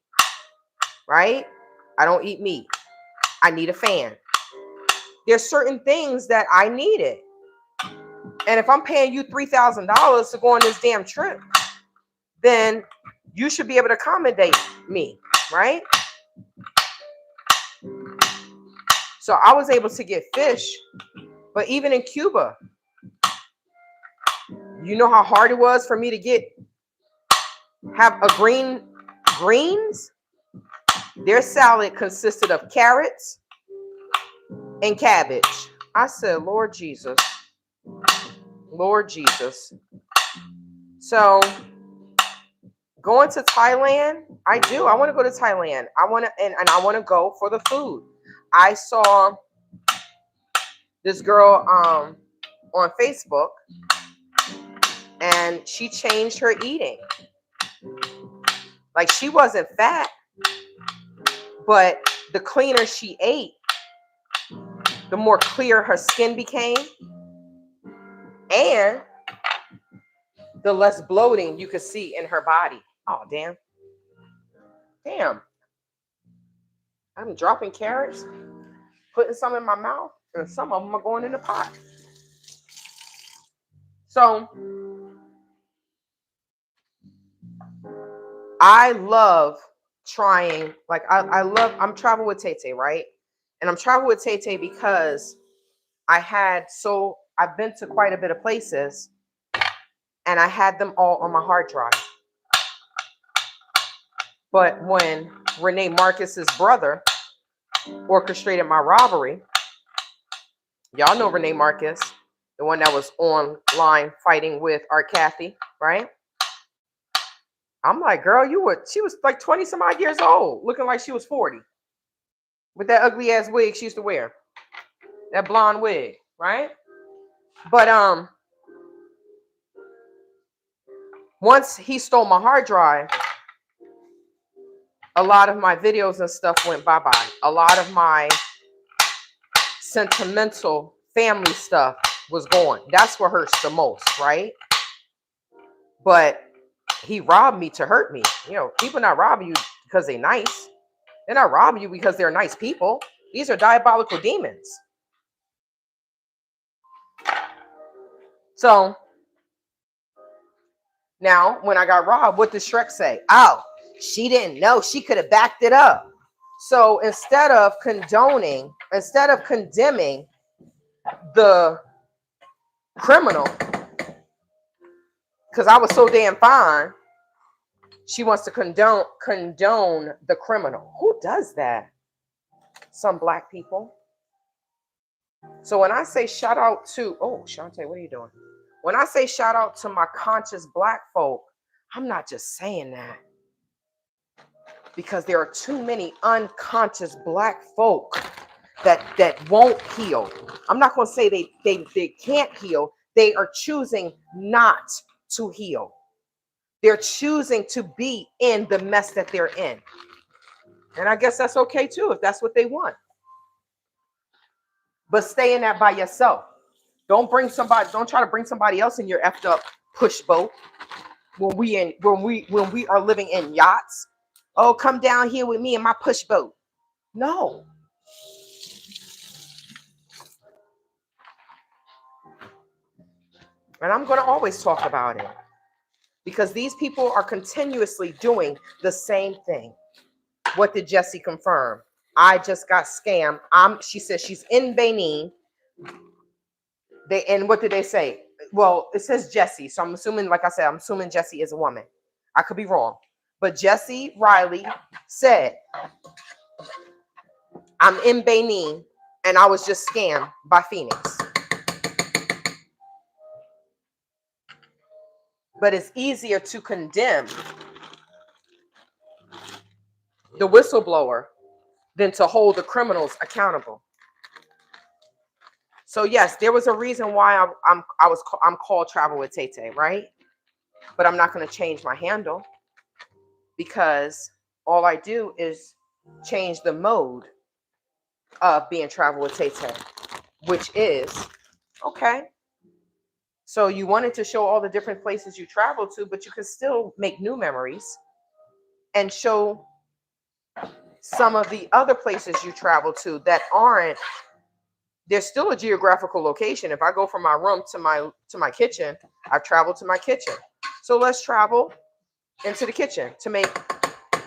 right? I don't eat meat. I need a fan. There's certain things that I needed. And if I'm paying you $3,000 to go on this damn trip, then you should be able to accommodate me, right? So I was able to get fish, but even in Cuba, you know how hard it was for me to have a greens? Their salad consisted of carrots and cabbage. I said, Lord Jesus. Lord Jesus. So going to Thailand, I want to go to Thailand. I want to, and I want to go for the food. I saw this girl on Facebook, and she changed her eating. Like, she wasn't fat, but the cleaner she ate, the more clear her skin became, and the less bloating you could see in her body. Oh, damn. Damn. I'm dropping carrots, putting some in my mouth, and some of them are going in the pot. So I love trying, like I'm traveling with Tay, right? And I'm traveling with Tay because I've been to quite a bit of places, and I had them all on my hard drive. But when Renee Marcus's brother orchestrated my robbery, y'all know Renee Marcus, the one that was online fighting with Art Cathy, right? I'm like, girl, she was like 20 some odd years old, looking like she was 40, with that ugly ass wig she used to wear, that blonde wig, right? But once he stole my hard drive, a lot of my videos and stuff went bye-bye. A lot of my sentimental family stuff was gone. That's what hurts the most, right? But he robbed me to hurt me. You know, people not robbing you because they're nice. They're not robbing you because they're nice people. These are diabolical demons. So now when I got robbed, what did Shrek say? Oh, she didn't know. She could have backed it up. So instead of condemning the criminal, because I was so damn fine, she wants to condone the criminal. Who does that? some black people. So when I say shout out to, oh, Shantae, what are you doing? When I say shout out to my conscious black folk, I'm not just saying that because there are too many unconscious black folk that won't heal. I'm not going to say they can't heal. They are choosing not to heal. They're choosing to be in the mess that they're in. And I guess that's okay too, if that's what they want. But stay in that by yourself. Don't try to bring somebody else in your effed up push boat when we are living in yachts. Oh, come down here with me in my push boat. No. And I'm going to always talk about it because these people are continuously doing the same thing. What did Jessie confirm? I just got scammed. She says she's in Benin. And what did they say? Well, it says Jessie. So I'm assuming, like I said, I'm assuming Jessie is a woman. I could be wrong. But Jessie Riley said, I'm in Benin and I was just scammed by Phoenix. But it's easier to condemn the whistleblower than to hold the criminals accountable. So yes, there was a reason why I'm called Travel with Tay Tay, right? But I'm not going to change my handle because all I do is change the mode of being Travel with Tay Tay, which is okay. So you wanted to show all the different places you travel to, but you can still make new memories and show some of the other places you travel to that aren't. There's still a geographical location. If I go from my room to my kitchen, I've traveled to my kitchen. So let's travel into the kitchen to make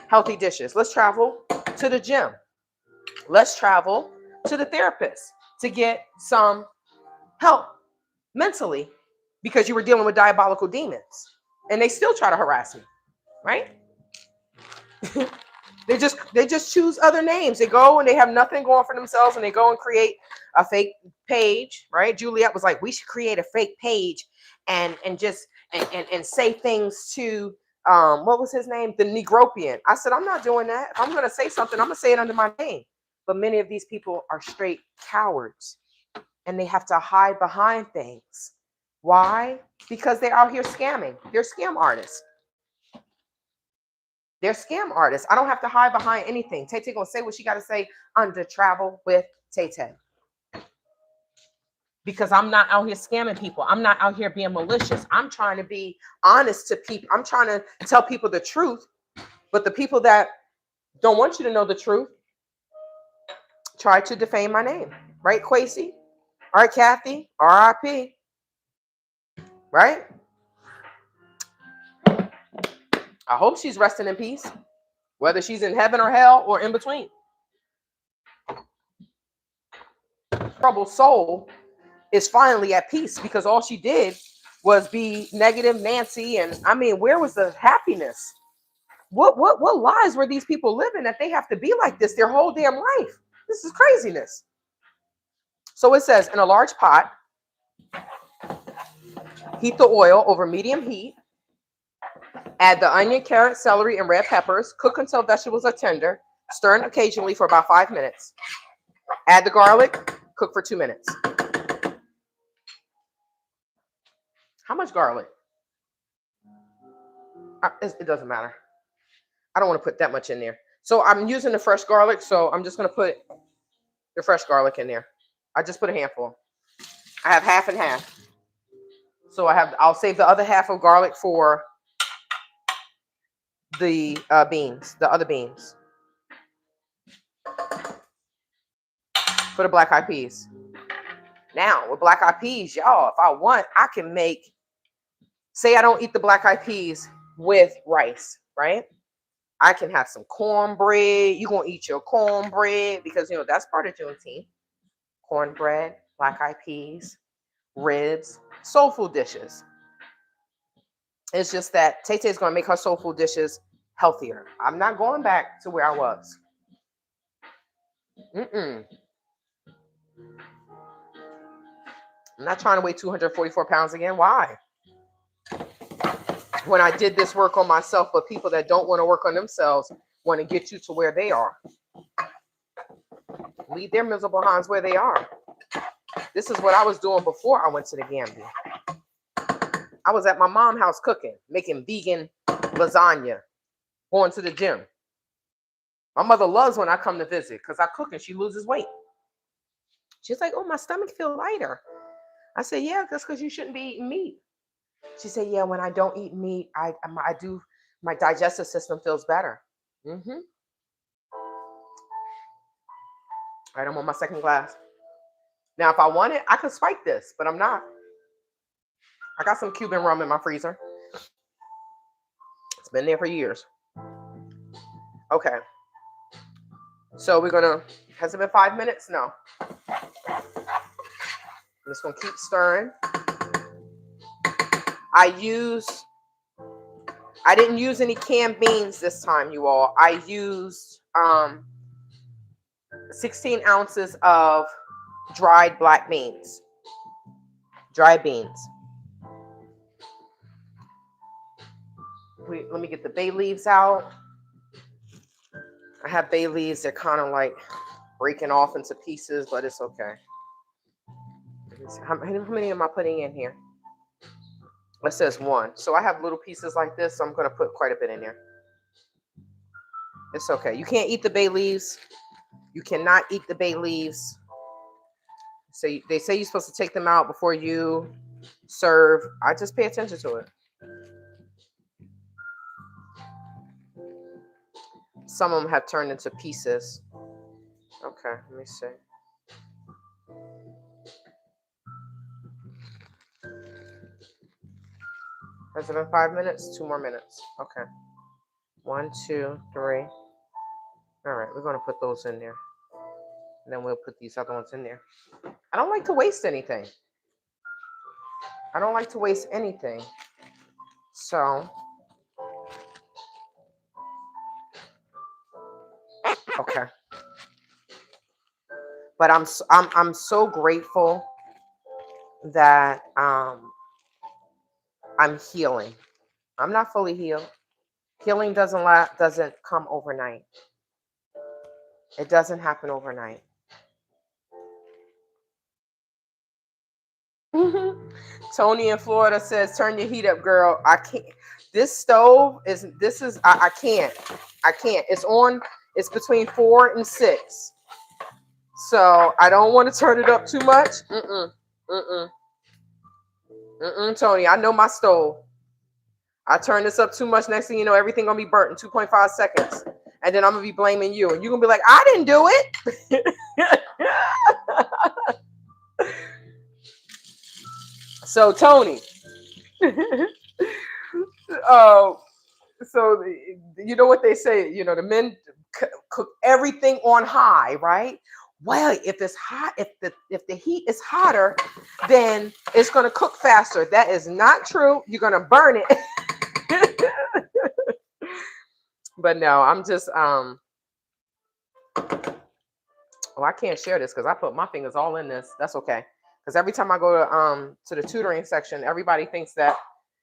healthy dishes. Let's travel to the gym. Let's travel to the therapist to get some help mentally because you were dealing with diabolical demons and they still try to harass me, right? They just choose other names. They go and they have nothing going for themselves and they go and create a fake page, right? Juliet was like, we should create a fake page and say things to what was his name? The Negropian. I said, I'm not doing that. If I'm gonna say something, I'm gonna say it under my name. But many of these people are straight cowards and they have to hide behind things. Why? Because they're out here scamming. They're scam artists. They're scam artists. I don't have to hide behind anything. Tay Tay gonna say what she gotta say under Travel with Tay Tay. Because I'm not out here scamming people. I'm not out here being malicious. I'm trying to be honest to people. I'm trying to tell people the truth. But the people that don't want you to know the truth try to defame my name. Right, Quasi? All right, Kathy? R.I.P. Right? I hope she's resting in peace. Whether she's in heaven or hell or in between. Troubled soul is finally at peace because all she did was be negative Nancy. And I mean, where was the happiness? What lives were these people living that they have to be like this their whole damn life? This is craziness. So it says, in a large pot, heat the oil over medium heat. Add the onion, carrot, celery, and red peppers. Cook until vegetables are tender. Stir occasionally for about 5 minutes. Add the garlic. Cook for 2 minutes. How much garlic? It doesn't matter. I don't want to put that much in there. So I'm using the fresh garlic, so I'm just going to put the fresh garlic in there. I just put a handful. I have half and half. So I'll save the other half of garlic for the beans, the other beans. For the black eyed peas. Now, with black eyed peas, y'all, if I want, I can make, say I don't eat the black eyed peas with rice, right? I can have some cornbread. You're going to eat your cornbread because, you know, that's part of Juneteenth. Cornbread, black eyed peas, ribs, soul food dishes. It's just that Tay Tay is going to make her soul food dishes healthier. I'm not going back to where I was. I'm not trying to weigh 244 pounds again. Why? When I did this work on myself, but people that don't want to work on themselves want to get you to where they are. Leave their miserable hands where they are. This is what I was doing before I went to the Gambia. I was at my mom's house cooking, making vegan lasagna, going to the gym. My mother loves when I come to visit because I cook and she loses weight. She's like, oh, my stomach feels lighter. I said, yeah, that's because you shouldn't be eating meat. She said, yeah, when I don't eat meat, my digestive system feels better. Mm-hmm. All right, I'm on my second glass. Now, if I want it, I could spike this, but I'm not. I got some Cuban rum in my freezer. It's been there for years. Okay. So we're going to, has it been 5 minutes? No. I'm just going to keep stirring. I didn't use any canned beans this time, you all. I used 16 ounces of dried black beans. Dry beans. Let me get the bay leaves out. I have bay leaves. They're kind of like breaking off into pieces, but it's okay. How many am I putting in here? It says 1. So I have little pieces like this, so I'm going to put quite a bit in there. It's okay. You can't eat the bay leaves. You cannot eat the bay leaves. So they say you're supposed to take them out before you serve. I just pay attention to it. Some of them have turned into pieces. Okay, let me see. Has it been 5 minutes? 2 more minutes. Okay. 1, 2, 3. All right, we're going to put those in there. And then we'll put these other ones in there. I don't like to waste anything. I don't like to waste anything. So, okay. But I'm so grateful that I'm healing. I'm not fully healed. Healing doesn't come overnight. It doesn't happen overnight. Tony in Florida says, "Turn your heat up, girl." I can't. This stove is. I can't. I can't. It's on. It's between 4 and 6. So I don't want to turn it up too much. Tony, I know my stove. I turn this up too much. Next thing you know, everything gonna be burnt in 2.5 seconds, and then I'm gonna be blaming you, and you're gonna be like, "I didn't do it." So Tony, so you know what they say? You know, the men cook everything on high, right? Well, if it's hot, if the heat is hotter, then it's gonna cook faster. That is not true. You're gonna burn it. But no, I'm just oh, I can't share this because I put my fingers all in this. That's okay. Because every time I go to the tutoring section, everybody thinks that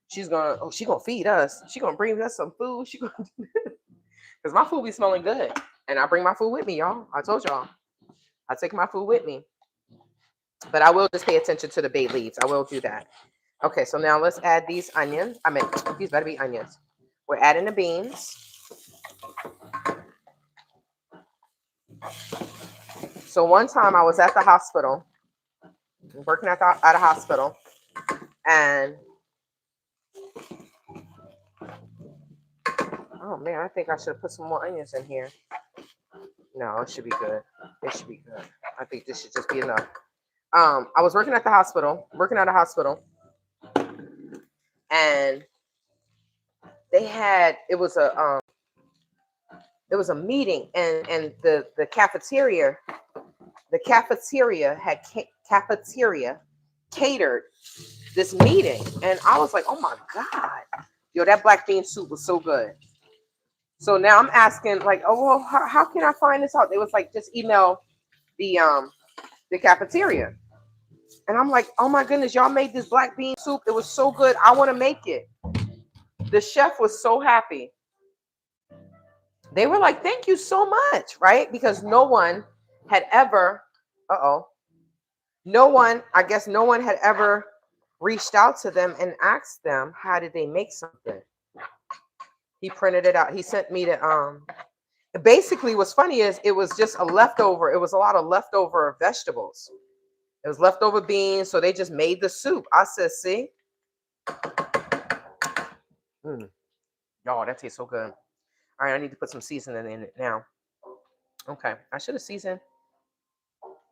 she's gonna feed us. She's gonna bring us some food. She gonna because my food be smelling good. And I bring my food with me, y'all. I told y'all. I take my food with me. But I will just pay attention to the bay leaves. I will do that. Okay, so now let's add these onions. I mean, these better be onions. We're adding the beans. So one time I was at the hospital, working at a hospital, and oh man, I think I should have put some more onions in here. No, it should be good. It should be good. I think this should just be enough. I was working at a hospital, and they had it was a meeting, and the cafeteria catered this meeting, and I was like, oh my god, yo, that black bean soup was so good. So now I'm asking, like, oh well, how can I find this out? They was like, just email the cafeteria. And I'm like, oh my goodness, y'all made this black bean soup. It was so good. I want to make it. The chef was so happy. They were like, thank you so much, right? Because no one had ever, I guess no one had ever reached out to them and asked them, how did they make something? He printed it out. He sent me to, basically what's funny is it was just a leftover. It was a lot of leftover vegetables. It was leftover beans. So they just made the soup. I said, see? Y'all, that tastes so good. All right, I need to put some seasoning in it now. Okay, I should have seasoned.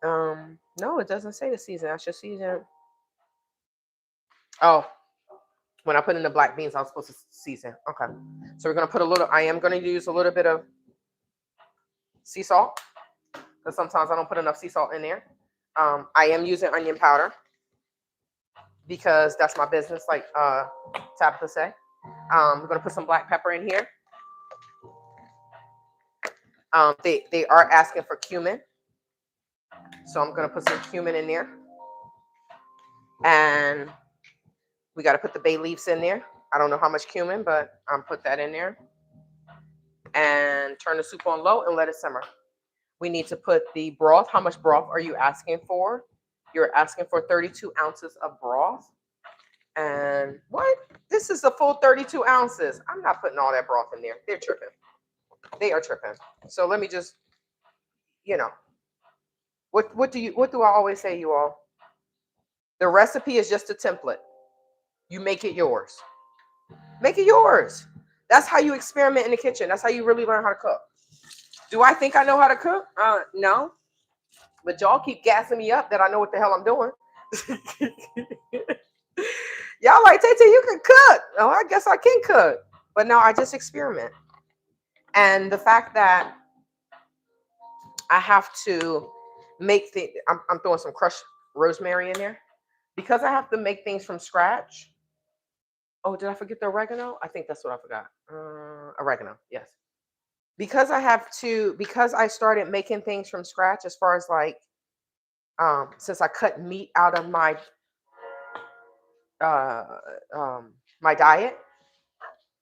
No, it doesn't say the season. I should season. Oh, when I put in the black beans, I was supposed to season. Okay, so we're gonna put a little. I am gonna use a little bit of sea salt because sometimes I don't put enough sea salt in there. I am using onion powder because that's my business, like Tabitha say. We're gonna put some black pepper in here. They are asking for cumin, so I'm gonna put some cumin in there, and we got to put the bay leaves in there. I don't know how much cumin, but put that in there, and turn the soup on low and let it simmer. We need to put the broth. How much broth are you asking for? You're asking for 32 ounces of broth. And what? This is the full 32 ounces. I'm not putting all that broth in there. They're tripping. They are tripping. So let me just, what do I always say, you all? The recipe is just a template. You make it yours. Make it yours. That's how you experiment in the kitchen. That's how you really learn how to cook. Do I think I know how to cook? No. But y'all keep gassing me up that I know what the hell I'm doing. Y'all like, Tay, you can cook. Oh, I guess I can cook. But no, I just experiment. And the fact that I have to make things, I'm throwing some crushed rosemary in there. Because I have to make things from scratch. Oh, did I forget the oregano? I think that's what I forgot. Oregano, yes. Because I started making things from scratch, as far as like, since I cut meat out of my my diet.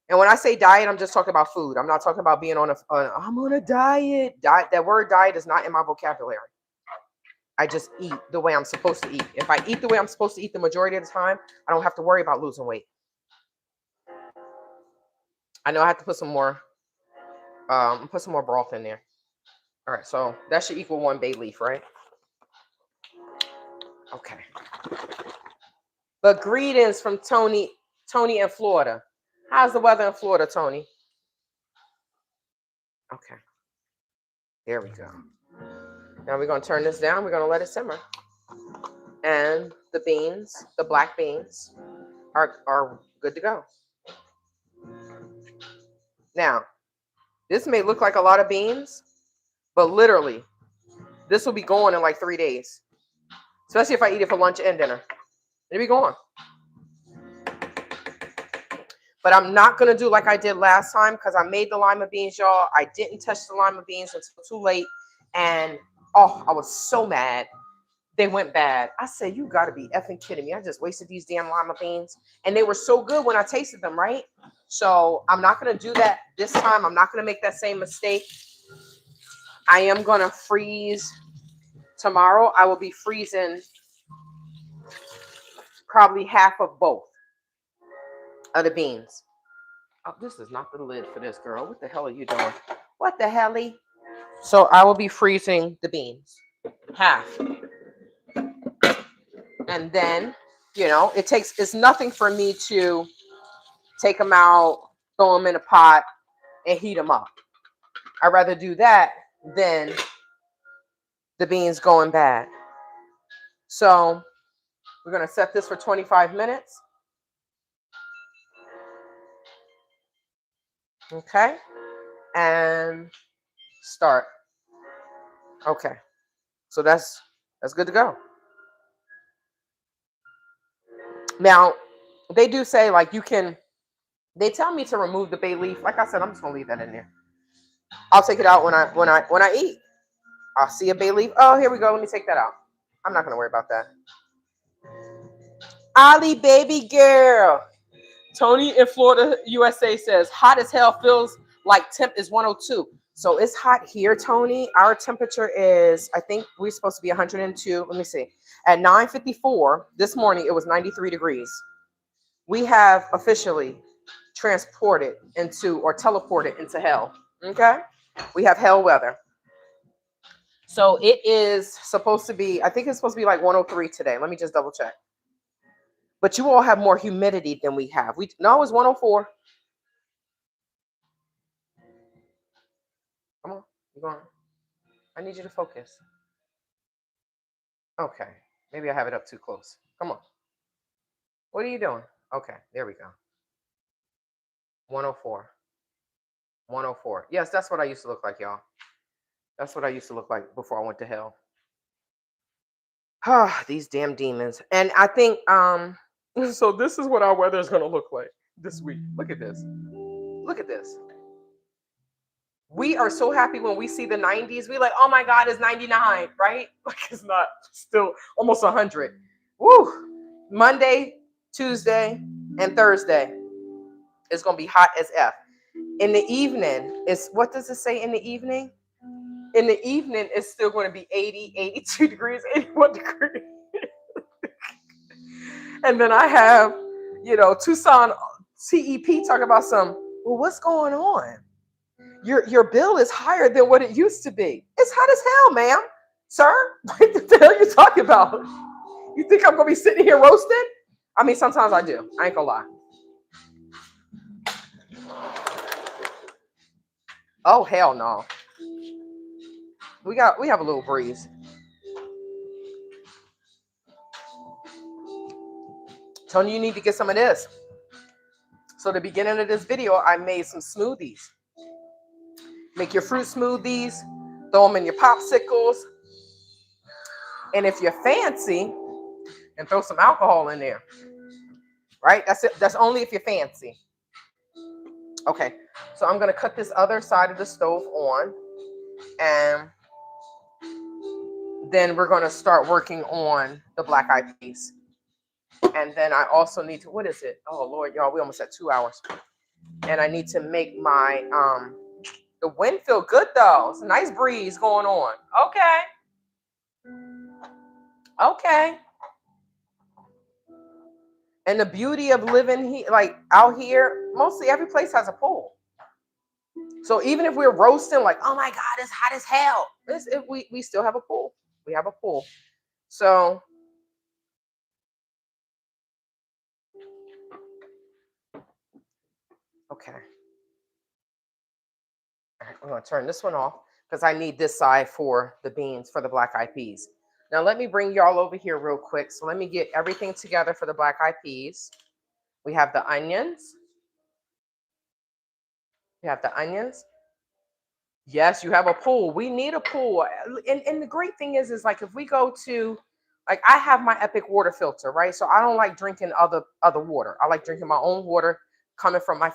And when I say diet, I'm just talking about food. I'm not talking about being on I'm on a diet. That word diet is not in my vocabulary. I just eat the way I'm supposed to eat. If I eat the way I'm supposed to eat the majority of the time, I don't have to worry about losing weight. I know I have to put some more broth in there. All right, so that should equal 1 bay leaf, right? Okay. But greetings from Tony in Florida. How's the weather in Florida, Tony? Okay. There we go. Now we're going to turn this down. We're going to let it simmer. And the beans, the black beans, are good to go. Now, this may look like a lot of beans, but literally, this will be going in like 3 days. Especially if I eat it for lunch and dinner. It'll be gone. But I'm not going to do like I did last time because I made the lima beans, y'all. I didn't touch the lima beans until too late. And, I was so mad. They went bad. I said, you got to be effing kidding me. I just wasted these damn lima beans. And they were so good when I tasted them, right? So I'm not going to do that this time. I'm not going to make that same mistake. I am going to freeze tomorrow. I will be freezing probably half of both of the beans. Oh, this is not the lid for this, girl. What the hell are you doing? What the helly? So I will be freezing the beans half. And then, it's nothing for me to take them out, throw them in a pot, and heat them up. I'd rather do that than the beans going bad. So we're going to set this for 25 minutes. Okay. And start. Okay. So that's good to go. Now, they do say like they tell me to remove the bay leaf. Like I said, I'm just going to leave that in there. I'll take it out when I eat. I'll see a bay leaf. Oh, here we go. Let me take that out. I'm not gonna worry about that. Ali, baby girl. Tony in Florida, USA says hot as hell, feels like temp is 102. So it's hot here, Tony. Our temperature is, I think we're supposed to be 102. Let me see. At 9:54 this morning, it was 93 degrees. We have officially transported into or teleported into hell. Okay? We have hell weather. So it is supposed to be, I think it's supposed to be like 103 today. Let me just double check. But you all have more humidity than we have. We no, it's 104. Come on, you going? I need you to focus. Okay, maybe I have it up too close. Come on. What are you doing? Okay, there we go. 104. 104. Yes, that's what I used to look like, y'all. That's what I used to look like before I went to hell. Ah, these damn demons. And I think so this is what our weather is gonna look like this week. Look at this. Look at this. We are so happy when we see the 90s. We like, oh my God, it's 99, right? Like it's not still almost 100. Woo! Monday, Tuesday, and Thursday is gonna be hot as F. In the evening, it's what does it say in the evening? In the evening, it's still going to be 80, 82 degrees, 81 degrees. And then I have, Tucson CEP talk about well, what's going on? Your bill is higher than what it used to be. It's hot as hell, ma'am. Sir, what the hell are you talking about? You think I'm going to be sitting here roasted? I mean, sometimes I do. I ain't going to lie. Oh, hell no. We have a little breeze. Tony, you need to get some of this. So the beginning of this video, I made some smoothies. Make your fruit smoothies, throw them in your popsicles. And if you're fancy, and throw some alcohol in there. Right? That's it. That's only if you're fancy. Okay. So I'm going to cut this other side of the stove on. And then we're going to start working on the black eyed peas. And then I also need to, what is it? Oh, Lord, y'all, we almost at 2 hours. And I need to make my, the wind feel good, though. It's a nice breeze going on. Okay. Okay. And the beauty of living here, like out here, mostly every place has a pool. So even if we're roasting, like, oh my God, it's hot as hell. We still have a pool. We have a pool. So okay. All right, I'm gonna turn this one off because I need this side for the beans, for the black eyed peas. Now let me bring y'all over here real quick. So let me get everything together for the black eyed peas. We have the onions. We have the onions. Yes, you have a pool. We need a pool. And the great thing is like if we go to, like I have my Epic water filter, right? So I don't like drinking other water. I like drinking my own water coming from my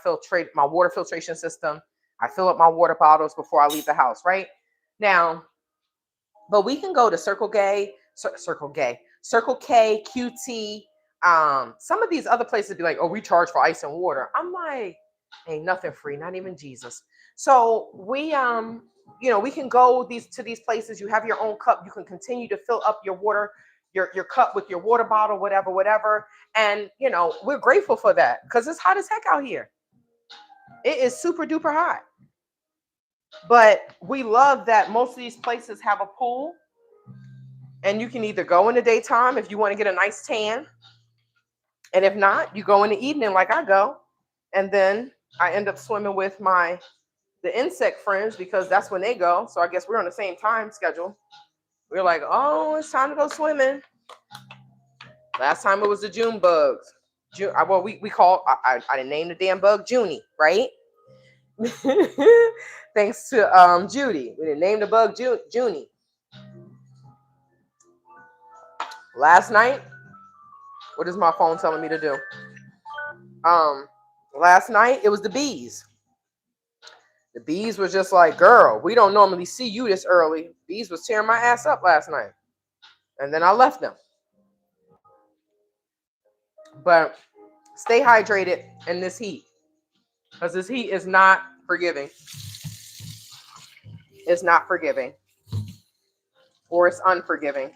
water filtration system. I fill up my water bottles before I leave the house, right? Now, but we can go to Circle K, QT. Some of these other places be like, oh, we charge for ice and water. I'm like, ain't nothing free, not even Jesus. So we we can go to these places. You have your own cup. You can continue to fill up your water, your cup with your water bottle, whatever. And we're grateful for that because it's hot as heck out here. It is super duper hot. But we love that most of these places have a pool. And you can either go in the daytime if you want to get a nice tan. And if not, you go in the evening like I go. And then I end up swimming with the insect friends because that's when they go. So I guess we're on the same time schedule. We're like, oh, it's time to go swimming. Last time it was the June bugs. Well, we call, I named the damn bug Junie, right? Thanks to Judy. We didn't name the bug Junie. Last night, what is my phone telling me to do? Last night, it was the bees. The bees was just like, girl, we don't normally see you this early. Bees was tearing my ass up last night. And then I left them. But stay hydrated in this heat. Because this heat is not forgiving. It's not forgiving. Or it's unforgiving.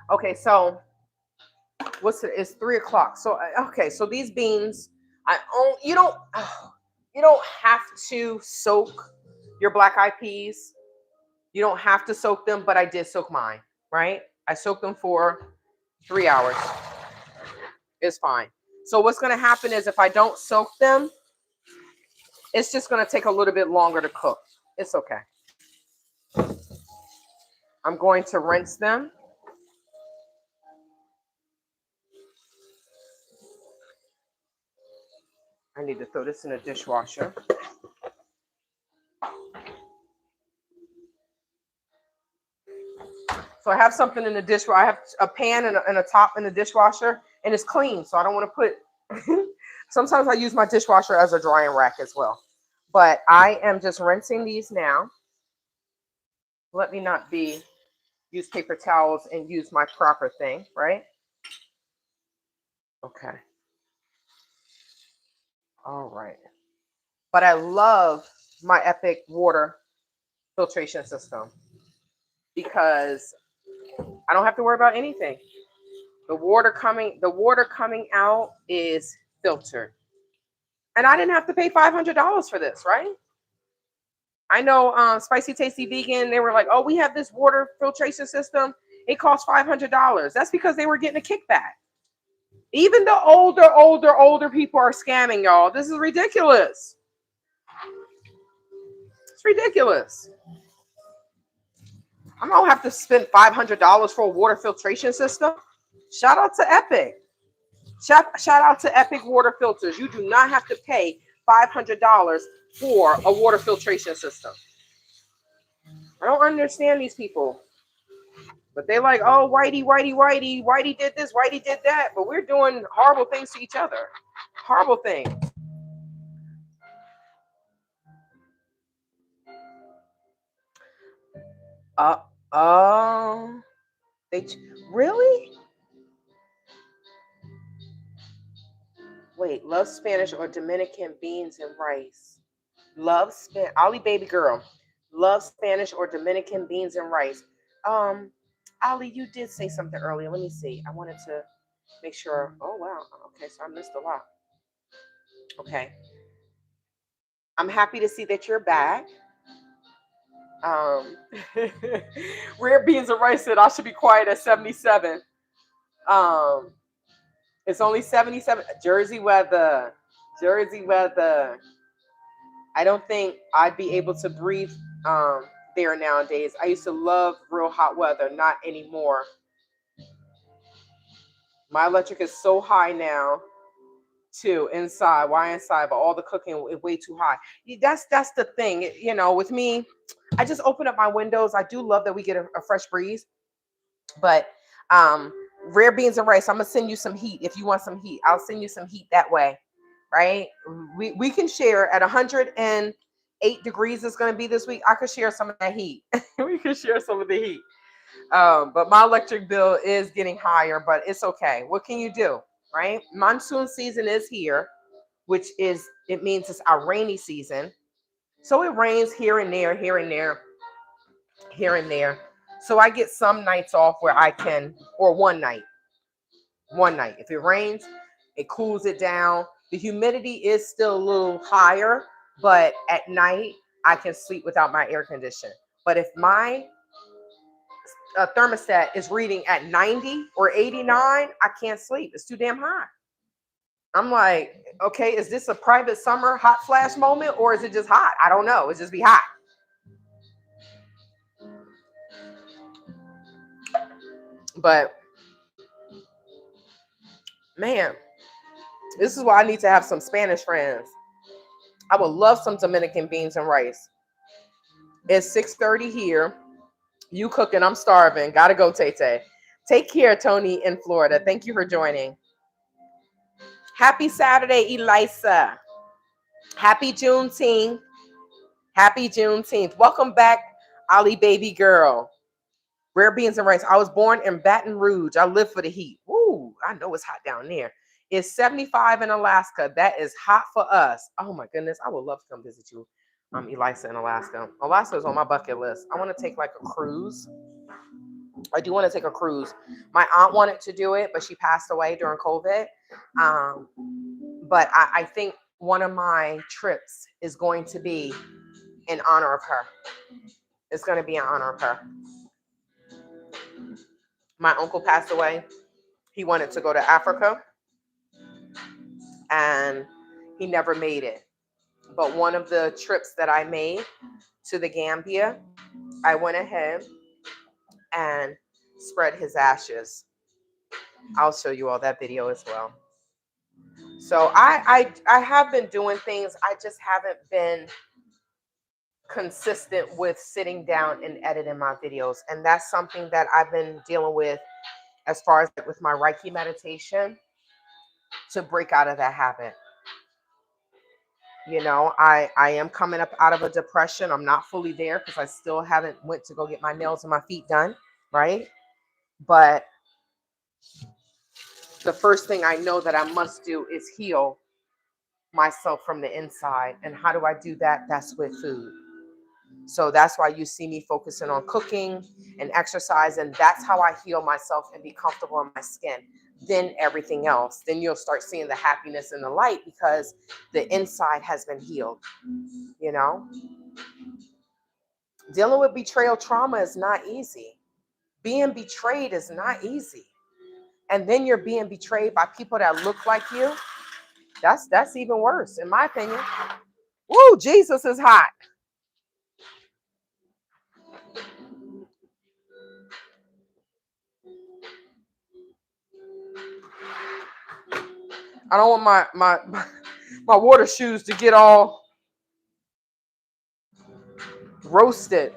Okay, so it's 3:00. So okay, so these beans, you don't have to soak your black eyed peas. You don't have to soak them, but I did soak mine, right? I soaked them for 3 hours. It's fine. So what's going to happen is if I don't soak them, it's just going to take a little bit longer to cook. It's okay. I'm going to rinse them. I need to throw this in the dishwasher. So I have something in the dishwasher. I have a pan and a top in the dishwasher, and it's clean. So I don't want to put. Sometimes I use my dishwasher as a drying rack as well. But I am just rinsing these now. Let me not use paper towels and use my proper thing, right? Okay. All right. But I love my Epic water filtration system because I don't have to worry about anything. The water coming out is filtered. And I didn't have to pay $500 for this, right? I know Spicy Tasty Vegan, they were like, oh, we have this water filtration system. It costs $500. That's because they were getting a kickback. Even the older people are scamming, y'all. This is ridiculous. It's ridiculous. I don't have to spend $500 for a water filtration system. Shout out to Epic. Shout out to Epic Water Filters. You do not have to pay $500 for a water filtration system. I don't understand these people. But they're like, oh, Whitey did this, Whitey did that. But we're doing horrible things to each other. Horrible things. Really? Wait, love Spanish or Dominican beans and rice? Ollie baby girl. Love Spanish or Dominican beans and rice? Ollie, you did say something earlier. Let me see. I wanted to make sure. Oh wow. Okay, so I missed a lot. Okay. I'm happy to see that you're back. Rare beans and rice said I should be quiet at 77. It's only 77. Jersey weather. I don't think I'd be able to breathe there nowadays. I used to love real hot weather, not anymore. My electric is so high now, too, inside. Why inside? But all the cooking is way too high. That's the thing. You know, with me, I just open up my windows. I do love that we get a fresh breeze. But rare beans and rice, I'm gonna send you some heat. If you want some heat, I'll send you some heat that way. Right? We can share at 108 degrees it's gonna be this week. I could share some of that heat. We can share some of the heat. But my electric bill is getting higher, but it's okay. What can you do? Right? Monsoon season is here, which means it's our rainy season. So it rains here and there, here and there, here and there. So I get some nights off where I can, or one night. If it rains, it cools it down. The humidity is still a little higher, but at night I can sleep without my air conditioner. But if my thermostat is reading at 90 or 89, I can't sleep. It's too damn hot. I'm like, okay, is this a private summer hot flash moment or is it just hot? I don't know. It's just be hot. But man, this is why I need to have some Spanish friends. I would love some Dominican beans and rice. It's 6:30 here. You cooking, I'm starving. Gotta go, Tay. Take care, Tony in Florida. Thank you for joining. Happy Saturday, Elisa. Happy Juneteenth. Happy Juneteenth. Welcome back, Ali baby girl. Rare beans and rice. I was born in Baton Rouge. I live for the heat. Woo, I know it's hot down there. It's 75 in Alaska. That is hot for us. Oh my goodness. I would love to come visit you, Elisa in Alaska. Alaska is on my bucket list. I want to take like a cruise. I do want to take a cruise. My aunt wanted to do it, but she passed away during COVID. Um, but I think one of my trips is going to be in honor of her. It's going to be in honor of her. My uncle passed away. He wanted to go to Africa and he never made it. But one of the trips that I made to the Gambia, I went ahead and spread his ashes. I'll show you all that video as well. So I have been doing things. I just haven't been consistent with sitting down and editing my videos. And that's something that I've been dealing with as far as with my Reiki meditation to break out of that habit. You know, I am coming up out of a depression. I'm not fully there because I still haven't went to go get my nails and my feet done, right? But the first thing I know that I must do is heal myself from the inside. And how do I do that? That's with food. So that's why you see me focusing on cooking and exercise. And that's how I heal myself and be comfortable in my skin. Then everything else, then you'll start seeing the happiness and the light because the inside has been healed. You know, dealing with betrayal trauma is not easy. Being betrayed is not easy. And then you're being betrayed by people that look like you. That's even worse, in my opinion. Woo, Jesus is hot. I don't want my water shoes to get all roasted.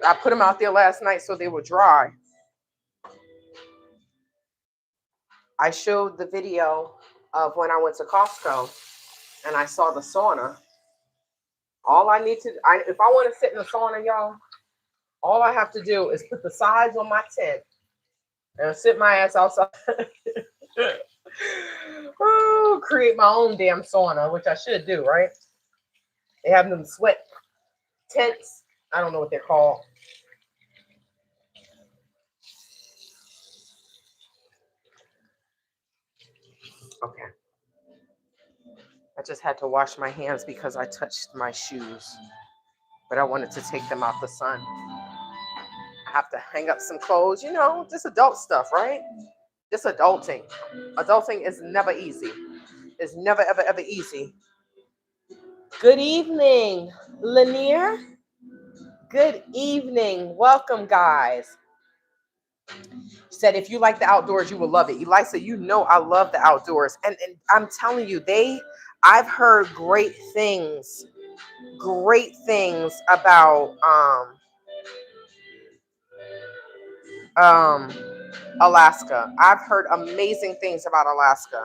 I put them out there last night so they were dry. I showed the video of when I went to Costco and I saw the sauna. All I need to, if I want to sit in the sauna, y'all, all I have to do is put the sides on my tent and sit my ass outside. Oh, create my own damn sauna, which I should do, right? They have them sweat tents. I don't know what they're called. Okay. I just had to wash my hands because I touched my shoes, but I wanted to take them out the sun. I have to hang up some clothes, you know, just adult stuff, right? Just adulting. Adulting is never easy. It's never, ever, ever easy. Good evening, Lanier. Good evening. Welcome, guys. Said if you like the outdoors, you will love it. Elisa, you know I love the outdoors. And I'm telling you, I've heard great things about Alaska. I've heard amazing things about Alaska.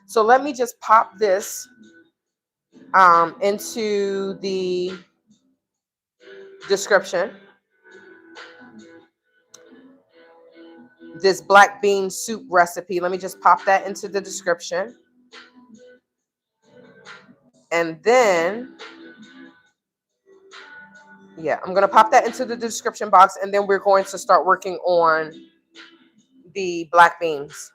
So let me just pop this into the description. This black bean soup recipe. Let me just pop that into the description. And then, yeah, I'm going to pop that into the description box. And then we're going to start working on the black beans.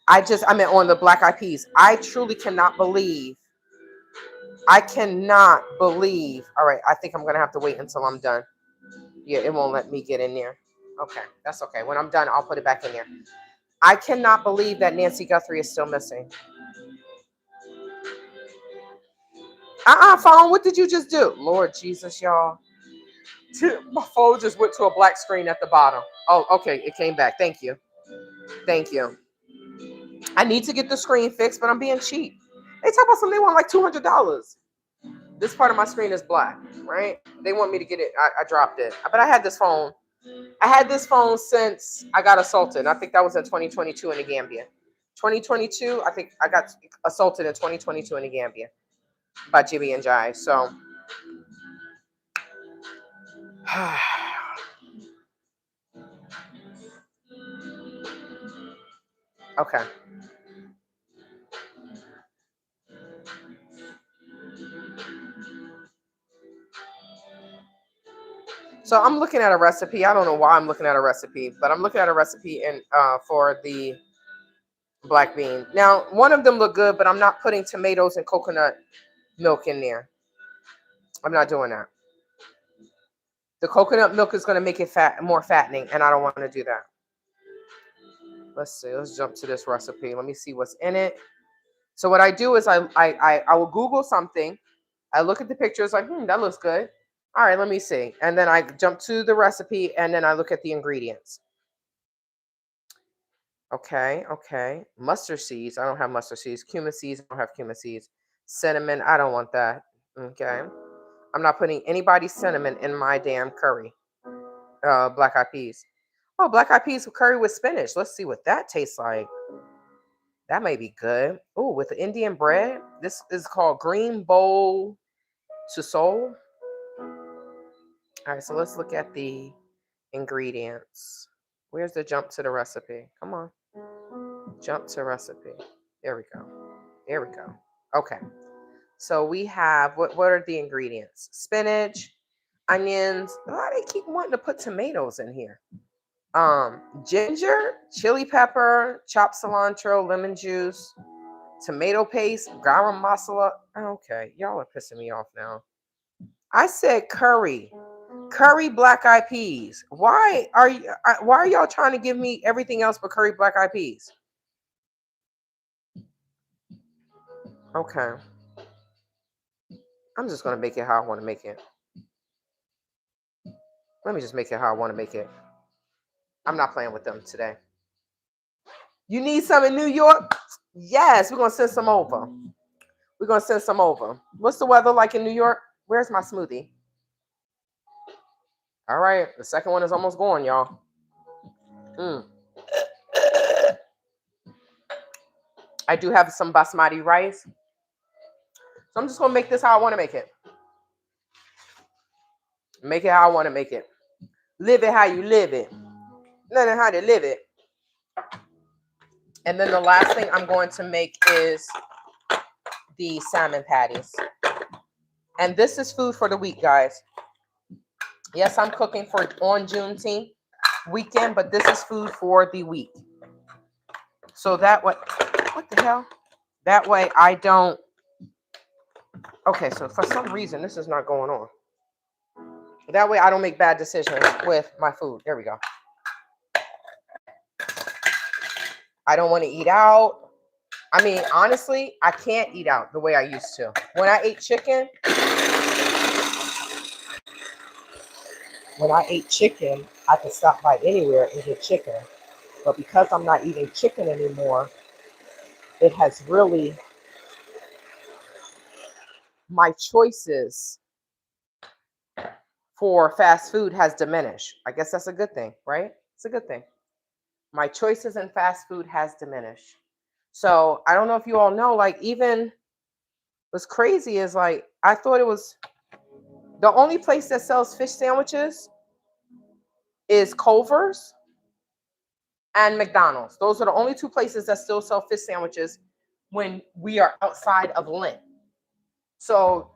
I meant on the black eyed peas. I truly cannot believe. All right, I think I'm going to have to wait until I'm done. Yeah, it won't let me get in there. Okay, that's okay. When I'm done, I'll put it back in there. I cannot believe that Nancy Guthrie is still missing. Phone, what did you just do? Lord Jesus, y'all. My phone just went to a black screen at the bottom. Oh, okay, it came back. Thank you. Thank you. I need to get the screen fixed, but I'm being cheap. They talk about something they want like $200. This part of my screen is black, right? They want me to get it. I dropped it. But I had this phone. I had this phone since I got assaulted. I think that was in 2022 in the Gambia. 2022, I think I got assaulted in 2022 in the Gambia by Jimmy and Jai. So, okay. So I'm looking at a recipe. I don't know why I'm looking at a recipe, but I'm looking at a recipe and for the black bean. Now, one of them look good, but I'm not putting tomatoes and coconut milk in there. I'm not doing that. The coconut milk is going to make it more fattening, and I don't want to do that. Let's see. Let's jump to this recipe. Let me see what's in it. So what I do is I will Google something. I look at the pictures like, that looks good. All right, let me see. And then I jump to the recipe, and then I look at the ingredients. Okay, okay. Mustard seeds. I don't have mustard seeds. Cumin seeds. I don't have cumin seeds. Cinnamon. I don't want that. Okay. I'm not putting anybody's cinnamon in my damn curry. Black eyed peas. Oh, black eyed peas with curry with spinach. Let's see what that tastes like. That may be good. Oh, with the Indian bread. This is called green bowl to soul. All right, so let's look at the ingredients. Where's the jump to the recipe? Come on. Jump to recipe. There we go. There we go. Okay. So we have what are the ingredients? Spinach, onions. Why do they keep wanting to put tomatoes in here? Ginger, chili pepper, chopped cilantro, lemon juice, tomato paste, garam masala. Okay, y'all are pissing me off now. I said curry black eyed peas. Why are y'all trying to give me everything else but curry black eyed peas? Okay. I'm just gonna make it how I want to make it. Let me just make it how I want to make it. I'm not playing with them today. You need some in New York? Yes, we're gonna send some over. We're gonna send some over. What's the weather like in New York? Where's my smoothie? All right, the second one is almost gone, y'all. I do have some basmati rice. So I'm just gonna make this how I want to make it. Make it how I want to make it. Live it how you live it. Learn how to live it. And then the last thing I'm going to make is the salmon patties. And this is food for the week, guys. Yes, I'm cooking for on Juneteenth weekend, but this is food for the week. So that way, what the hell? That way I don't. Okay, so for some reason this is not going on. That way I don't make bad decisions with my food. There we go. I don't want to eat out. I mean, honestly, I can't eat out the way I used to. When I ate chicken, I could stop by anywhere and get chicken. But because I'm not eating chicken anymore, it has really, my choices for fast food has diminished. I guess that's a good thing, right? It's a good thing. My choices in fast food has diminished. So I don't know if you all know, like, even what's crazy is, like, I thought it was the only place that sells fish sandwiches is Culver's and McDonald's. Those are the only two places that still sell fish sandwiches when we are outside of Lent. So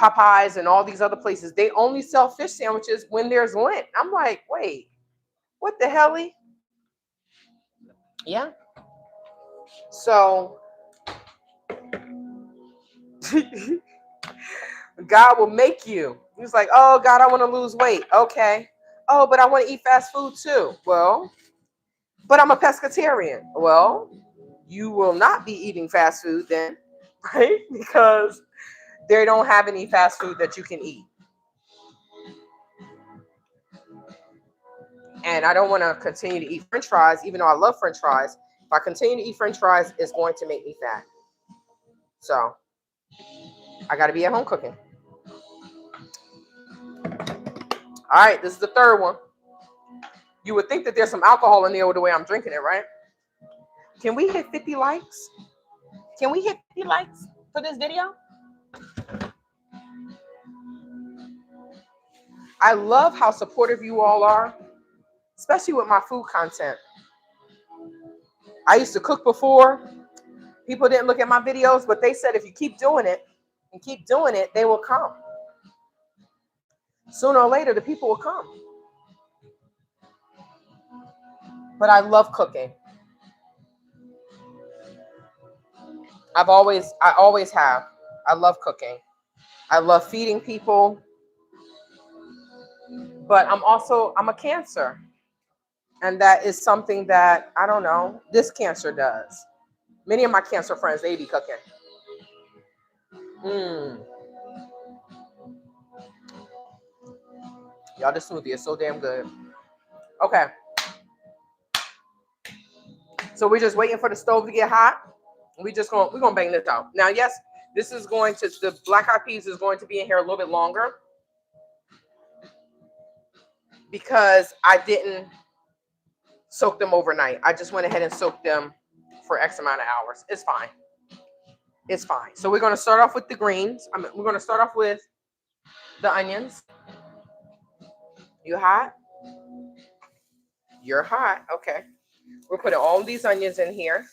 Popeyes and all these other places, they only sell fish sandwiches when there's Lent. I'm like, wait, what the hell? Yeah. So God will make you. He's like, oh, God, I want to lose weight. Okay. Oh, but I want to eat fast food too. Well, but I'm a pescatarian. Well, you will not be eating fast food then, right? Because they don't have any fast food that you can eat. And I don't want to continue to eat French fries, even though I love French fries. If I continue to eat French fries, it's going to make me fat. So I got to be at home cooking. All right, this is the third one. You would think that there's some alcohol in there with the way I'm drinking it, right? Can we hit 50 likes? Can we hit 50 likes for this video? I love how supportive you all are, especially with my food content. I used to cook before. People didn't look at my videos, but they said if you keep doing it and keep doing it, they will come. Sooner or later, the people will come. But I love cooking. I always have. I love cooking. I love feeding people. But I'm a Cancer. And that is something that, I don't know, this Cancer does. Many of my Cancer friends, they be cooking. Y'all, this smoothie is so damn good. Okay. So we're just waiting for the stove to get hot. We're gonna bang this out. Now, yes, the black eyed peas is going to be in here a little bit longer because I didn't soak them overnight. I just went ahead and soaked them for X amount of hours. It's fine. It's fine. So we're gonna start off with the greens. We're gonna start off with the onions. You hot? You're hot. Okay. We're putting all these onions in here.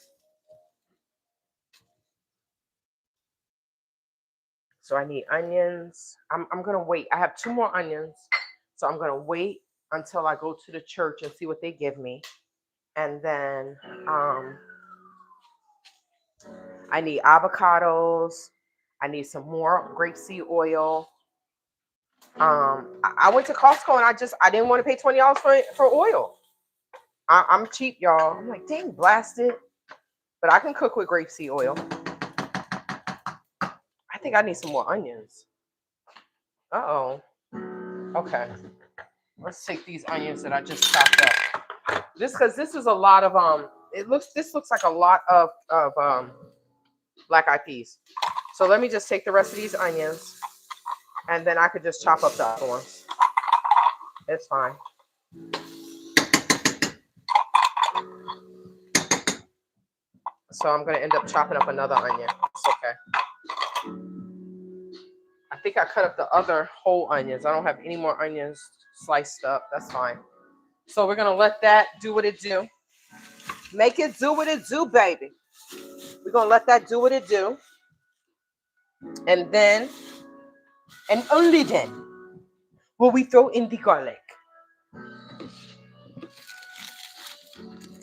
So I need onions. I'm gonna wait. I have 2 more onions. So I'm gonna wait until I go to the church and see what they give me. And then I need avocados. I need some more grapeseed oil. I went to Costco and I didn't want to pay $20 for oil. I'm cheap, y'all. I'm like, dang, blasted. But I can cook with grapeseed oil. I think I need some more onions. Uh-oh. Okay. Let's take these onions that I just chopped up. This is a lot of this looks like a lot of black eyed peas. So let me just take the rest of these onions and then I could just chop up the other ones. It's fine. So I'm gonna end up chopping up another onion. It's okay. I think I cut up the other whole onions. I don't have any more onions sliced up. That's fine. So we're gonna let that do what it do. Make it do what it do, baby. We're gonna let that do what it do. And then, and only then, will we throw in the garlic.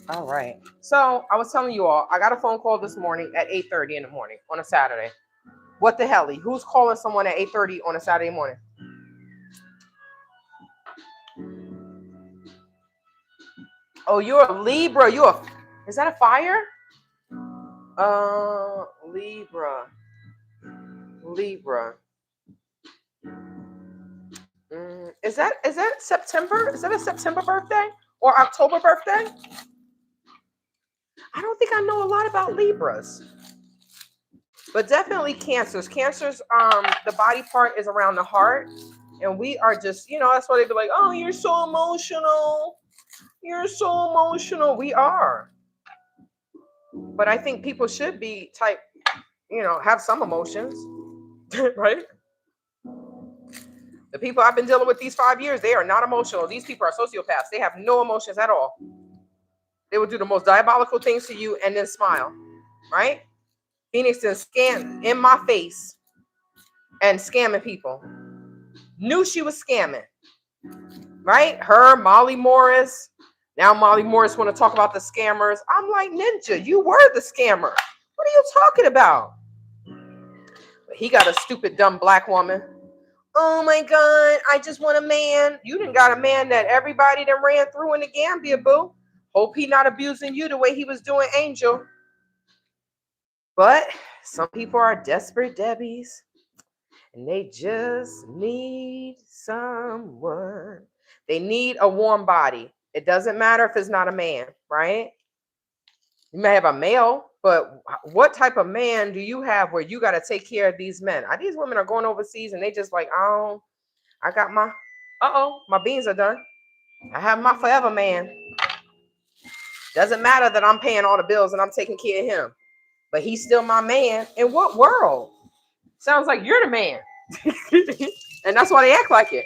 All right. So I was telling you all, I got a phone call this morning at 8:30 in the morning on a Saturday. What the hell? Who's calling someone at 8:30 on a Saturday morning? Oh, you're a Libra. Is that a fire? Libra. Is that September? Is that a September birthday or October birthday? I don't think I know a lot about Libras, but definitely Cancers. Cancers, the body part is around the heart, and we are just, that's why they be like, oh, you're so emotional. You're so emotional. We are, but I think people should be type, have some emotions, right? The people I've been dealing with these 5 years, they are not emotional. These people are sociopaths. They have no emotions at all. They will do the most diabolical things to you and then smile, right? Phoenix then scam in my face and scamming people. Knew she was scamming, right? Her, Molly Morris. Now Molly Morris want to talk about the scammers. I'm like, Ninja, you were the scammer. What are you talking about? But he got a stupid, dumb black woman. Oh my God, I just want a man. You done got a man that everybody that ran through in the Gambia, boo. Hope he not abusing you the way he was doing Angel. But some people are desperate Debbies, and they just need someone. They need a warm body. It doesn't matter if it's not a man, right? You may have a male, but what type of man do you have where you got to take care of these men? These women are going overseas and they just like, oh, I got my beans are done. I have my forever man. Doesn't matter that I'm paying all the bills and I'm taking care of him, but he's still my man. In what world? Sounds like you're the man. And that's why they act like it.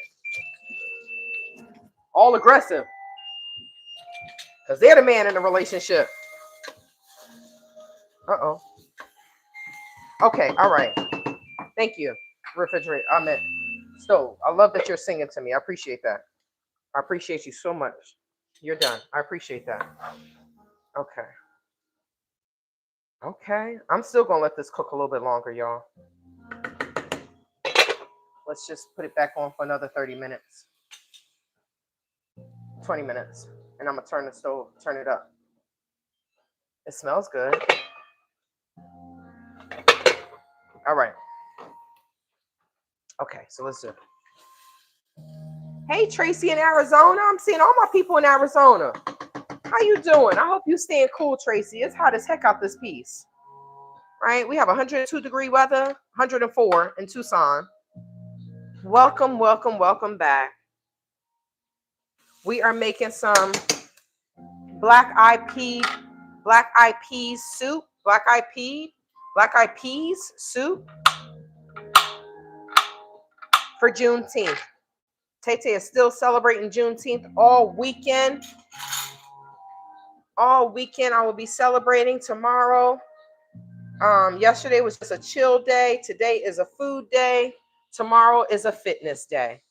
All aggressive. Because they're the man in the relationship. Uh-oh. Okay, all right. Thank you, refrigerator. I meant stove. I love that you're singing to me. I appreciate that. I appreciate you so much. You're done. I appreciate that. Okay. Okay. I'm still going to let this cook a little bit longer, y'all. Let's just put it back on for another 30 minutes. 20 minutes. And I'm going to turn the stove, turn it up. It smells good. All right. Okay, so let's do it. Hey, Tracy in Arizona. I'm seeing all my people in Arizona. How you doing? I hope you staying cool, Tracy. It's hot as heck out this piece. Right? We have 102-degree weather, 104 in Tucson. Welcome, welcome, welcome back. We are making some black eyed peas soup. Black eyed peas soup for Juneteenth. Tay is still celebrating Juneteenth all weekend. All weekend I will be celebrating. Tomorrow. Yesterday was just a chill day. Today is a food day. Tomorrow is a fitness day.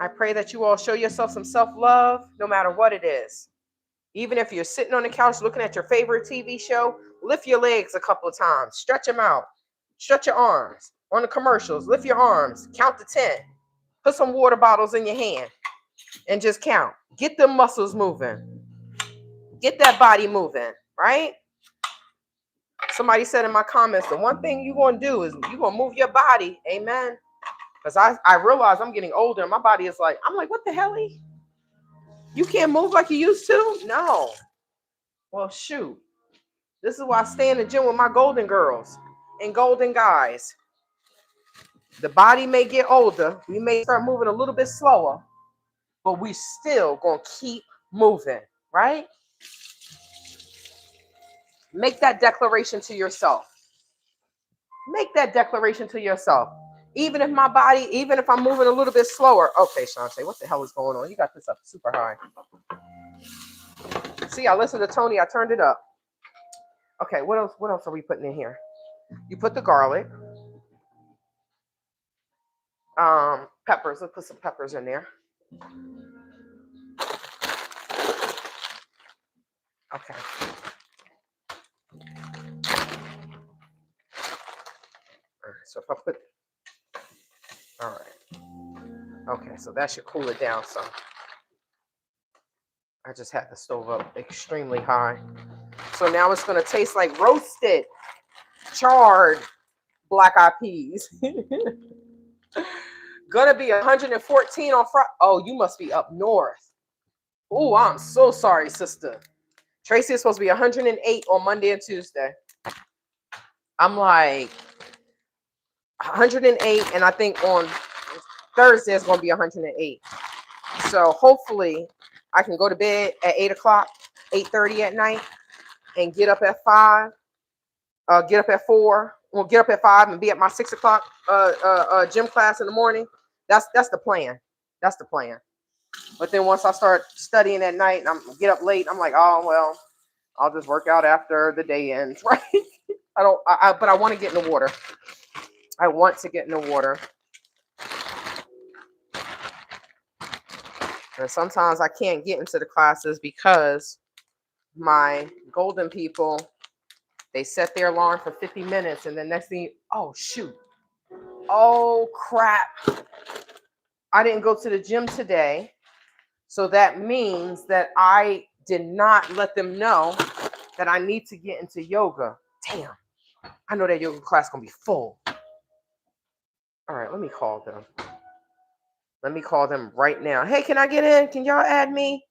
I pray that you all show yourself some self-love, no matter what it is. Even if you're sitting on the couch looking at your favorite TV show, lift your legs a couple of times. Stretch them out. Stretch your arms. On the commercials, lift your arms. Count to 10. Put some water bottles in your hand and just count. Get the muscles moving. Get that body moving, right? Somebody said in my comments, the one thing you're going to do is you're going to move your body. Amen. Because I realize I'm getting older and my body is like, I'm like, what the hell? You can't move like you used to? No. Well, shoot. This is why I stay in the gym with my golden girls and golden guys. The body may get older. We may start moving a little bit slower, but we still going to keep moving, right? Make that declaration to yourself. Make that declaration to yourself. Even if my body, even if I'm moving a little bit slower. Okay, Shantae, what the hell is going on? You got this up super high. See, I listened to Tony. I turned it up. Okay, what else? What else are we putting in here? You put the garlic. Peppers. Let's put some peppers in there. Okay. All right, so if I put, all right. Okay, so that should cool it down some. I just had the stove up extremely high. So now it's going to taste like roasted, charred black-eyed peas. Gonna be 114 on Friday. Oh, you must be up north. Oh, I'm so sorry, sister. Tracy is supposed to be 108 on Monday and Tuesday. I'm like 108, and I think on Thursday it's going to be 108. So hopefully I can go to bed at 8 o'clock, 8:30 at night, and get up at 5. Get up at 4. Well, get up at 5 and be at my 6 o'clock gym class in the morning. That's the plan. That's the plan. But then once I start studying at night and I'm get up late, I'm like, oh well, I'll just work out after the day ends, right? But I want to get in the water. I want to get in the water. And sometimes I can't get into the classes because my golden people, they set their alarm for 50 minutes and the next thing, oh shoot. Oh crap. I didn't go to the gym today. So that means that I did not let them know that I need to get into yoga. Damn. I know that yoga class is going to be full. All right, let me call them. Let me call them right now. Hey, can I get in? Can y'all add me?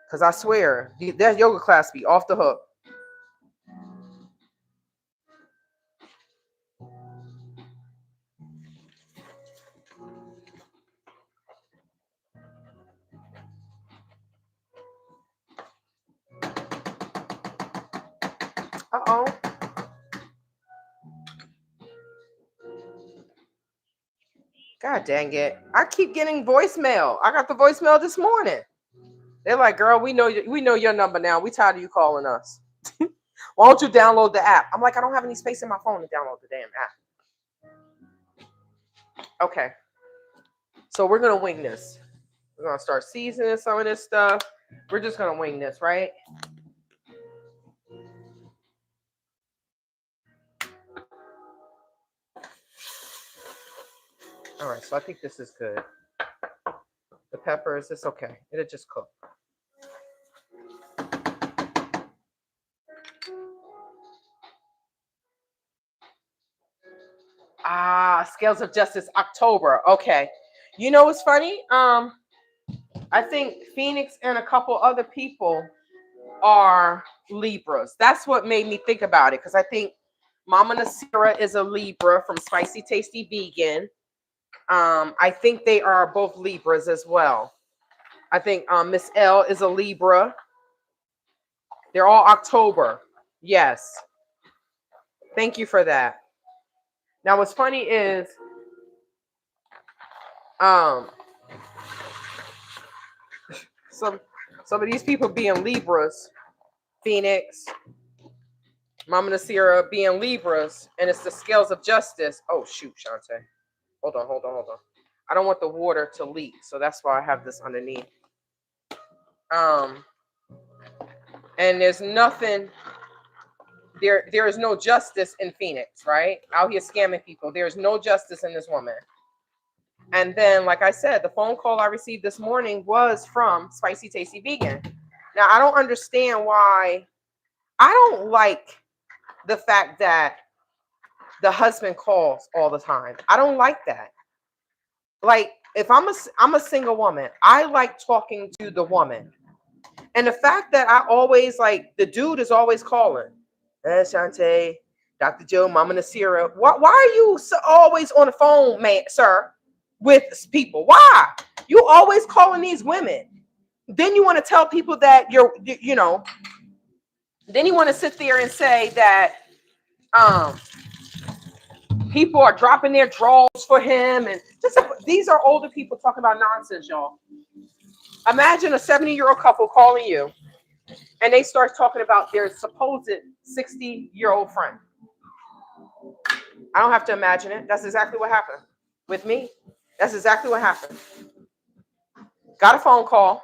Because I swear, that yoga class be off the hook. Uh-oh. God dang it. I keep getting voicemail. I got the voicemail this morning. They're like, girl, we know your number now. We tired of you calling us. Why don't you download the app? I'm like, I don't have any space in my phone to download the damn app. Okay. So we're gonna wing this. We're gonna start seasoning some of this stuff. We're just gonna wing this, right? All right, so I think this is good. The peppers, it's okay. It'll just cook. Scales of Justice, October. Okay. You know what's funny? I think Phoenix and a couple other people are Libras. That's what made me think about it, because I think Mama Nasira is a Libra from Spicy Tasty Vegan. I think they are both Libras as well. I think Miss L is a Libra. They're all October. Yes. Thank you for that. Now, what's funny is some of these people being Libras, Phoenix, Mama Nasira being Libras, and it's the Scales of Justice. Oh, shoot, Shantae. Hold on. I don't want the water to leak, so that's why I have this underneath. And there's nothing, there is no justice in Phoenix, right? Out here scamming people. There's no justice in this woman. And then, like I said, the phone call I received this morning was from Spicy Tasty Vegan. Now, I don't understand why. I don't like the fact that the husband calls all the time. I don't like that. Like, if I'm a single woman, I like talking to the woman. And the fact that I always, like, the dude is always calling. Hey, Shantae, Dr. Joe, Mama Nasira. Why are you always on the phone, man, sir, with people? Why? You always calling these women. Then you want to tell people that then you want to sit there and say that people are dropping their drawers for him. And these are older people talking about nonsense, y'all. Imagine a 70-year-old couple calling you and they start talking about their supposed 60-year-old friend. I don't have to imagine it. That's exactly what happened with me. That's exactly what happened. Got a phone call.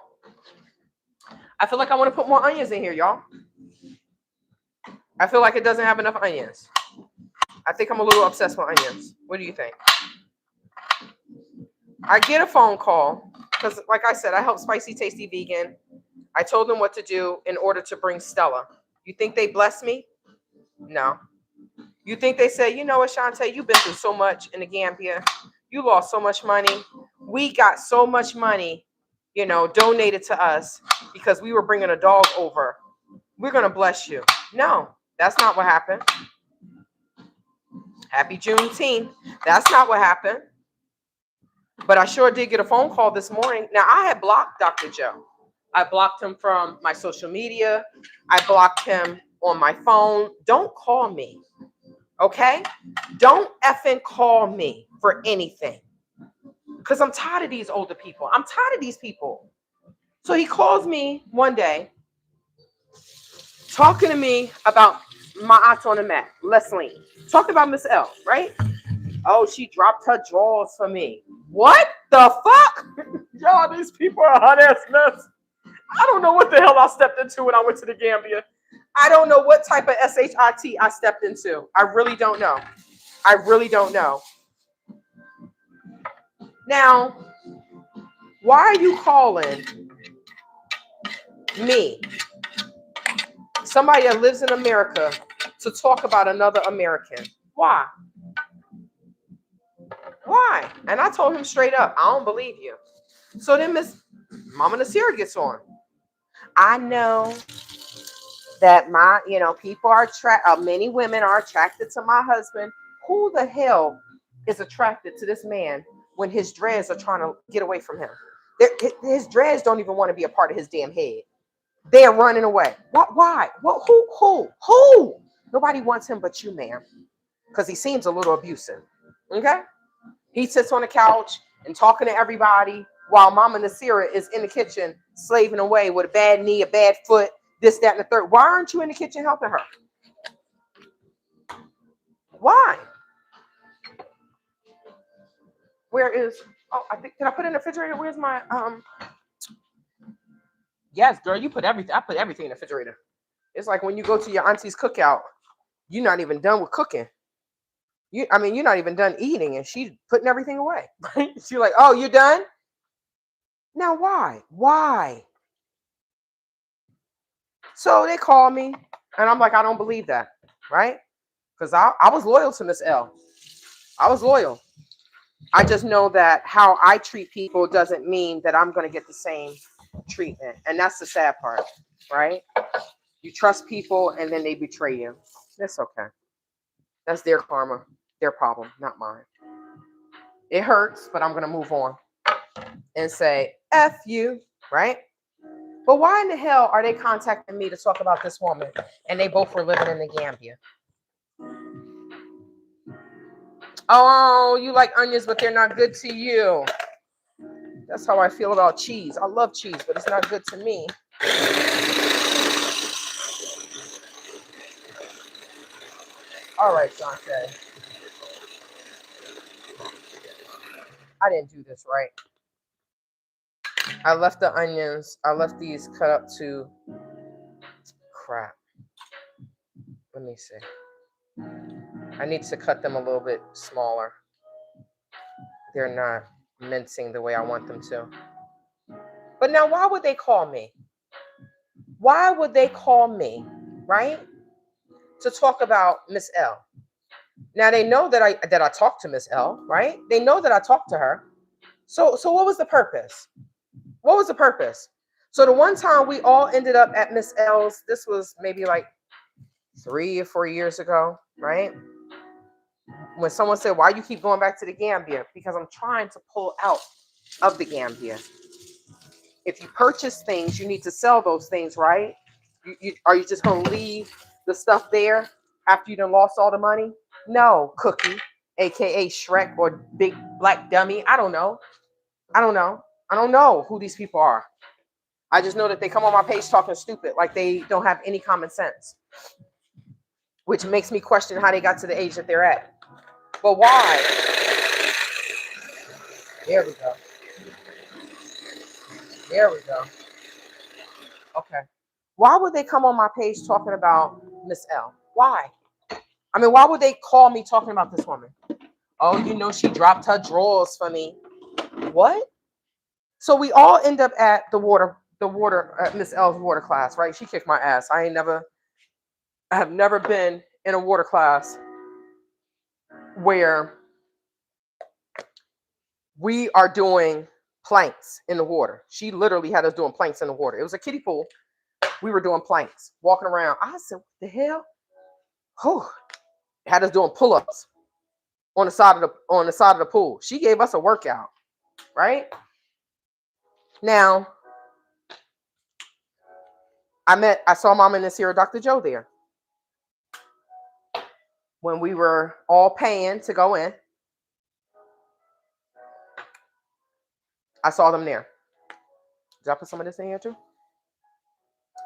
I feel like I want to put more onions in here, y'all. I feel like it doesn't have enough onions. I think I'm a little obsessed with onions. What do you think? I get a phone call because, like I said, I help Spicy Tasty Vegan. I told them what to do in order to bring Stella. You think they bless me? No. You think they say, you know what, Shantae, you've been through so much in the Gambia. You lost so much money. We got so much money, donated to us because we were bringing a dog over. We're going to bless you. No, that's not what happened. Happy Juneteenth. That's not what happened. But I sure did get a phone call this morning. Now, I had blocked Dr. Joe. I blocked him from my social media. I blocked him on my phone. Don't call me. Okay? Don't effing call me for anything. Because I'm tired of these older people. I'm tired of these people. So he calls me one day, talking to me about my aunt on the mat, Leslie. Talking about Miss L, right? Oh, she dropped her drawers for me. What the fuck? Y'all, these people are a hot ass mess. I don't know what the hell I stepped into when I went to the Gambia. I don't know what type of SHIT I stepped into. I really don't know. I really don't know. Now, why are you calling me, somebody that lives in America, to talk about another American? Why? Why? And I told him straight up, I don't believe you. So then Miss Mama Nasira gets on. I know that people are many women are attracted to my husband. Who the hell is attracted to this man when his dreads are trying to get away from him? His dreads don't even want to be a part of his damn head. They're running away. What? Why? What? Who? Nobody wants him but you, ma'am, because he seems a little abusive. Okay? He sits on the couch and talking to everybody while Mama Nasira is in the kitchen slaving away with a bad knee, a bad foot, this, that, and the third. Why aren't you in the kitchen helping her? Why? Where is, oh, I think, did I put it in the refrigerator? Where's my, yes, girl, you put everything, I put everything in the refrigerator. It's like when you go to your auntie's cookout, you're not even done with cooking. You're not even done eating, and she's putting everything away. Right? She's like, oh, you're done? Now, why? Why? So they call me, and I'm like, I don't believe that, right? Because I was loyal to Miss L. I was loyal. I just know that how I treat people doesn't mean that I'm going to get the same treatment. And that's the sad part, right? You trust people, and then they betray you. That's okay. That's their karma, their problem, not mine. It hurts, but I'm going to move on and say, F you, right? But why in the hell are they contacting me to talk about this woman? And they both were living in the Gambia. Oh, you like onions, but they're not good to you. That's how I feel about cheese. I love cheese, but it's not good to me. All right, Sante. I didn't do this right. I left the onions. I left these cut up to crap. Let me see. I need to cut them a little bit smaller. They're not mincing the way I want them to. But now, why would they call me? Why would they call me, right? To talk about Miss L. Now they know that I talked to Miss L, right? They know that I talked to her. So what was the purpose? What was the purpose? So the one time we all ended up at Miss L's, this was maybe like 3 or 4 years ago, right? When someone said, why you keep going back to the Gambia? Because I'm trying to pull out of the Gambia. If you purchase things, you need to sell those things, right? Are you just going to leave the stuff there after you done lost all the money? No, Cookie, aka Shrek or Big Black Dummy. I don't know. I don't know who these people are. I just know that they come on my page talking stupid, like they don't have any common sense, which makes me question how they got to the age that they're at. But why? There we go. There we go. Okay. Why would they come on my page talking about Miss L? Why? I mean, why would they call me talking about this woman? Oh, you know, she dropped her drawers for me. What? So we all end up at Miss L's water class, right? She kicked my ass. I have never been in a water class where we are doing planks in the water. She literally had us doing planks in the water. It was a kiddie pool. We were doing planks, walking around. I said, what the hell? Whew. Had us doing pull-ups on the side of the pool. She gave us a workout, right? Now, I saw Mama Nasira, Dr. Joe there. When we were all paying to go in, I saw them there. Did I put some of this in here too?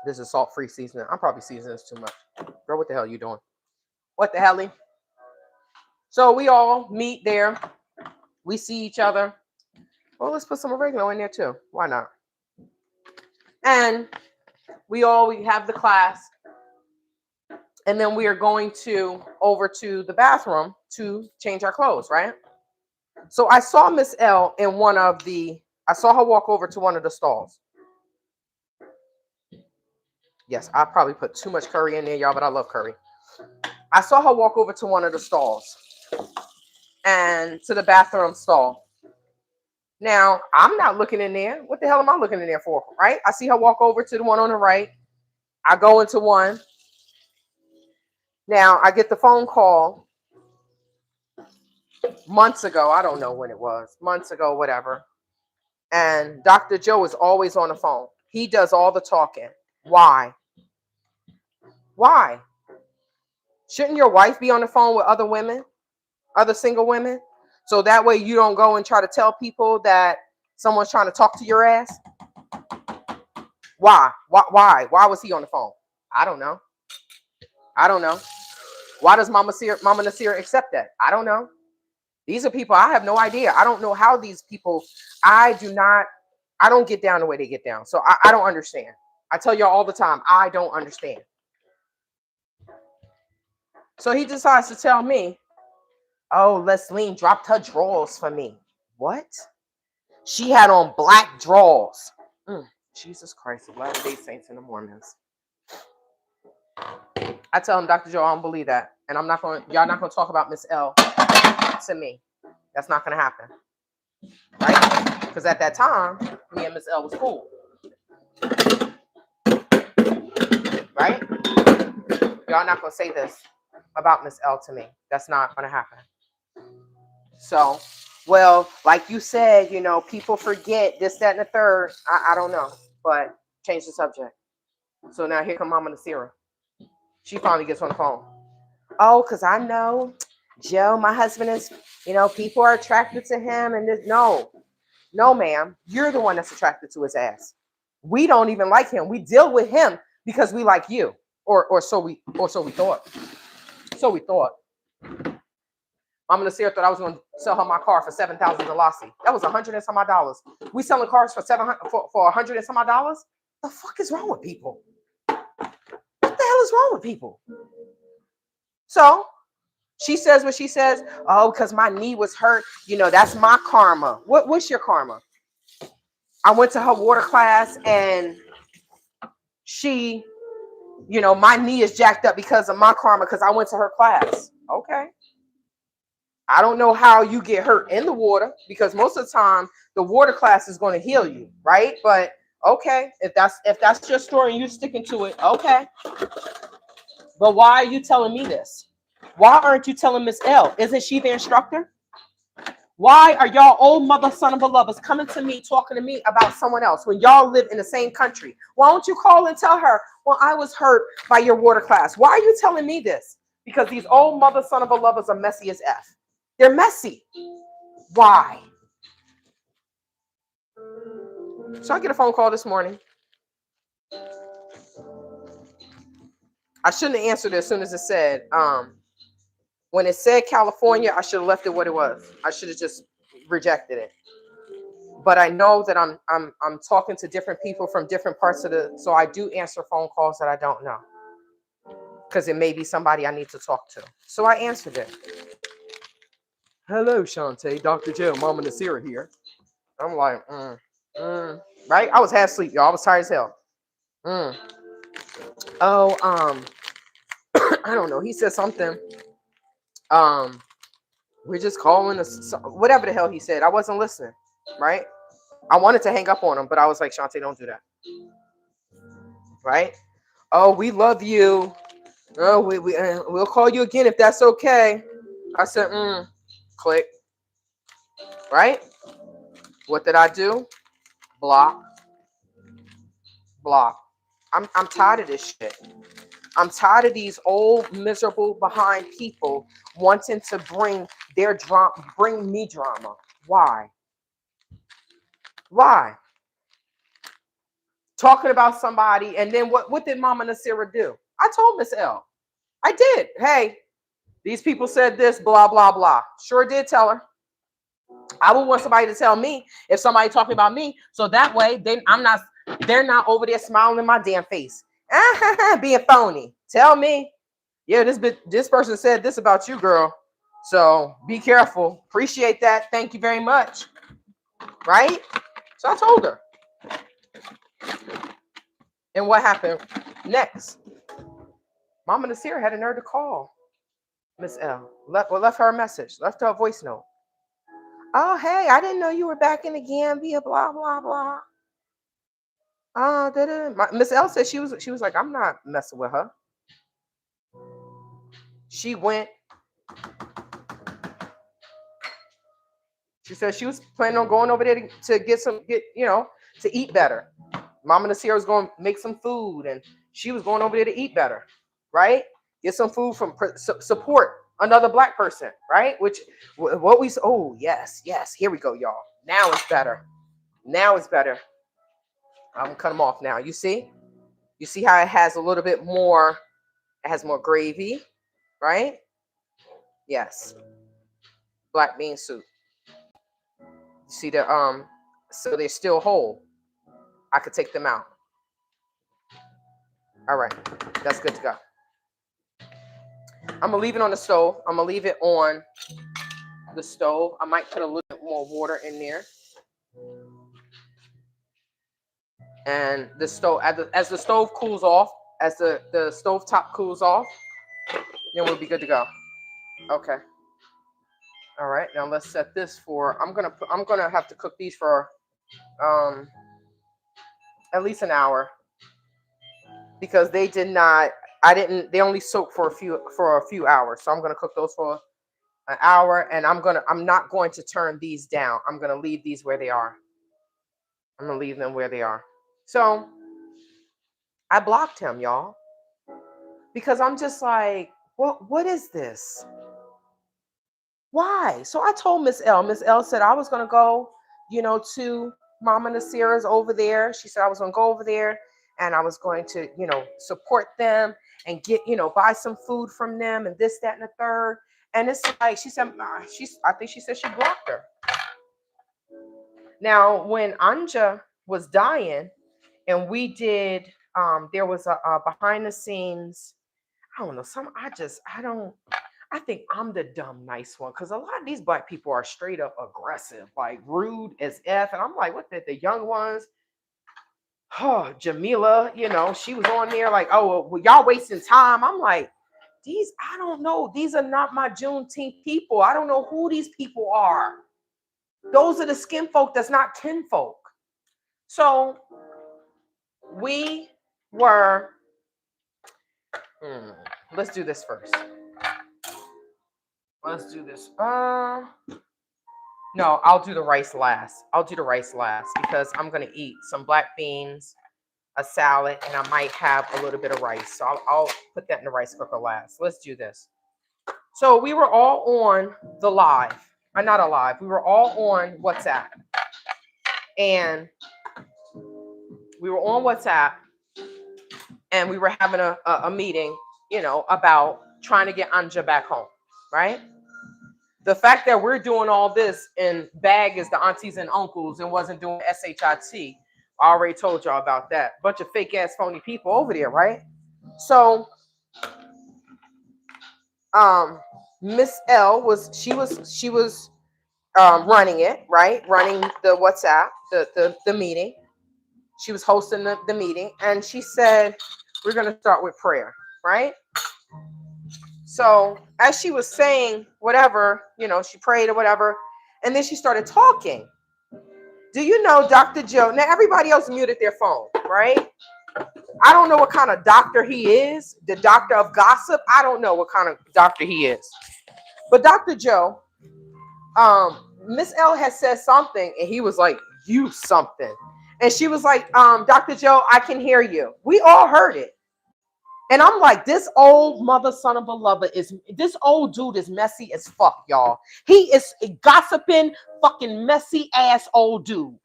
This is salt-free seasoning. I'm probably seasoning this too much. Girl, what the hell are you doing? What the hell? So we all meet there. We see each other. Well, let's put some oregano in there too. Why not? And we have the class. And then we are going over to the bathroom to change our clothes, right? So I saw Miss L in I saw her walk over to one of the stalls. Yes, I probably put too much curry in there, y'all, but I love curry. I saw her walk over to one of the stalls and to the bathroom stall. Now, I'm not looking in there. What the hell am I looking in there for, right? I see her walk over to the one on the right. I go into one. Now, I get the phone call months ago. I don't know when it was. Months ago, whatever. And Dr. Joe is always on the phone. He does all the talking. Why? Why? Shouldn't your wife be on the phone with other women, other single women? So that way you don't go and try to tell people that someone's trying to talk to your ass? Why? Why was he on the phone? I don't know. I don't know. Why does Mama Nasir accept that? I don't know. These are people I have no idea. I don't know how these people, I don't get down the way they get down. So I don't understand. I tell y'all all the time, I don't understand. So he decides to tell me, oh, Leslie dropped her drawers for me. What? She had on black drawers. Jesus Christ, the Latter-day Saints and the Mormons. I tell him, Dr. Joe, I don't believe that. And y'all not going to talk about Miss L to me. That's not going to happen. Right? Because at that time, me and Miss L was cool. Right? Y'all not going to say this about Miss L to me. That's not going to happen. So, well, like you said, people forget this, that, and the third. I don't know. But change the subject. So now here come Mama Nasira. She finally gets on the phone. Oh, because I know, Joe, my husband is, people are attracted to him. And this. No, ma'am. You're the one that's attracted to his ass. We don't even like him. We deal with him because we like you. Or so we thought. So we thought. Mama Nasir thought I was going to sell her my car for $7,000 Dalasi. That was $100 and some odd dollars. We selling cars for $100 and some odd dollars? The fuck is wrong with people? What the hell is wrong with people? So she says what she says. Oh, because my knee was hurt. That's my karma. What's your karma? I went to her water class and she, my knee is jacked up because of my karma because I went to her class. Okay. I don't know how you get hurt in the water because most of the time the water class is going to heal you, right? But okay, if that's your story and you're sticking to it, okay. But why are you telling me this? Why aren't you telling Miss L? Isn't she the instructor? Why are y'all old mother son of a lovers coming to me talking to me about someone else when y'all live in the same country? Why don't you call and tell her, well, I was hurt by your water class? Why are you telling me this? Because these old mother son of a lovers are messy as F. They're messy. Why? So I get a phone call this morning. I shouldn't have answered it as soon as it said, when it said California, I should have left it what it was. I should have just rejected it. But I know that I'm talking to different people from different parts of so I do answer phone calls that I don't know. Because it may be somebody I need to talk to. So I answered it. Hello, Shantae, Dr. Joe, Mama Nasira here. I'm like, right? I was half asleep, y'all. I was tired as hell. Oh, I don't know. He said something. We're just calling us, whatever the hell he said. I wasn't listening, right? I wanted to hang up on him, but I was like, Shantae, don't do that. Right? Oh, we love you. Oh, we'll call you again if that's okay. I said, click. Right? What did I do? Block. I'm tired of this shit. I'm tired of these old, miserable, behind people wanting to bring their drama, bring me drama. Why? Talking about somebody, and then what did Mama Nasira do? I told Miss L. I did. Hey, these people said this, blah, blah, blah. Sure did tell her. I would want somebody to tell me if somebody talking about me, so that way they're not over there smiling in my damn face. Being phony. Tell me, yeah, this person said this about you, girl. So be careful. Appreciate that. Thank you very much. Right? So I told her. And what happened next? Mama Nasir had a nerve to call Miss L. Left her a message. Left her a voice note. Oh, hey, I didn't know you were back in the Gambia, blah, blah, blah. Miss L said she was like, I'm not messing with her. She went. She said she was planning on going over there to eat better. Mama Nasir was going to make some food, and she was going over there to eat better, right? Get some food from support another black person, right? Which what we oh yes, yes. Here we go, y'all. Now it's better. Now it's better. I'm gonna cut them off now. You see how it has a little bit more. It has more gravy, right? Yes. Black bean soup. You see the so they're still whole. I could take them out. All right, that's good to go. I'm gonna leave it on the stove. I'm gonna leave it on the stove. I might put a little bit more water in there. And the stove, as the stove cools off, as the stove top cools off, then we'll be good to go. Okay. All right. Now let's set this for. I'm gonna have to cook these for at least an hour because they did not. I didn't. They only soak for a few hours. So I'm gonna cook those for an hour, and I'm not going to turn these down. I'm gonna leave these where they are. I'm gonna leave them where they are. So I blocked him, y'all, because I'm just like, what is this? Why? So I told Miss L. Miss L said I was gonna go, to Mama Nasira's over there. She said I was gonna go over there and I was going to, support them and get, buy some food from them and this, that, and the third. And it's like she said, I think she said she blocked her. Now, when Anja was dying, and we did, there was a behind the scenes. I don't know. I think I'm the dumb nice one because a lot of these black people are straight up aggressive, like rude as F. And I'm like, what the young ones? Oh, Jamila, she was on there like, oh, well, y'all wasting time. I'm like, I don't know. These are not my Juneteenth people. I don't know who these people are. Those are the skin folk that's not kin folk. So we were, let's do this first. Let's do this. No, I'll do the rice last. Because I'm going to eat some black beans, a salad, and I might have a little bit of rice. So I'll put that in the rice cooker last. Let's do this. So we were all on the live. Not alive. We were all on WhatsApp. And we were on WhatsApp. And we were having a meeting, about trying to get Anja back home, right? The fact that we're doing all this and bag is the aunties and uncles and wasn't doing SHIT, I already told y'all about that. Bunch of fake ass phony people over there, right? So, Miss L was running it, right? Running the WhatsApp, the meeting. She was hosting the meeting, and she said, we're going to start with prayer, right? So as she was saying whatever, she prayed or whatever, and then she started talking. Do you know Dr. Joe? Now, everybody else muted their phone, right? I don't know what kind of doctor he is, the doctor of gossip. I don't know what kind of doctor he is. But Dr. Joe, Miss L had said something, and he was like, you something. And she was like, Dr. Joe, I can hear you. We all heard it. And I'm like, this old mother son of a lover this old dude is messy as fuck, y'all. He is a gossiping, fucking messy ass old dude.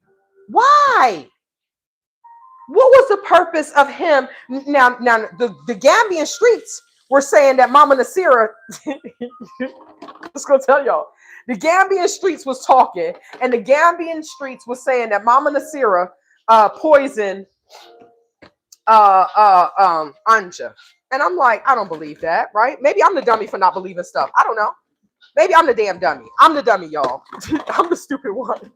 Why? What was the purpose of him? Now the Gambian streets were saying that Mama Nasira, just gonna tell y'all, the Gambian streets was talking, and the Gambian streets was saying that Mama Nasira poisoned Anja. And I'm like, I don't believe that, right? Maybe I'm the dummy for not believing stuff. I don't know. Maybe I'm the damn dummy. I'm the dummy, y'all. I'm the stupid one.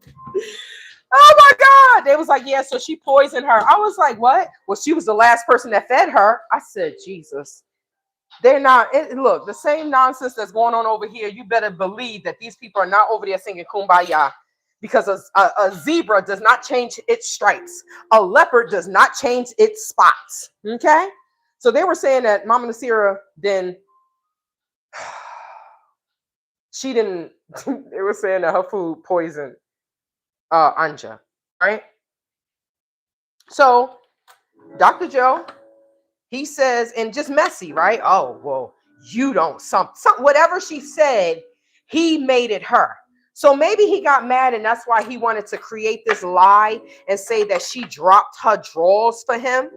Oh my God. They was like, yeah, so she poisoned her. I was like, what? Well, she was the last person that fed her. I said, Jesus. They're not, look, the same nonsense that's going on over here, you better believe that these people are not over there singing Kumbaya. Because a zebra does not change its stripes. A leopard does not change its spots. Okay? So they were saying that Mama Nasira then, she didn't, they were saying that her food poisoned Anja, right? So Dr. Joe He says, and just messy, right? Oh, well, you don't, whatever she said, he made it her. So maybe he got mad and that's why he wanted to create this lie and say that she dropped her drawers for him.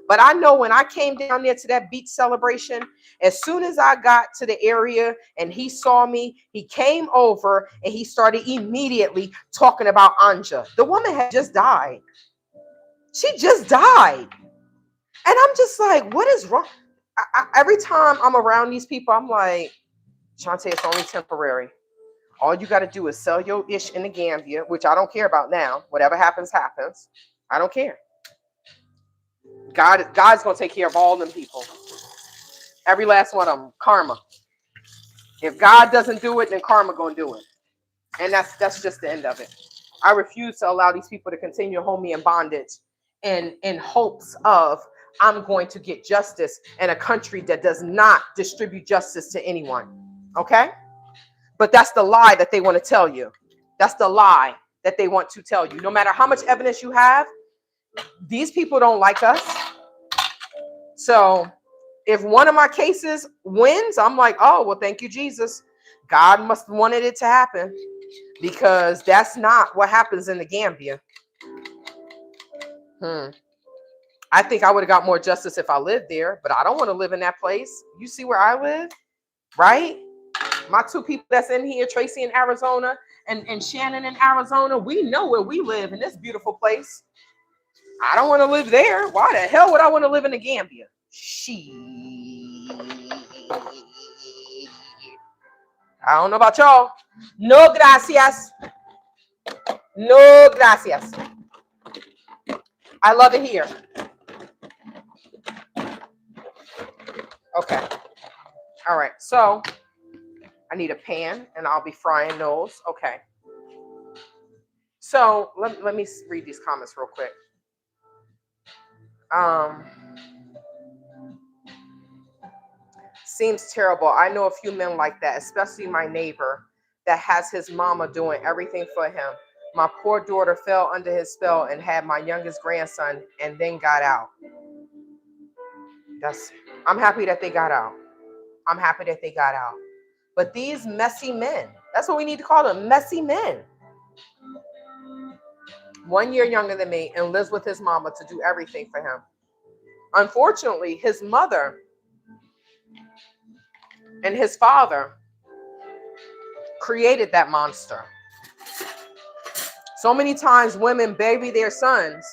But I know when I came down there to that beach celebration, as soon as I got to the area and he saw me, he came over and he started immediately talking about Anja. The woman had just died. She just died. And I'm just like, what is wrong? Every time I'm around these people, I'm like, Shantae, it's only temporary. All you got to do is sell your ish in the Gambia, which I don't care about now. Whatever happens, happens. I don't care. God's going to take care of all them people. Every last one of them. Karma. If God doesn't do it, then karma going to do it. And that's just the end of it. I refuse to allow these people to continue to hold me in bondage in hopes of I'm going to get justice in a country that does not distribute justice to anyone. Okay? But that's the lie that they want to tell you. That's the lie that they want to tell you. No matter how much evidence you have, these people don't like us. So if one of my cases wins, I'm like, oh, well, thank you, Jesus. God must have wanted it to happen, because that's not what happens in the Gambia. I think I would have got more justice if I lived there, but I don't want to live in that place. You see where I live, right? My two people that's in here, Tracy in Arizona and Shannon in Arizona, we know where we live in this beautiful place. I don't want to live there. Why the hell would I want to live in the Gambia? I don't know about y'all. No gracias. No gracias. I love it here. Okay. All right. So I need a pan and I'll be frying those. Okay. So let me read these comments real quick. Seems terrible. I know a few men like that, especially my neighbor that has his mama doing everything for him. My poor daughter fell under his spell and had my youngest grandson and then got out. I'm happy that they got out. I'm happy that they got out. But these messy men, that's what we need to call them, messy men. 1 year younger than me and lives with his mama to do everything for him. Unfortunately, his mother and his father created that monster. So many times women baby their sons,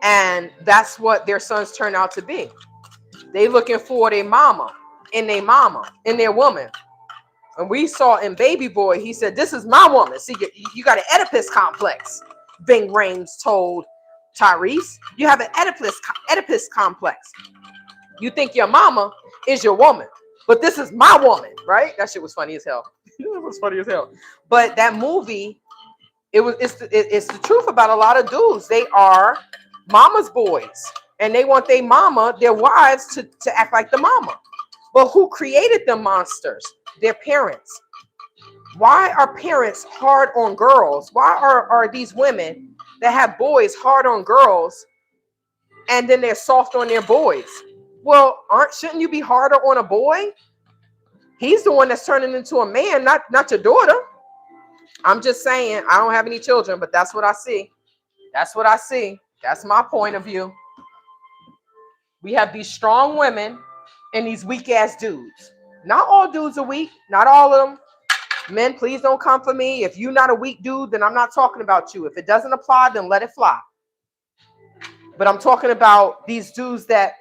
and that's what their sons turn out to be. They looking for their mama, in their woman. And we saw in Baby Boy, he said, this is my woman. See, you got an Oedipus complex. Ving Rhames told Tyrese, you have an Oedipus complex. You think your mama is your woman, but this is my woman, right? That shit was funny as hell. It was funny as hell. But that movie, it's the truth about a lot of dudes. They are mama's boys, and they want their mama, their wives, to act like the mama. But who created the monsters? Their parents. Why are parents hard on girls? Why are these women that have boys hard on girls, and then they're soft on their boys? Well, shouldn't you be harder on a boy? He's the one that's turning into a man, not your daughter. I'm just saying, I don't have any children, but that's what I see. That's what I see. That's my point of view. We have these strong women and these weak ass dudes. Not all dudes are weak. Not all of them. Men, please don't come for me. If you're not a weak dude, then I'm not talking about you. If it doesn't apply, then let it fly. But I'm talking about these dudes that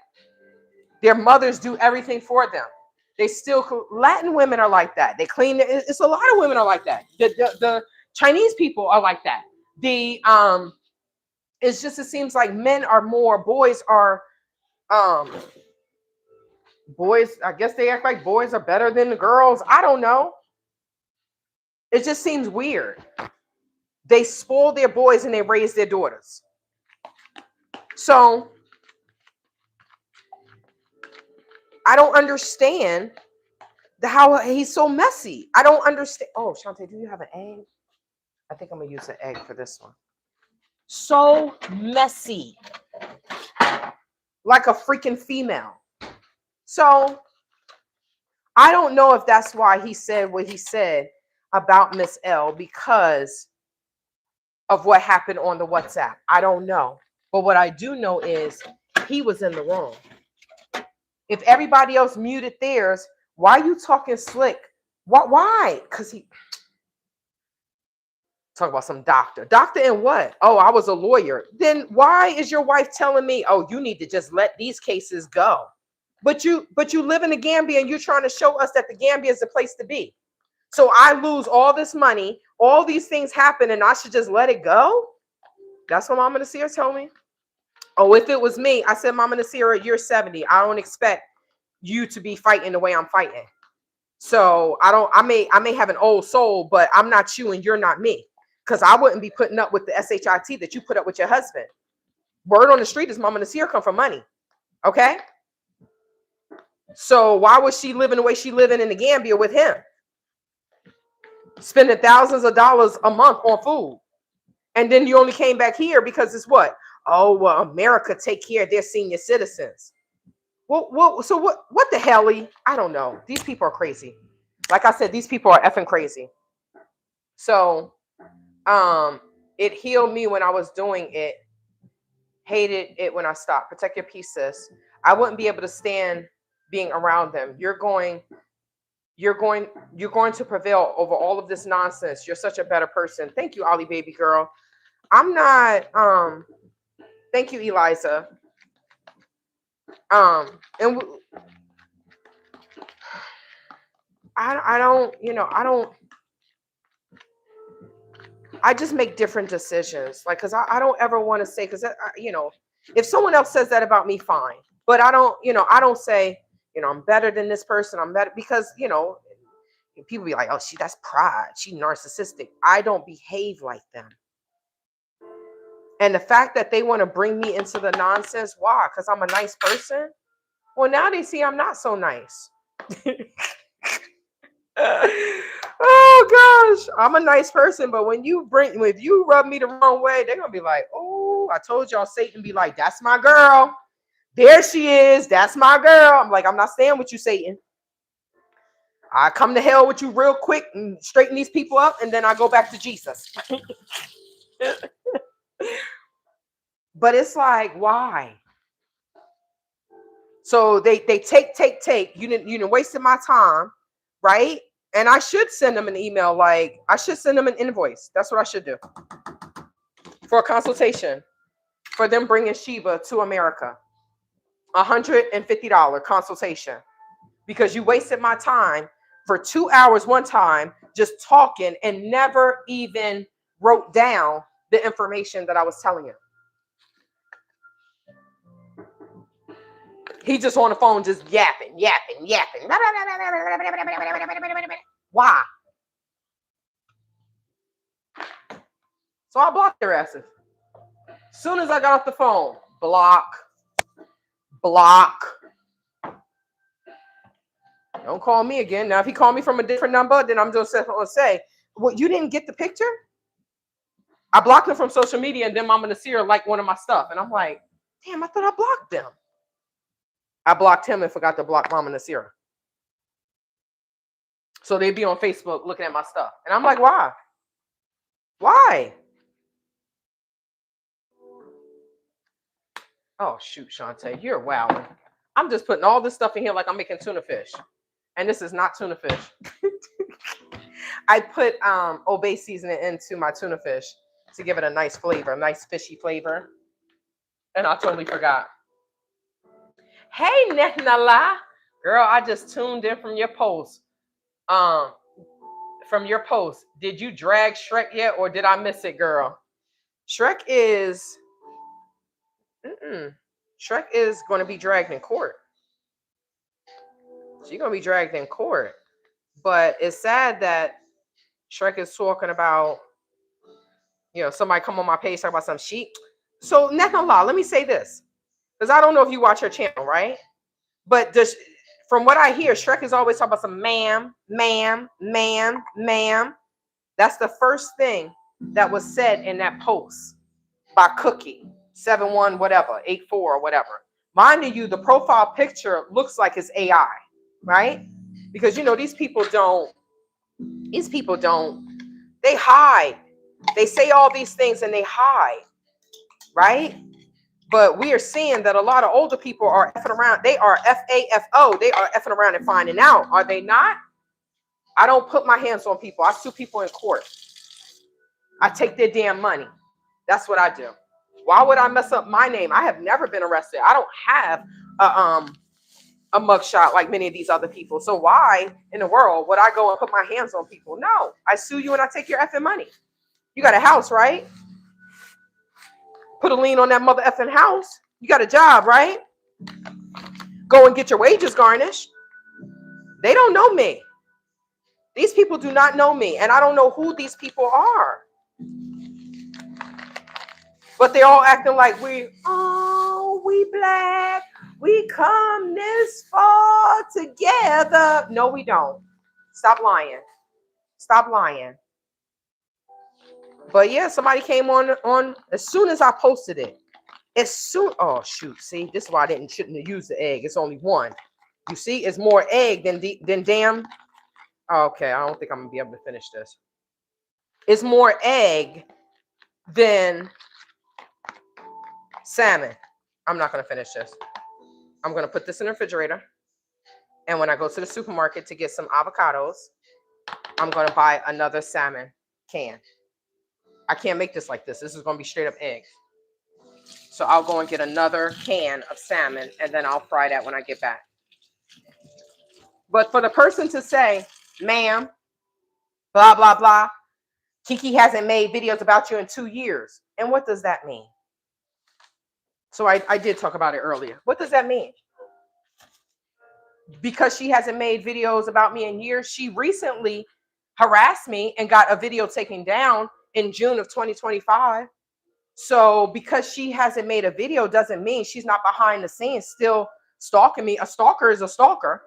their mothers do everything for them. They still, Latin women are like that. They clean. It's a lot of women are like that. The Chinese people are like that. It's just, it seems like men are more, boys are, boys, I guess they act like boys are better than the girls. I don't know. It just seems weird. They spoil their boys and they raise their daughters. So I don't understand how he's so messy. I don't understand. Oh, Shantae, do you have an egg? I think I'm going to use an egg for this one. So messy. like a freaking female. So I don't know if that's why he said what he said about Miss L, because of what happened on the WhatsApp. I don't know. But what I do know is he was in the wrong. If everybody else muted theirs, why are you talking slick? Why? Because he talk about some doctor. Doctor in what? Oh, I was a lawyer. Then why is your wife telling me, oh, you need to just let these cases go? But you live in the Gambia and you're trying to show us that the Gambia is the place to be. So I lose all this money, all these things happen, and I should just let it go? That's what Mama Nasir told me. Oh, if it was me, I said, Mama Nasir, you're 70. I don't expect you to be fighting the way I'm fighting. So I may have an old soul, but I'm not you and you're not me. Because I wouldn't be putting up with the SHIT that you put up with your husband. Word on the street is Mama Nasir come from money. Okay? So why was she living the way she living in the Gambia with him? Spending thousands of dollars a month on food. And then you only came back here because it's what? Oh, well, America take care of their senior citizens. Well, so what the hell? I don't know. These people are crazy. Like I said, these people are effing crazy. So it healed me when I was doing it. Hated it when I stopped. Protect your peace, sis. I wouldn't be able to stand being around them. You're going to prevail over all of this nonsense. You're such a better person. Thank you, Ollie, baby girl. I'm not thank you, Eliza. And I don't, I just make different decisions. Like, cause I don't ever want to say, cause if someone else says that about me, fine. But I don't say, I'm better than this person. I'm better because, people be like, oh, that's pride. She narcissistic. I don't behave like them. And the fact that they want to bring me into the nonsense, why? Because I'm a nice person? Well, now they see I'm not so nice. Oh gosh, I'm a nice person, but if you rub me the wrong way, they're gonna be like, oh, I told y'all. Satan be like, that's my girl. There she is. That's my girl. I'm like, I'm not staying with you, Satan. I come to hell with you real quick and straighten these people up, and then I go back to Jesus. But it's like, why? So they take. You didn't wasted my time, right? And I should send them an email, like I should send them an invoice. That's what I should do for a consultation for them bringing Sheba to America. $150 consultation because you wasted my time for 2 hours one time just talking and never even wrote down the information that I was telling you. He just on the phone just yapping. Why? So I blocked their asses. Soon as I got off the phone, block. Don't call me again. Now, if he called me from a different number, then I'm just going to say, well, you didn't get the picture? I blocked him from social media, and then Mama Nasir liked one of my stuff. And I'm like, damn, I thought I blocked them. I blocked him and forgot to block Mama Nasir. So they'd be on Facebook looking at my stuff. And I'm like, why? Why? Oh, shoot, Shantae, you're wowing. I'm just putting all this stuff in here like I'm making tuna fish. And this is not tuna fish. I put Obey seasoning into my tuna fish to give it a nice flavor, a nice fishy flavor. And I totally forgot. Hey, Netnala. Girl, I just tuned in from your post. Did you drag Shrek yet, or did I miss it, girl? Shrek is going to be dragged in court. She's going to be dragged in court. But it's sad that Shrek is talking about, somebody come on my page talking about some sheep. So, Netnala, let me say this. Because I don't know if you watch her channel, right? But from what I hear, Shrek is always talking about some ma'am. That's the first thing that was said in that post by Cookie 71 whatever 84 or whatever. Mind you, the profile picture looks like it's AI, right? Because these people don't, they hide. They say all these things and they hide, right? But we are seeing that a lot of older people are effing around. They are FAFO. They are effing around and finding out. Are they not? I don't put my hands on people. I sue people in court. I take their damn money. That's what I do. Why would I mess up my name? I have never been arrested. I don't have a mugshot like many of these other people. So why in the world would I go and put my hands on people? No, I sue you and I take your effing money. You got a house, right? Put a lien on that mother effing house. You got a job, right? Go and get your wages garnished. They don't know me. These people do not know me, and I don't know who these people are. But they're all acting like we black. We come this far together. No, we don't. Stop lying. Stop lying. But yeah, somebody came on as soon as I posted it. Oh shoot, see, this is why I shouldn't have used the egg. It's only one. You see, it's more egg than damn. Okay, I don't think I'm gonna be able to finish this. It's more egg than salmon. I'm not gonna finish this. I'm gonna put this in the refrigerator. And when I go to the supermarket to get some avocados, I'm gonna buy another salmon can. I can't make this like this. This is gonna be straight up eggs. So I'll go and get another can of salmon and then I'll fry that when I get back. But for the person to say, ma'am, blah, blah, blah, Kiki hasn't made videos about you in 2 years. And what does that mean? So I did talk about it earlier. What does that mean? Because she hasn't made videos about me in years, she recently harassed me and got a video taken down in June of 2025. So because she hasn't made a video doesn't mean she's not behind the scenes still stalking me. A stalker is a stalker,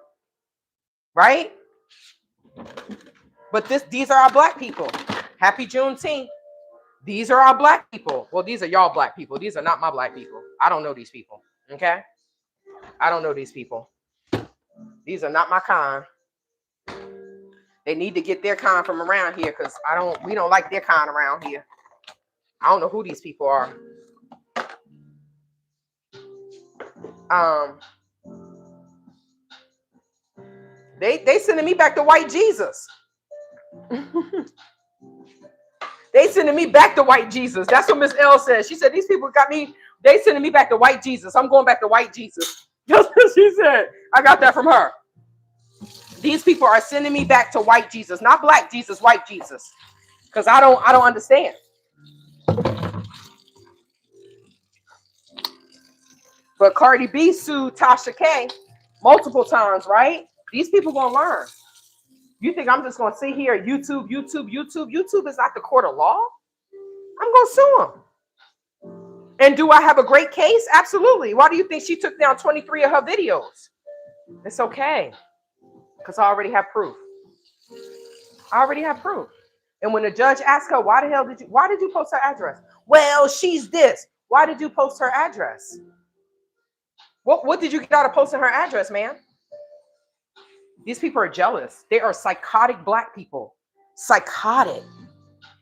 right? But these are our black people. Happy Juneteenth. These are our black people. Well, these are y'all black people. These are not my black people. I don't know these people, okay? I don't know these people. These are not my kind. They need to get their kind from around here because we don't like their kind around here. I don't know who these people are. They sending me back to white Jesus. They sending me back to white Jesus. That's what Miss L said. She said, these people got me. They sending me back to white Jesus. I'm going back to white Jesus. That's what she said. I got that from her. These people are sending me back to white Jesus, not black Jesus, white Jesus. Because I don't understand. But Cardi B sued Tasha K multiple times, right? These people gonna learn. You think I'm just gonna sit here, YouTube? YouTube is not the court of law. I'm gonna sue them. And do I have a great case? Absolutely. Why do you think she took down 23 of her videos? It's okay. Because I already have proof. And when the judge asked her, why did you post her address? Well, she's this. Why did you post her address? What did you get out of posting her address, man? These people are jealous. They are psychotic black people. Psychotic.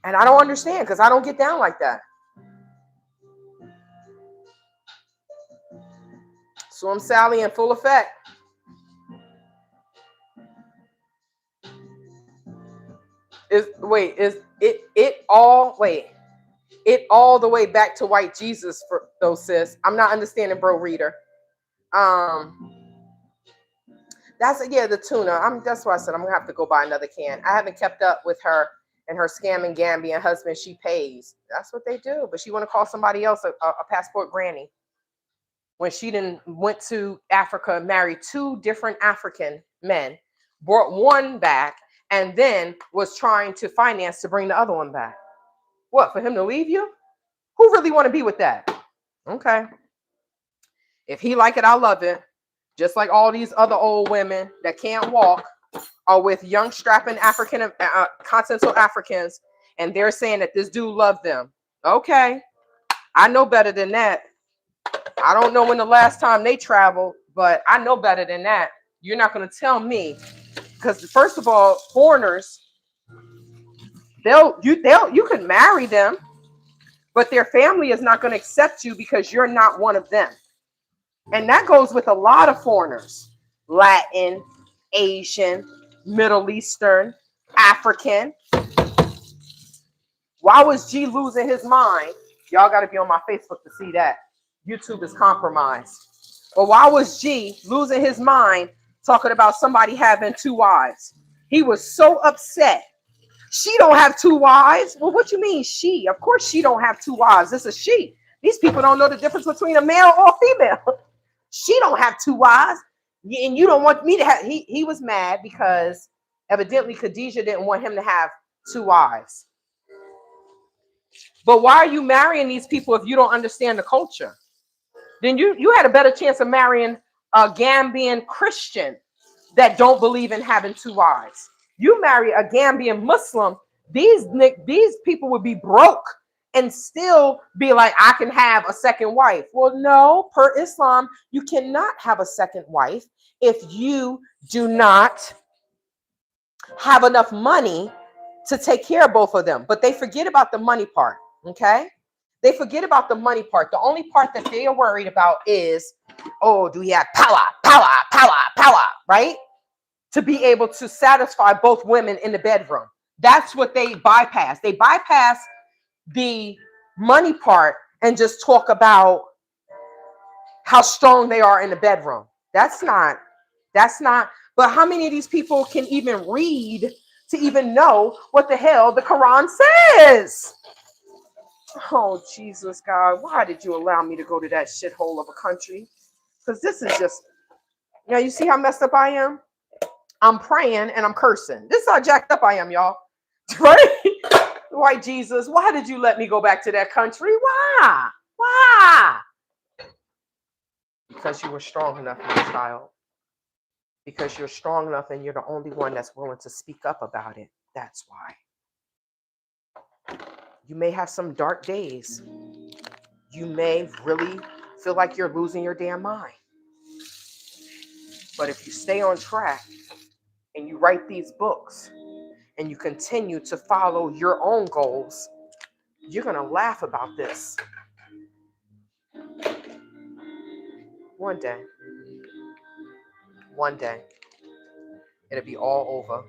And I don't understand because I don't get down like that. Swim Sally in full effect. It all the way back to white Jesus for those sis. I'm not understanding, bro reader. The tuna. That's why I said I'm gonna have to go buy another can. I haven't kept up with her and her scamming Gambian husband. She pays. That's what they do. But she want to call somebody else a passport granny when she went to Africa, married 2 different African men, brought one back, and then was trying to finance to bring the other one back. What, for him to leave you? Who really want to be with that? Okay. If he like it, I love it. Just like all these other old women that can't walk are with young strapping African continental Africans, and they're saying that this dude loved them. Okay. I know better than that. I don't know when the last time they traveled, but I know better than that. You're not going to tell me, because first of all, foreigners, you can marry them, but their family is not going to accept you because you're not one of them. And that goes with a lot of foreigners: Latin, Asian, Middle Eastern, African. Why was G losing his mind? Y'all got to be on my Facebook to see that. YouTube is compromised. But why was G losing his mind talking about somebody having two wives? He was so upset. She don't have two wives. Well, what you mean she? Of course she don't have two wives. This is she. These people don't know the difference between a male or a female. She don't have two wives. And you don't want me to have. He was mad because evidently Khadijah didn't want him to have two wives. But why are you marrying these people if you don't understand the culture? Then you had a better chance of marrying a Gambian Christian that don't believe in having two wives. You marry a Gambian Muslim, these people would be broke and still be like, I can have a second wife. Well, no, per Islam, you cannot have a second wife if you do not have enough money to take care of both of them. But they forget about the money part, okay? They forget about the money part. The only part that they are worried about is, oh, do we have power, right? To be able to satisfy both women in the bedroom. That's what they bypass. They bypass the money part and just talk about how strong they are in the bedroom. That's not, but how many of these people can even read to even know what the hell the Quran says? Oh, Jesus, God, why did you allow me to go to that shithole of a country? Because this is just, you see how messed up I am? I'm praying and I'm cursing. This is how jacked up I am, y'all. Right? White Jesus, why did you let me go back to that country? Why? Why? Because you were strong enough, my child. Because you're strong enough and you're the only one that's willing to speak up about it. That's why. You may have some dark days. You may really feel like you're losing your damn mind. But if you stay on track and you write these books and you continue to follow your own goals, you're going to laugh about this. One day, it'll be all over.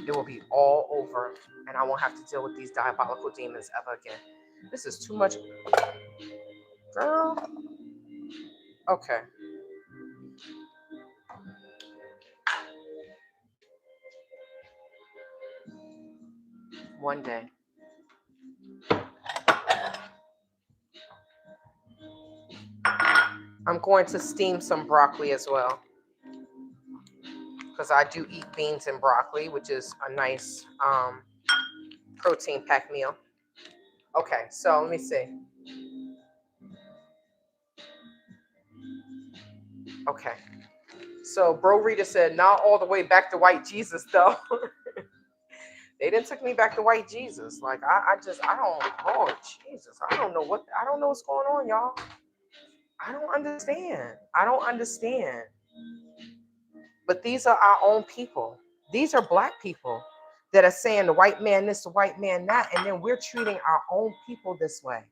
It will be all over, and I won't have to deal with these diabolical demons ever again. This is too much. Girl. Okay. One day. I'm going to steam some broccoli as well, because I do eat beans and broccoli, which is a nice protein packed meal. Okay, so let me see. Okay. So Bro Rita said, not all the way back to white Jesus, though. They didn't take me back to white Jesus. Like, I don't, oh, Jesus. I don't know what's going on, y'all. I don't understand. But these are our own people. These are black people that are saying the white man this, the white man that, and then we're treating our own people this way.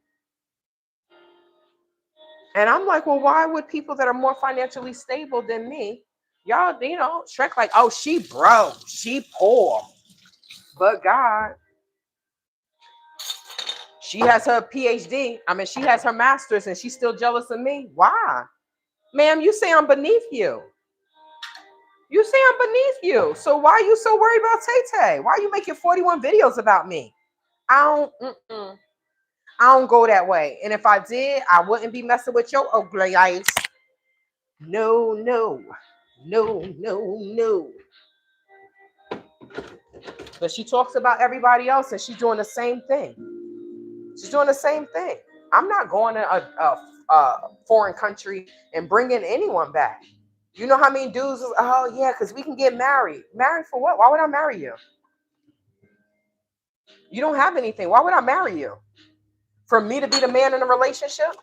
And I'm like, well, why would people that are more financially stable than me, y'all, Shrek like, oh, she broke, she poor. But God, she has her PhD. I mean, she has her master's and she's still jealous of me. Why? Ma'am, you say I'm beneath you. You say I'm beneath you. So why are you so worried about Tay-Tay? Why are you making 41 videos about me? I don't go that way. And if I did, I wouldn't be messing with your ugly eyes. No. But she talks about everybody else and she's doing the same thing. I'm not going to a foreign country and bringing anyone back. You know how many dudes, oh yeah, because we can get married. Married for what? Why would I marry you? You don't have anything. Why would I marry you? For me to be the man in a relationship?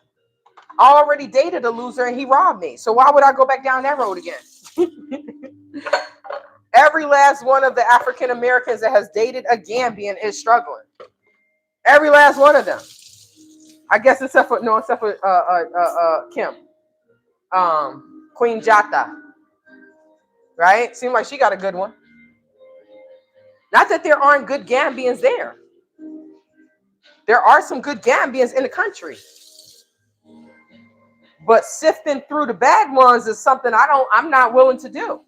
I already dated a loser and he robbed me. So why would I go back down that road again? Every last one of the African Americans that has dated a Gambian is struggling. Every last one of them. I guess except for Kim. Queen Jata. Right? Seems like she got a good one. Not that there aren't good Gambians there. There are some good Gambians in the country. But sifting through the bad ones is something I'm not willing to do.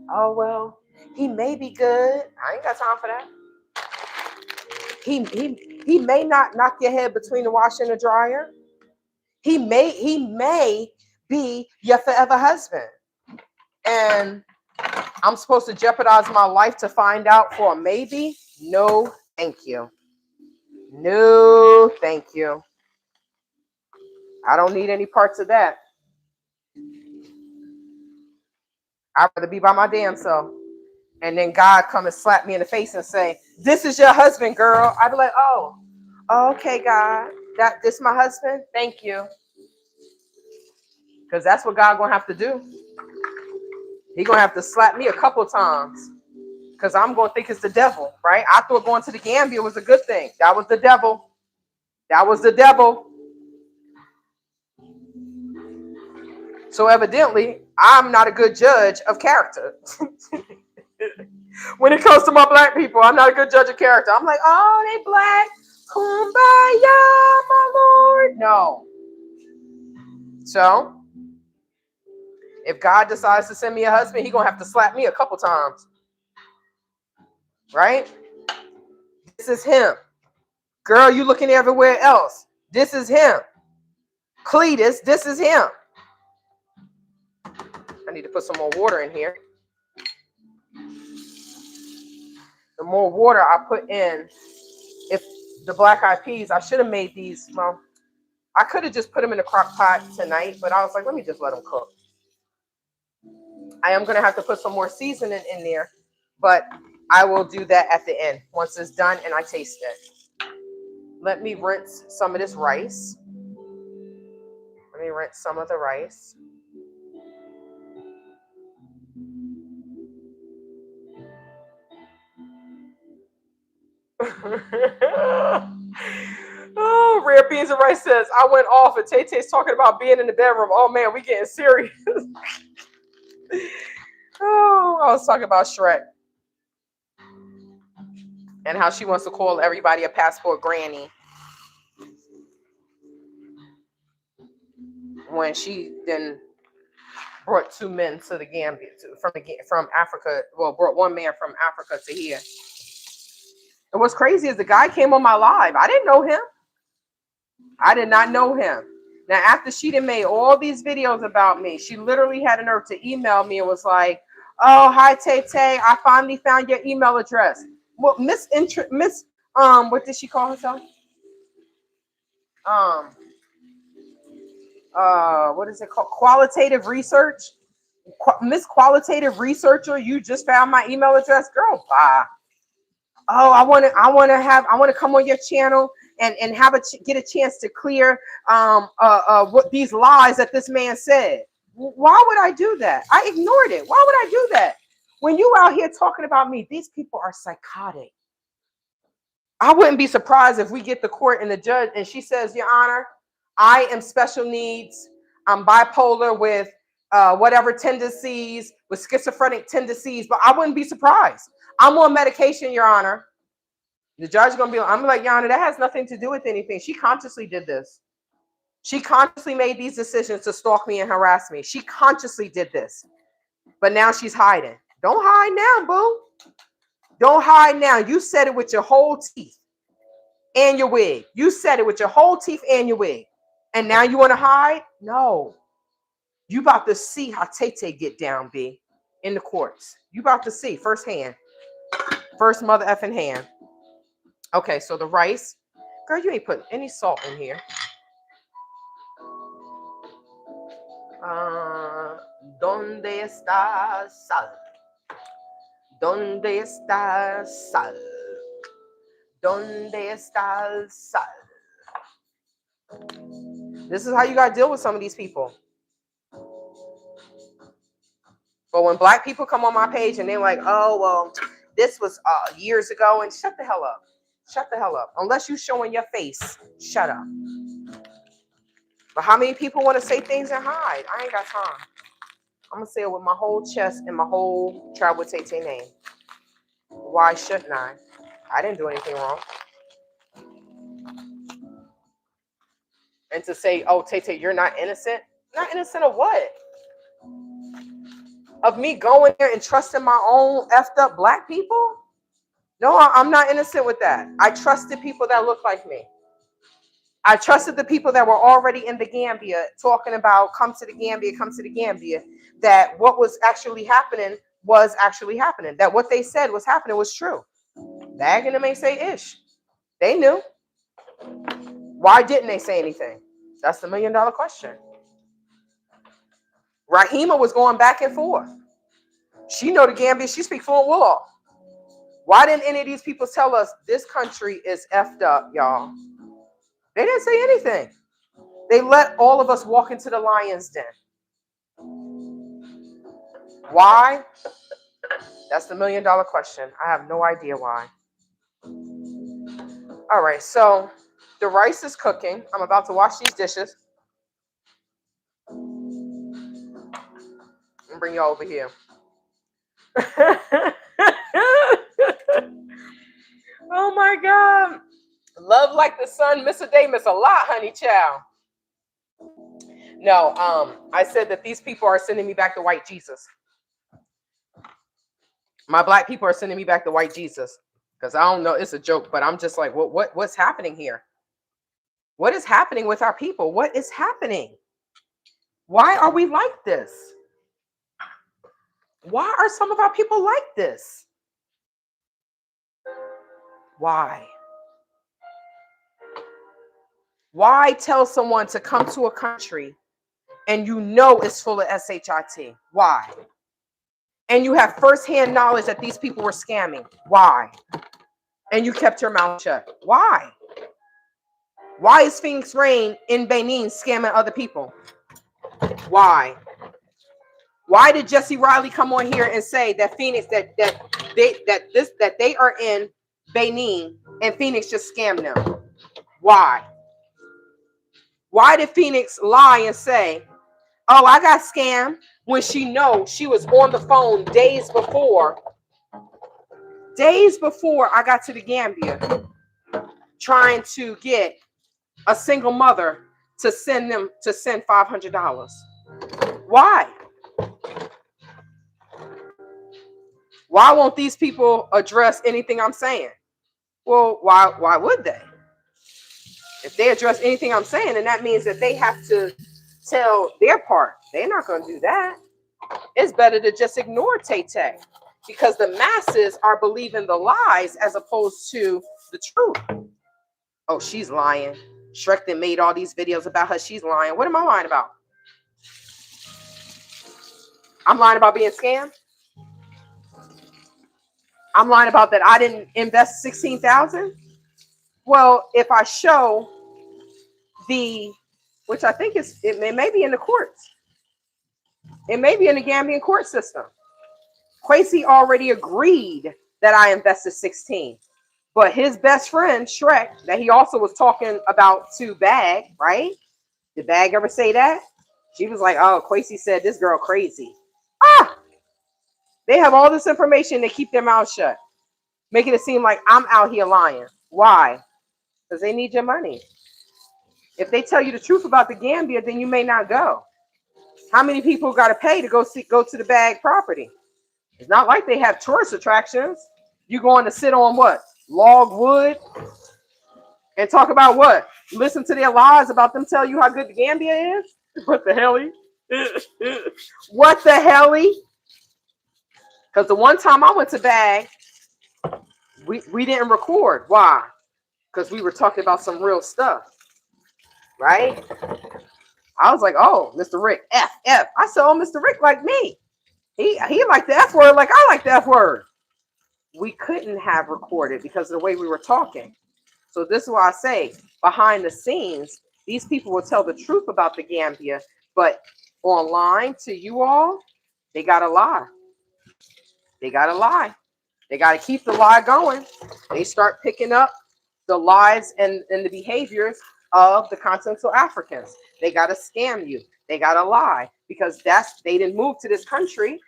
Oh well, he may be good. I ain't got time for that. He may not knock your head between the washer and the dryer. He may be your forever husband. And I'm supposed to jeopardize my life to find out for a maybe? No, thank you. No, thank you. I don't need any parts of that. I'd rather be by my damn self. And then God come and slap me in the face and say, "This is your husband, girl." I'd be like, "Oh, okay, God. This my husband? Thank you." Because that's what God gonna have to do. He gonna have to slap me a couple times. Because I'm gonna think it's the devil, right? I thought going to the Gambia was a good thing. That was the devil. That was the devil. So evidently, I'm not a good judge of character. When it comes to my black people, I'm not a good judge of character. I'm like, oh, they black. Kumbaya, my Lord. No. So, if God decides to send me a husband, he's going to have to slap me a couple times. Right? This is him. Girl, you looking everywhere else. This is him. Cletus, this is him. I need to put some more water in here. The more water I put in, if the black eyed peas, I should have made these. Well, I could have just put them in the crock pot tonight, but I was like, let me just let them cook. I am going to have to put some more seasoning in there, but I will do that at the end once it's done and I taste it. Let me rinse some of this rice. Let me rinse some of the rice. Oh, Rare Beans and Rice says, I went off and Tay-Tay's talking about being in the bedroom. Oh man, we getting serious. Oh, I was talking about Shrek. And how she wants to call everybody a passport granny. When she then brought two men to the Gambia from Africa. Well, brought one man from Africa to here. And what's crazy is the guy came on my live. I didn't know him. I did not know him. Now, after she done made all these videos about me, she literally had a nerve to email me and was like, "Oh, hi Tay-Tay, I finally found your email address." Well, Miss, what did she call herself? What is it called? Qualitative research. Miss Qualitative Researcher, you just found my email address, girl. Bye. Oh, I want to come on your channel and get a chance to clear what these lies that this man said. Why would I do that? I ignored it. Why would I do that? When you out here talking about me, these people are psychotic. I wouldn't be surprised if we get the court and the judge and she says, Your Honor, I am special needs. I'm bipolar with whatever tendencies, with schizophrenic tendencies, but I wouldn't be surprised. I'm on medication, Your Honor. The judge is going to be, I'm like, Your Honor, that has nothing to do with anything. She consciously did this. She consciously made these decisions to stalk me and harass me. She consciously did this. But now she's hiding. Don't hide now, boo. Don't hide now. You said it with your whole teeth and your wig. You said it with your whole teeth and your wig. And now you want to hide? No. You about to see how Tay-Tay get down, B, in the courts. You about to see firsthand. First mother effing hand. Okay, so the rice. Girl, you ain't putting any salt in here. ¿Dónde está sal? ¿Dónde está sal? Donde está el sal? This is how you got to deal with some of these people. But when black people come on my page and they're like, oh, well, this was years ago, and shut the hell up. Shut the hell up. Unless you showing your face, shut up. But how many people want to say things and hide? I ain't got time. I'm going to say it with my whole chest and my whole Travel with Tay name. Why shouldn't I? I didn't do anything wrong. And to say, oh, Tay, you're not innocent? Not innocent of what? Of me going there and trusting my own effed up black people? No, I'm not innocent with that. I trusted people that look like me. I trusted the people that were already in the Gambia talking about come to the Gambia, that what was actually happening was actually happening, that what they said was happening was true. Bagging them ain't say ish. They knew. Why didn't they say anything? That's the $1 million question. Rahima was going back and forth. She know the Gambia, she speaks fluent Wolof. Why didn't any of these people tell us this country is effed up, y'all? They didn't say anything. They let all of us walk into the lion's den. Why? That's the $1 million question. I have no idea why. All right, so the rice is cooking. I'm about to wash these dishes. And bring y'all over here. Oh my God. Love like the sun, miss a day, miss a lot, honey child. No, I said that these people are sending me back to white Jesus. My black people are sending me back to white Jesus. Because I don't know, it's a joke, but I'm just like, what's happening here? What is happening with our people? What is happening? Why are we like this? Why are some of our people like this? Why? Why tell someone to come to a country and you know it's full of SHIT? Why? And you have firsthand knowledge that these people were scamming. Why? And you kept your mouth shut. Why? Why is Phoenix Rain in Benin scamming other people? Why? Why did Jesse Riley come on here and say that Phoenix that they are in Benin and Phoenix just scammed them? Why? Why did Phoenix lie and say, "Oh, I got scammed," when she knows she was on the phone days before I got to the Gambia, trying to get a single mother to send $500? Why? Why won't these people address anything I'm saying? Well, why would they? If they address anything I'm saying, then that means that they have to tell their part. They're not going to do that. It's better to just ignore Tay, because the masses are believing the lies as opposed to the truth. Oh, she's lying. Shrek then made all these videos about her. She's lying. What am I lying about? I'm lying about being scammed. I'm lying about that I didn't invest $16,000. Well, if I show which I think it may be in the courts. It may be in the Gambian court system. Quasi already agreed that I invested 16, but his best friend Shrek, that he also was talking about to Bag, right? Did Bag ever say that? She was like, "Oh, Quasi said this girl crazy." They have all this information. They keep their mouth shut, making it seem like I'm out here lying. Why? Because they need your money. If they tell you the truth about the Gambia, then you may not go. How many people got to pay to go to the Bag property? It's not like they have tourist attractions. You going to sit on what? Log wood and talk about what? Listen to their lies about them tell you how good the Gambia is? What the helly? What the helly? Because the one time I went to Bag, we didn't record. Why? Because we were talking about some real stuff. Right? I was like, "Oh, Mr. Rick, F. I said, "Oh, Mr. Rick like me. He liked the F word like I like the F word." we couldn't have recorded because of the way we were talking. So this is why I say behind the scenes, these people will tell the truth about the Gambia, but online to you all, they gotta lie. They gotta lie. They gotta keep the lie going. They start picking up the lies and the behaviors of the continental Africans. They gotta scam you. They gotta lie because they didn't move to this country.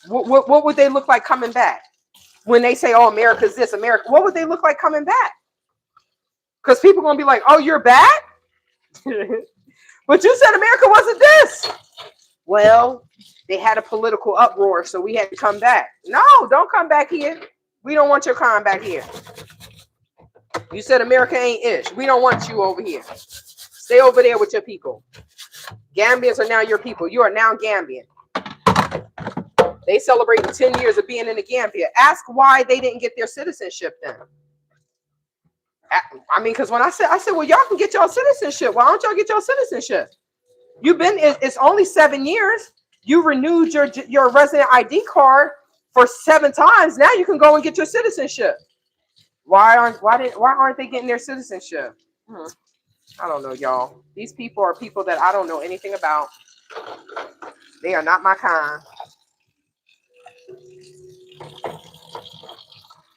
What would they look like coming back? When they say, oh, America's this, America, what would they look like coming back? Because people are going to be like, oh, you're back? But you said America wasn't this. Well, they had a political uproar, so we had to come back. No, don't come back here. We don't want your kind back here. You said America ain't ish. We don't want you over here. Stay over there with your people. Gambians are now your people. You are now Gambian. They celebrated 10 years of being in the Gambia. Ask why they didn't get their citizenship then. I mean, because when I said, well, y'all can get your citizenship. Why don't y'all get your citizenship? It's only 7 years. You renewed your resident ID card for 7 times. Now you can go and get your citizenship. Why aren't they getting their citizenship? I don't know, y'all. These people are people that I don't know anything about. They are not my kind.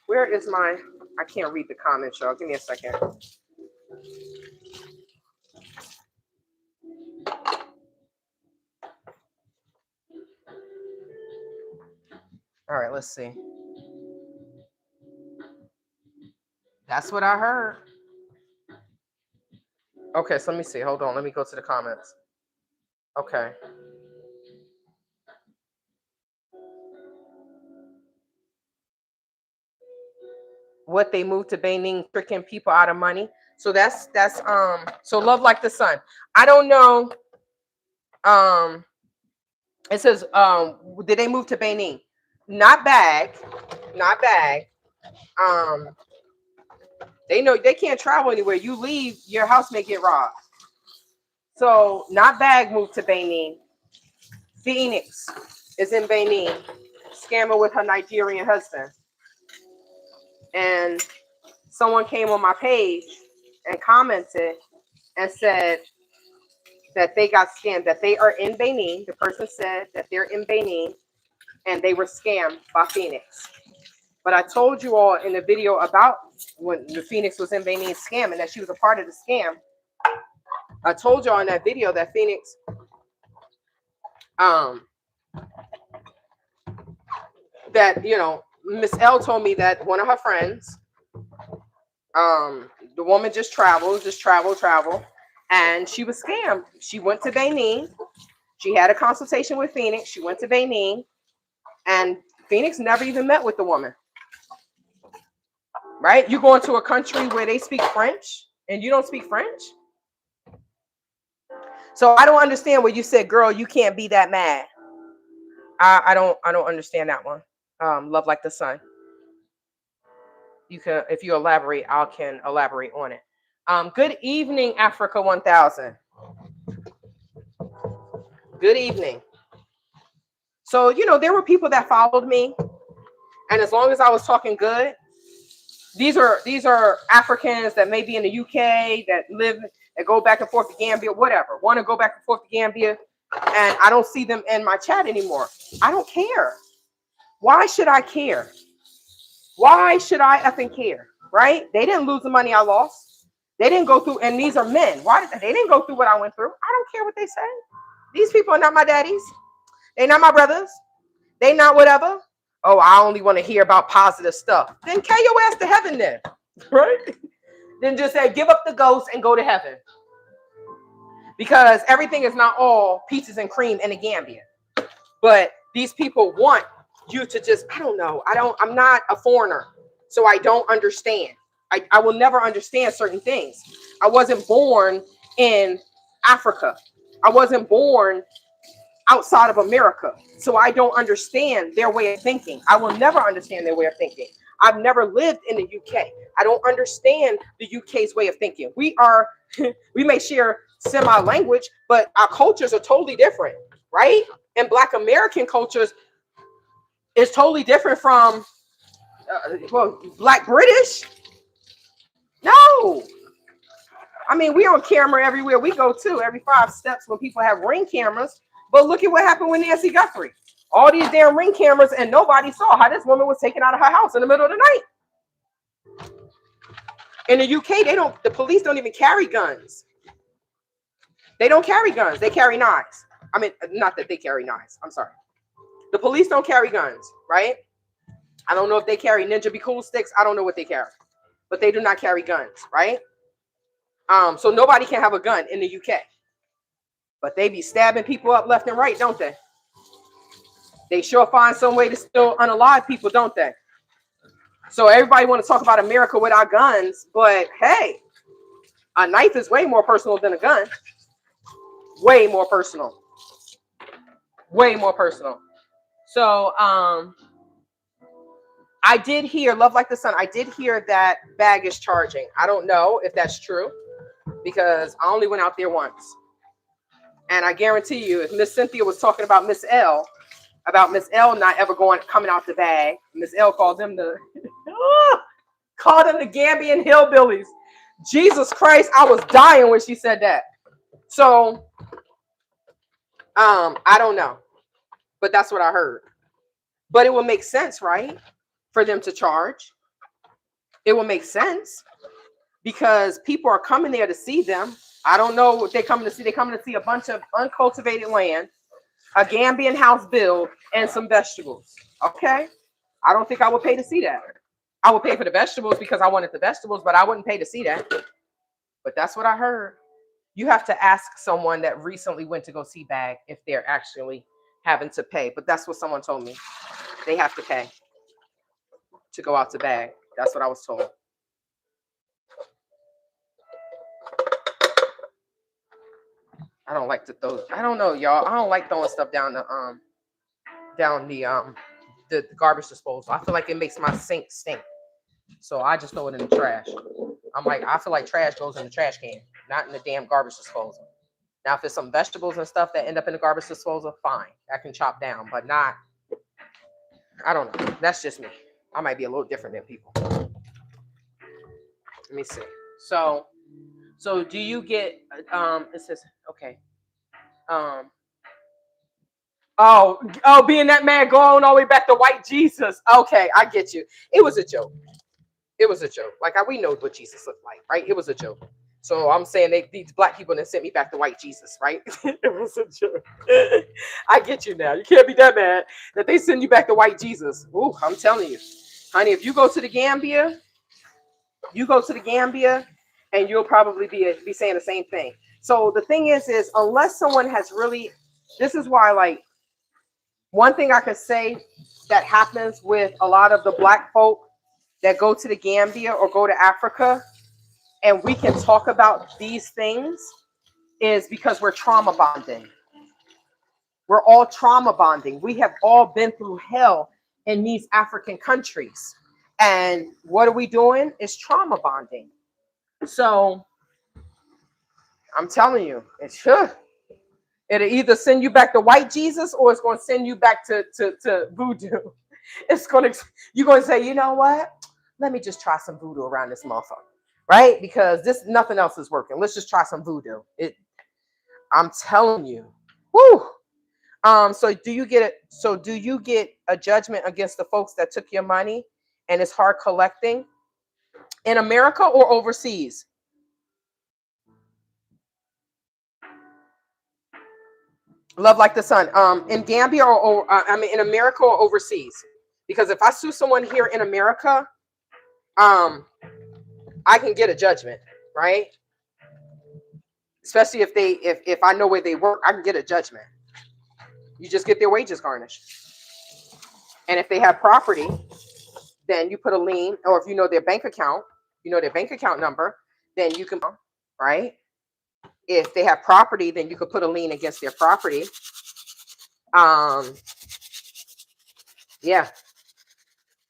Where is my... I can't read the comments, y'all. Give me a second. All right, let's see. That's what I heard. Okay, so let me see. Hold on. Let me go to the comments. Okay. What they moved to Benin, tricking people out of money. So that's so love like the sun. I don't know. It says did they move to Benin? Not bag. They know they can't travel anywhere. You leave, your house may get robbed. So not bag moved to Benin. Phoenix is in Benin, scammer with her Nigerian husband. And someone came on my page and commented and said that they got scammed, that they are in Benin. The person said that they're in Benin and they were scammed by Phoenix. But I told you all in the video about when the Phoenix was in Benin scamming, that she was a part of the scam. I told y'all in that video that Phoenix, that, you know, Miss L told me that one of her friends, the woman just traveled, and she was scammed. She went to Benin. She had a consultation with Phoenix. She went to Benin, and Phoenix never even met with the woman. Right? You go into a country where they speak French, and you don't speak French. So I don't understand what you said, girl. You can't be that mad. I don't understand that one. Love like the sun. You can, if you elaborate, I can elaborate on it. Good evening, Africa 1000. Good evening. So, you know, there were people that followed me, and as long as I was talking good, these are Africans that may be in the UK that live, that go back and forth to Gambia, whatever, want to go back and forth to Gambia, and I don't see them in my chat anymore. I don't care. Why should I care? Why should I effing care? Right? They didn't lose the money I lost. They didn't go through, and these are men. Why they didn't go through what I went through? I don't care what they say. These people are not my daddies. They're not my brothers. They not whatever. Oh, I only want to hear about positive stuff. Then carry your ass to heaven then. Right? Then just say, give up the ghost and go to heaven. Because everything is not all peaches and cream in the Gambia. But these people want you to just, I don't know. I'm not a foreigner. So I don't understand. I will never understand certain things. I wasn't born in Africa. I wasn't born outside of America. So I don't understand their way of thinking. I will never understand their way of thinking. I've never lived in the UK. I don't understand the UK's way of thinking. We may share semi-language, but our cultures are totally different, right? And Black American cultures is totally different from Well, Black British? No. I mean, we on camera everywhere we go too. Every 5 steps when people have Ring cameras. But look at what happened with Nancy Guthrie. All these damn Ring cameras, and nobody saw how this woman was taken out of her house in the middle of the night. In the UK, the police don't even carry guns. They don't carry guns. They carry knives. I mean, not that they carry knives. I'm sorry. The police don't carry guns, right? I don't know if they carry Ninja Be Cool sticks. I don't know what they carry, but they do not carry guns, right? So nobody can have a gun in the UK, but they be stabbing people up left and right, don't they? They sure find some way to still unalive people, don't they? So everybody want to talk about America without guns, but hey, a knife is way more personal than a gun. Way more personal. Way more personal. So I did hear, Love Like the Sun, I did hear that bag is charging. I don't know if that's true because I only went out there once. And I guarantee you, if Miss Cynthia was talking about Miss L not ever coming out the bag, Miss L called them the Gambian hillbillies. Jesus Christ, I was dying when she said that. So I don't know, but that's what I heard. But it would make sense, right, for them to charge. It will make sense because people are coming there to see them. I don't know what they're coming to see. They're coming to see a bunch of uncultivated land, a Gambian house build, and some vegetables. Okay, I don't think I would pay to see that. I would pay for the vegetables because I wanted the vegetables, but I wouldn't pay to see that. But that's what I heard. You have to ask someone that recently went to go see bag if they're actually having to pay. But that's what someone told me. They have to pay to go out to bag. That's what I was told. I don't like to throw. I don't know, y'all. I don't like throwing stuff down the garbage disposal. I feel like it makes my sink stink. So I just throw it in the trash. I feel like trash goes in the trash can, not in the damn garbage disposal. Now, if there's some vegetables and stuff that end up in the garbage disposal, fine. I can chop down, but not, I don't know. That's just me. I might be a little different than people. Let me see. So do you get, it says, okay. Being that man going all the way back to white Jesus. Okay, I get you. It was a joke. It was a joke. Like we know what Jesus looked like, right? It was a joke. So I'm saying these black people that sent me back to white Jesus, right? It was a joke. I get you now. You can't be that mad that they send you back to white Jesus. Ooh, I'm telling you, honey, if you go to the Gambia, and you'll probably be saying the same thing. So the thing is unless someone has really, this is why, like, one thing I could say that happens with a lot of the black folk that go to the Gambia or go to Africa, and we can talk about these things, is because we're trauma bonding. We're all trauma bonding. We have all been through hell in these African countries. And what are we doing? It's trauma bonding. So I'm telling you, it'll either send you back to white Jesus or it's going to send you back to voodoo. You're going to say, you know what? Let me just try some voodoo around this motherfucker, right? Because nothing else is working. Let's just try some voodoo. I'm telling you. Whoo. So do you get a judgment against the folks that took your money and it's hard collecting in America or overseas? Love Like the Sun. In Gambia or in America or overseas? Because if I sue someone here in America, I can get a judgment, right? Especially if I know where they work, I can get a judgment. You just get their wages garnished. And if they have property, then you put a lien, or if you know their bank account, number, then you can, right? If they have property, then you could put a lien against their property. Yeah.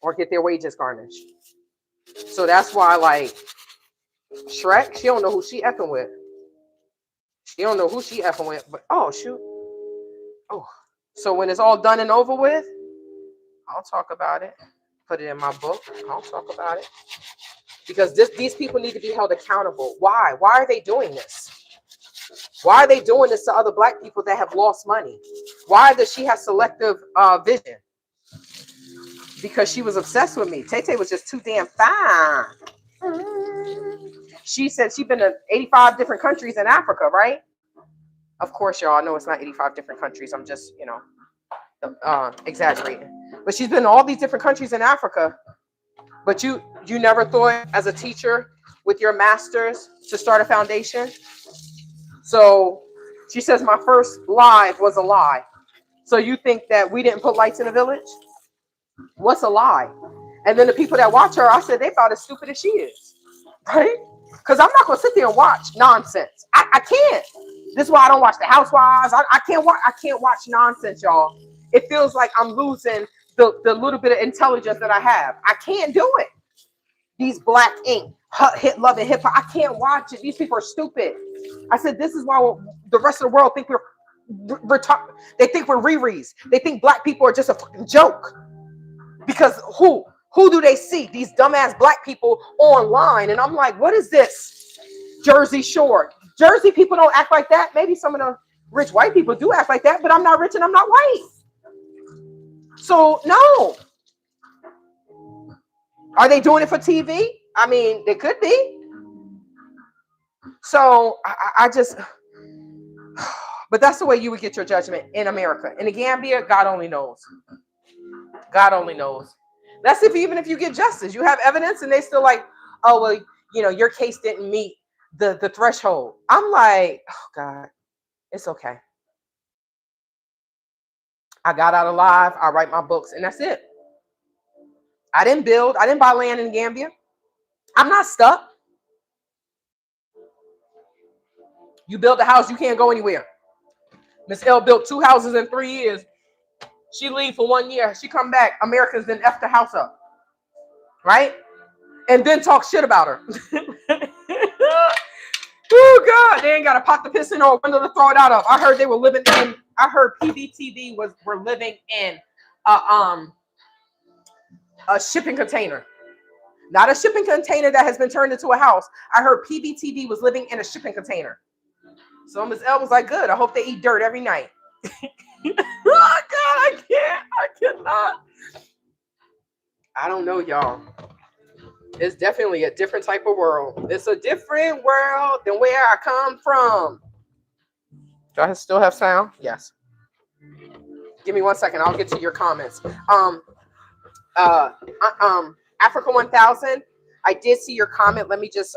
Or get their wages garnished. So that's why, like, Shrek, she don't know who she effing with. But oh shoot. Oh. So when it's all done and over with, I'll talk about it. put it in my book. I'll talk about it. Because these people need to be held accountable. Why? Why are they doing this? Why are they doing this to other black people that have lost money? Why does she have selective vision? Because she was obsessed with me. Tay Tay was just too damn fine. She said she'd been to 85 different countries in Africa, right? Of course, y'all know it's not 85 different countries. I'm just, exaggerating. But she's been to all these different countries in Africa. But you never thought as a teacher with your master's to start a foundation? So she says my first live was a lie. So you think that we didn't put lights in the village? What's a lie? And then the people that watch her, I said they about as stupid as she is, right? Because I'm not gonna sit there and watch nonsense. I can't. This is why I don't watch the Housewives. I can't watch nonsense, y'all. It feels like I'm losing the little bit of intelligence that I have. I can't do it. These black ink, hit love and hip hop. I can't watch it. These people are stupid. I said this is why the rest of the world think they think we're Riri's. They think black people are just a fucking joke. Because who do they see? These dumbass black people online. And I'm like, what is this? Jersey Shore. Jersey people don't act like that. Maybe some of the rich white people do act like that, but I'm not rich and I'm not white. So no. Are they doing it for TV? I mean, they could be. So I just, but that's the way you would get your judgment in America. In the Gambia, God only knows. God only knows. That's even if you get justice, you have evidence and they still like, oh, well, your case didn't meet the threshold. I'm like, oh God, it's okay. I got out alive. I write my books and that's it. I didn't buy land in Gambia. I'm not stuck. You build a house, you can't go anywhere. Miss L built 2 houses in 3 years. She leave for 1 year. She come back. Americans then F the house up. Right? And then talk shit about her. Oh God, they ain't got a pot to piss in or a window to throw it out of. I heard they were living in, I heard PBTV were living in a shipping container. Not a shipping container that has been turned into a house. I heard PBTV was living in a shipping container. So Ms. L was like, good. I hope they eat dirt every night. Oh God, I cannot. I don't know, y'all. It's definitely a different type of world. It's a different world than where I come from. Do I still have sound? Yes. Give me 1 second. I'll get to your comments. Africa 1000. I did see your comment. Let me just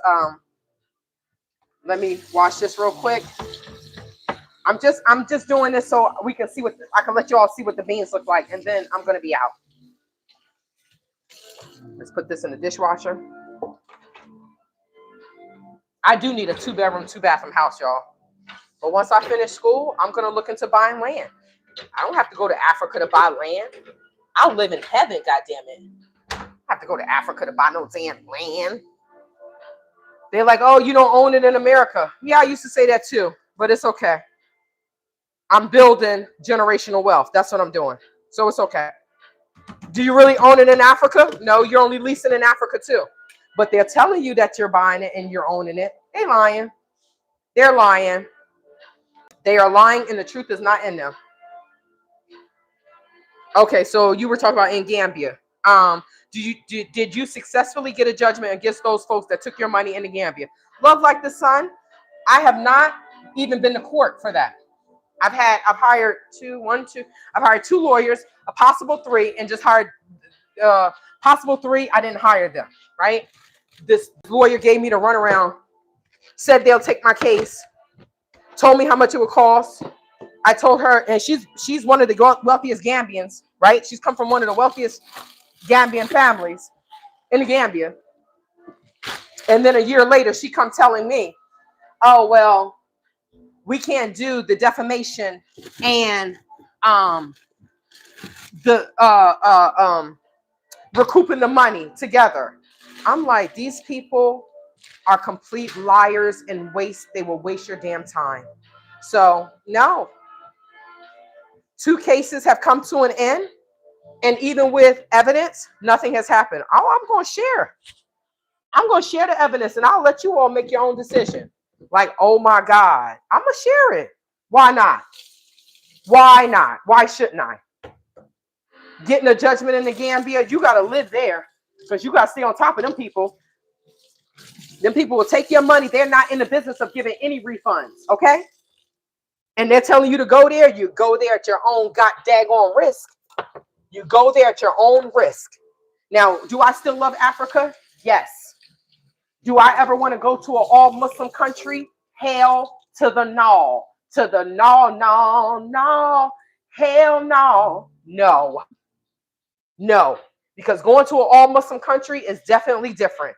let me watch this real quick. I'm just doing this so we can see I can let you all see what the beans look like, and then I'm gonna be out. Let's put this in the dishwasher. I do need a 2-bedroom, 2-bathroom house, y'all. But once I finish school, I'm gonna look into buying land. I don't have to go to Africa to buy land. I'll live in heaven, goddammit. I don't have to go to Africa to buy no damn land. They're like, oh, you don't own it in America. Yeah, I used to say that too, but it's okay. I'm building generational wealth. That's what I'm doing. So it's okay. Do you really own it in Africa? No, you're only leasing in Africa too. But they're telling you that you're buying it and you're owning it. They're lying. They're lying. They are lying and the truth is not in them. Okay, so you were talking about in Gambia. Did you successfully get a judgment against those folks that took your money in the Gambia? Love like the sun. I have not even been to court for that. I've hired two lawyers, a possible 3, and just hired possible 3. I didn't hire them, right? This lawyer gave me the runaround, said they'll take my case, told me how much it would cost. I told her, and she's one of the wealthiest Gambians, right? She's come from one of the wealthiest Gambian families in the Gambia. And then a year later, she come telling me, oh, well, we can't do the defamation and recouping the money together. I'm like, these people are complete liars and they will waste your damn time. So no. 2 cases have come to an end. And even with evidence, nothing has happened. Oh, I'm going to share. I'm going to share the evidence and I'll let you all make your own decision. Like, oh my God, I'm going to share it. Why not? Why not? Why shouldn't I? Getting a judgment in the Gambia, you got to live there because you got to stay on top of them people. Them people will take your money. They're not in the business of giving any refunds, okay? And they're telling you to go there. You go there at your own god daggone risk. You go there at your own risk. Now, do I still love Africa? Yes. Do I ever want to go to an all-Muslim country? Hell to the no. To the no, no, no. Hell no. No. No. Because going to an all-Muslim country is definitely different.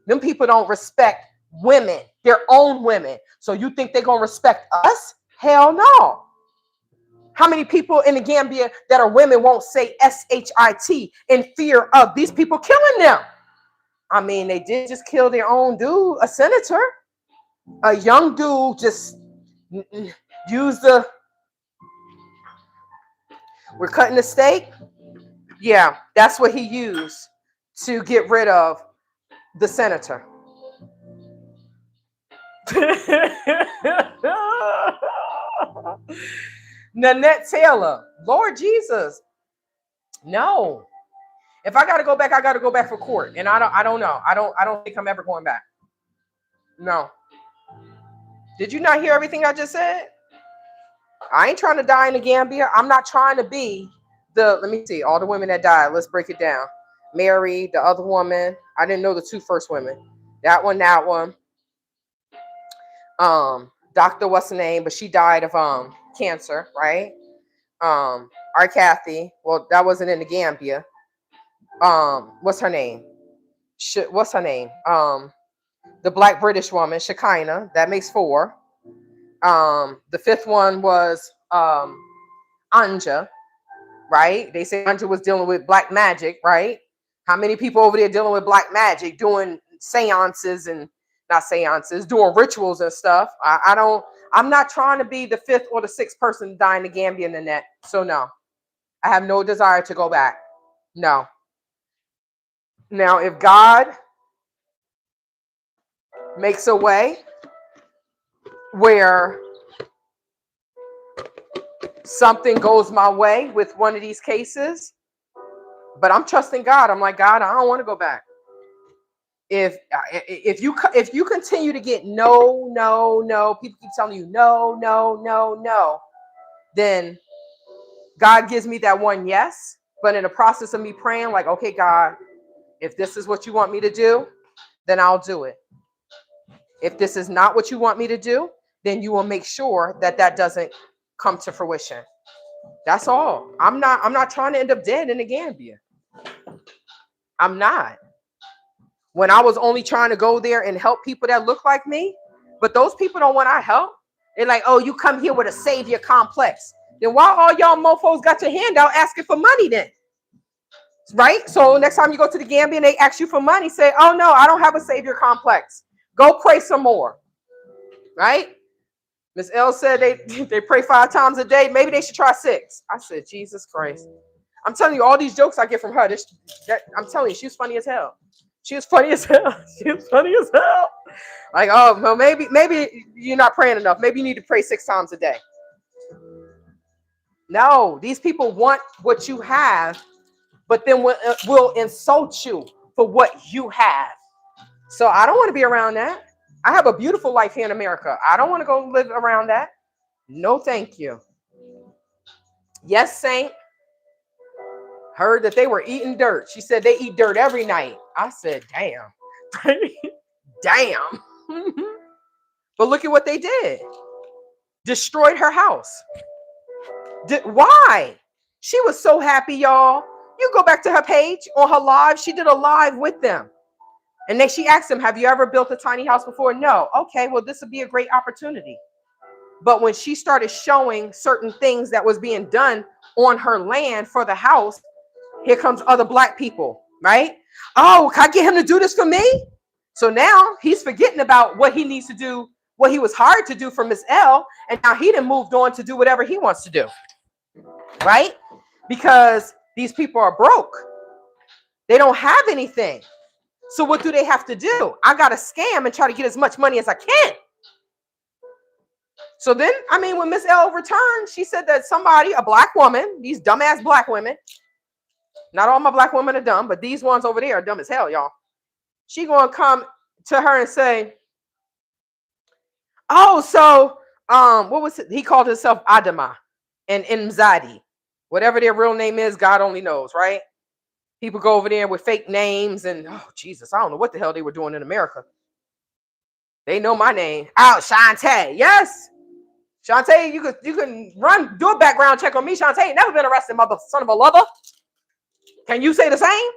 Them people don't respect women, their own women. So you think they're going to respect us? Hell no. How many people in the Gambia that are women won't say SHIT in fear of these people killing them? I mean, they did just kill their own dude, a senator. A young dude just used the, we're cutting the steak. Yeah, that's what he used to get rid of the senator. Nanette Taylor, Lord Jesus, no. If I gotta go back, I gotta go back for court, and I don't know. I don't think I'm ever going back. No. Did you not hear everything I just said? I ain't trying to die in the Gambia. I'm not trying to be the. Let me see all the women that died. Let's break it down. Mary, the other woman. I didn't know the two first women. That one. Doctor, what's her name? But she died of cancer, right? Our Kathy. Well, that wasn't in the Gambia. What's her name? What's her name? The black British woman, Shekinah. That makes 4. The fifth one was Anja, right? They say Anja was dealing with black magic, right? How many people over there dealing with black magic, doing seances and not seances, doing rituals and stuff? I'm not trying to be the 5th or the 6th person to die in the Gambia in the net. So no, I have no desire to go back. No. Now, if God makes a way where something goes my way with one of these cases, but I'm trusting God. I'm like, God, I don't want to go back. If you continue to get no, people keep telling you no, then God gives me that one yes. But in the process of me praying, like, okay, God, if this is what you want me to do, then I'll do it. If this is not what you want me to do, then you will make sure that that doesn't come to fruition. That's all. I'm not trying to end up dead in the Gambia. I'm not. When I was only trying to go there and help people that look like me, but those people don't want our help. They're like, oh, you come here with a savior complex. Then why all y'all mofos got your hand out asking for money then? Right? So next time you go to the Gambia and they ask you for money, say, oh no, I don't have a savior complex. Go pray some more. Right? Miss L said they pray 5 times a day. Maybe they should try 6. I said, Jesus Christ. I'm telling you, all these jokes I get from her. I'm telling you, she was funny as hell. She was funny as hell. She was funny as hell. Like, oh, well, maybe you're not praying enough. Maybe you need to pray 6 times a day. No, these people want what you have, but then will insult you for what you have. So I don't want to be around that. I have a beautiful life here in America. I don't want to go live around that. No, thank you. Yes, Saint. Heard that they were eating dirt. She said they eat dirt every night. I said, damn. Damn. But look at what they did. Destroyed her house. Why? She was so happy, y'all. You go back to her page on her live. She did a live with them. And then she asked them, have you ever built a tiny house before? No. Okay, well, this would be a great opportunity. But when she started showing certain things that was being done on her land for the house, here comes other black people, right? Oh, can I get him to do this for me? So now he's forgetting about what he needs to do, what he was hired to do for Miss L, and now he done moved on to do whatever he wants to do, right? Because These people are broke. They don't have anything. So what do they have to do? I got to scam and try to get as much money as I can. So then, I mean, when Miss L returned, she said that somebody, a black woman, these dumbass black women, not all my black women are dumb, but these ones over there are dumb as hell, y'all. She gonna come to her and say, oh, so what was it? He called himself Adama and Mzadi. Whatever their real name is, God only knows, right? People go over there with fake names and oh Jesus, I don't know what the hell they were doing in America. They know my name. Oh, Shantae. Yes. Shantae, you can do a background check on me. Shantae ain't never been arrested, mother son of a lover. Can you say the same?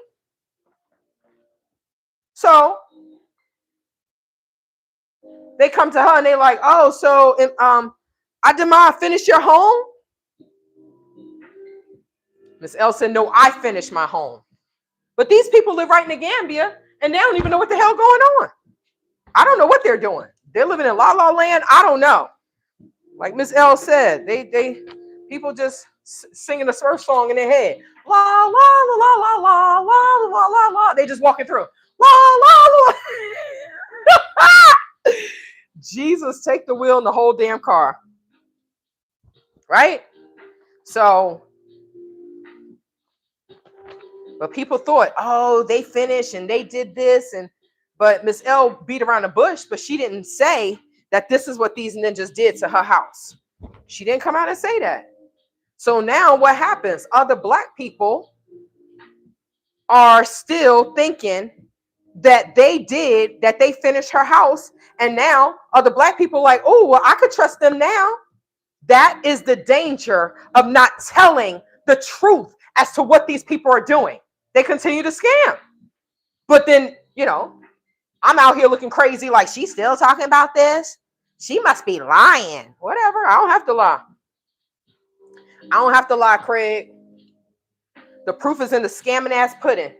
So they come to her and they like, oh, so Adama, finish your home? Miss L said, no, I finished my home. But these people live right in the Gambia and they don't even know what the hell going on. I don't know what they're doing. They're living in La La Land. I don't know. Like Miss L said, they people just singing a surf song in their head. La la la la la la la la la la. They just walking through. La la la. Jesus, take the wheel in the whole damn car. Right? So, but people thought, oh, they finished and they did this, but Miss L beat around the bush, but she didn't say that this is what these ninjas did to her house. She didn't come out and say that. So now what happens? Other black people are still thinking that they finished her house. And now other black people like, oh, well, I could trust them now. That is the danger of not telling the truth as to what these people are doing. They continue to scam. But then, I'm out here looking crazy like she's still talking about this. She must be lying. Whatever. I don't have to lie. I don't have to lie, Craig. The proof is in the scamming ass pudding.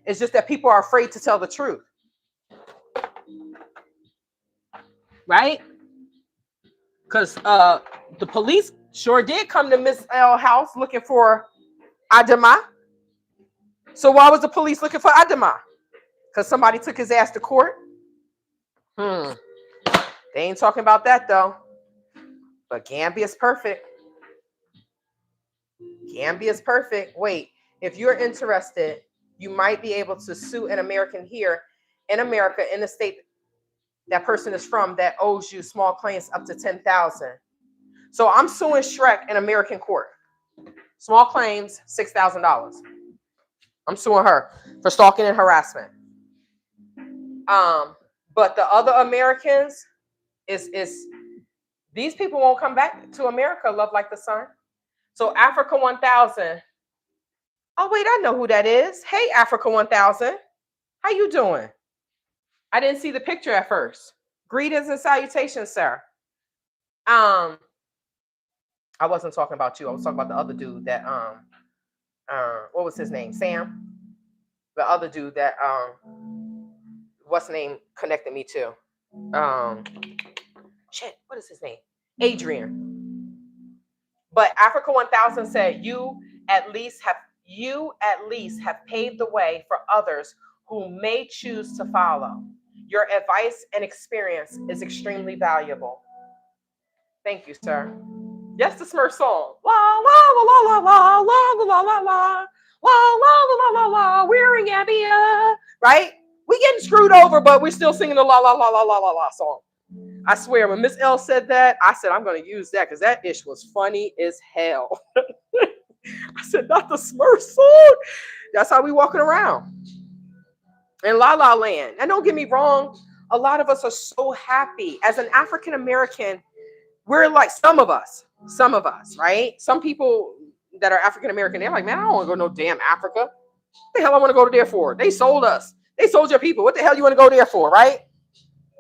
It's just that people are afraid to tell the truth. Right? Because the police sure did come to Miss L house looking for Adama. So why was the police looking for Adama? Because somebody took his ass to court? They ain't talking about that though. But Gambia's perfect. Gambia's perfect. Wait, if you're interested, you might be able to sue an American here in America, in the state that person is from, that owes you small claims up to $10,000. So I'm suing Shrek in American court. Small claims, $6,000. I'm suing her for stalking and harassment. But the other Americans is these people won't come back to America, love like the sun. So Africa 1000. Oh, wait, I know who that is. Hey, Africa 1000. How you doing? I didn't see the picture at first. Greetings and salutations, sir. I wasn't talking about you. I was talking about the other dude that, what was his name? Sam? The other dude that, what's the name connected me to? What is his name? Adrian. But Africa 1000 said, you at least have paved the way for others who may choose to follow. Your advice and experience is extremely valuable. Thank you, sir. Yes, the Smurf song. La la la la la la la la la la la la la la la. We're in Gambia, right? We getting screwed over, but we're still singing the la la la la la la la song. I swear, when Miss L said that, I said I'm going to use that because that ish was funny as hell. I said, not the Smurf song. That's how we walking around in La La Land. And don't get me wrong, a lot of us are so happy. As an African American, we're like some of us, right? Some people that are African American, they're like, man, I don't want to go to no damn Africa. What the hell I want to go there for? They sold us. They sold your people. What the hell you want to go there for, right?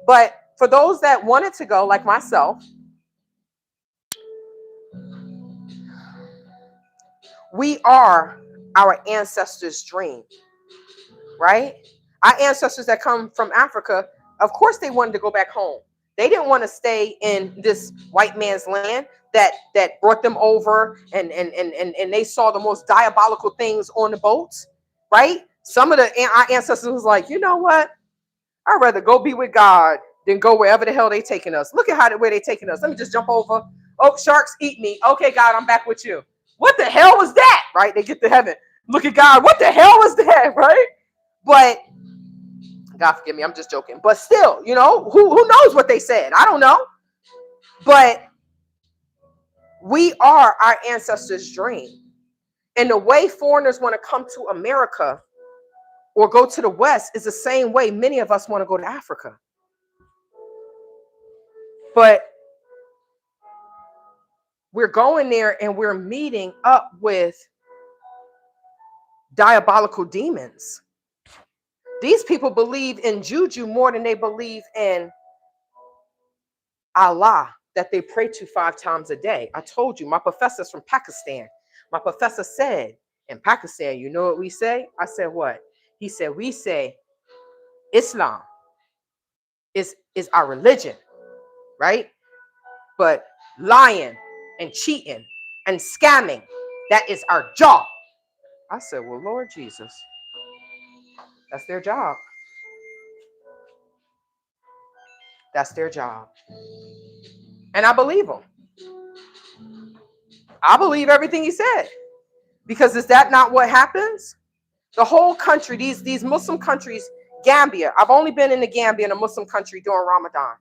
But for those that wanted to go, like myself, we are our ancestors' dream, right? Our ancestors that come from Africa, of course they wanted to go back home. They didn't want to stay in this white man's land. that brought them over, and they saw the most diabolical things on the boats, right? Some of our ancestors was like, you know what? I'd rather go be with God than go wherever the hell they taking us. Look at where they taking us. Let me just jump over. Oh, sharks eat me. Okay, God, I'm back with you. What the hell was that? Right? They get to heaven. Look at God. What the hell was that? Right? But God forgive me, I'm just joking. But still, who knows what they said? I don't know. But we are our ancestors' dream. And the way foreigners want to come to America or go to the West is the same way many of us want to go to Africa. But we're going there and we're meeting up with diabolical demons. These people believe in juju more than they believe in Allah, that they pray to 5 times a day. I told you, my professor's from Pakistan. My professor said, in Pakistan, you know what we say? I said, what? He said, we say Islam is our religion, right? But lying and cheating and scamming, that is our job. I said, well, Lord Jesus, that's their job. That's their job. And I believe him. I believe everything he said. Because is that not what happens? The whole country, these Muslim countries, Gambia, I've only been in the Gambia, in a Muslim country during Ramadan.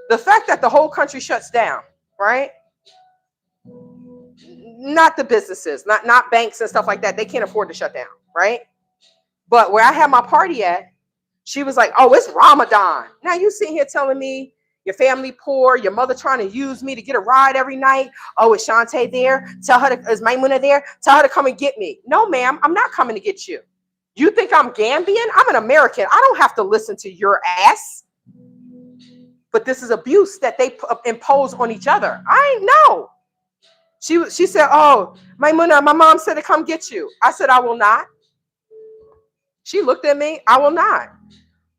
The fact that the whole country shuts down, right? Not the businesses, not banks and stuff like that. They can't afford to shut down, right? But where I had my party at, she was like, oh, it's Ramadan. Now you sitting here telling me your family poor, your mother trying to use me to get a ride every night. Oh, is Shantae there? Tell her is Maimuna there? Tell her to come and get me. No, ma'am, I'm not coming to get you. You think I'm Gambian? I'm an American. I don't have to listen to your ass. But this is abuse that they impose on each other. I ain't know. She said, oh, Maimuna, my mom said to come get you. I said, I will not. She looked at me. I will not.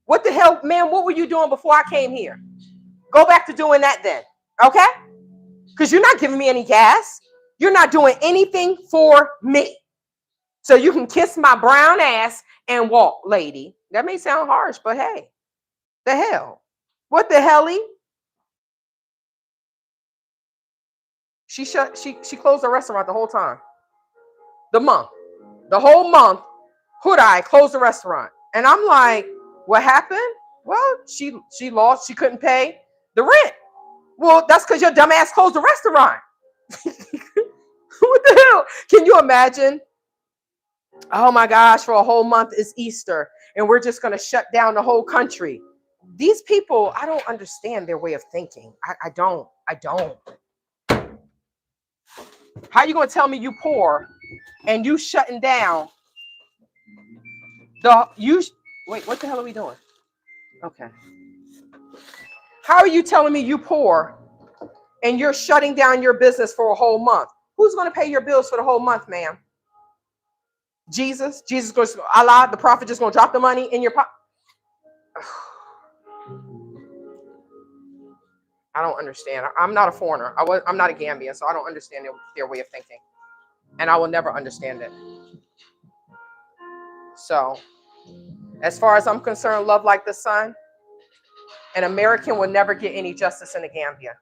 What the hell, man, what were you doing before I came here? Go back to doing that then, okay? Because you're not giving me any gas. You're not doing anything for me. So you can kiss my brown ass and walk, lady. That may sound harsh, but hey, the hell? What the helly? She closed the restaurant the whole time. The whole month, Hudai closed the restaurant. And I'm like, what happened? Well, she lost, she couldn't pay the rent. Well, that's because your dumb ass closed the restaurant. What the hell? Can you imagine? Oh my gosh, for a whole month is Easter and we're just going to shut down the whole country. These people, I don't understand their way of thinking. I don't. How you going to tell me you poor and you shutting down wait, what the hell are we doing? Okay. How are you telling me you poor and you're shutting down your business for a whole month? Who's going to pay your bills for the whole month, ma'am? Jesus goes, Allah, the prophet just going to drop the money in your pocket. I don't understand. I'm not a foreigner. I'm not a Gambian, so I don't understand their way of thinking. And I will never understand it. So, as far as I'm concerned, love like the sun, an American will never get any justice in the Gambia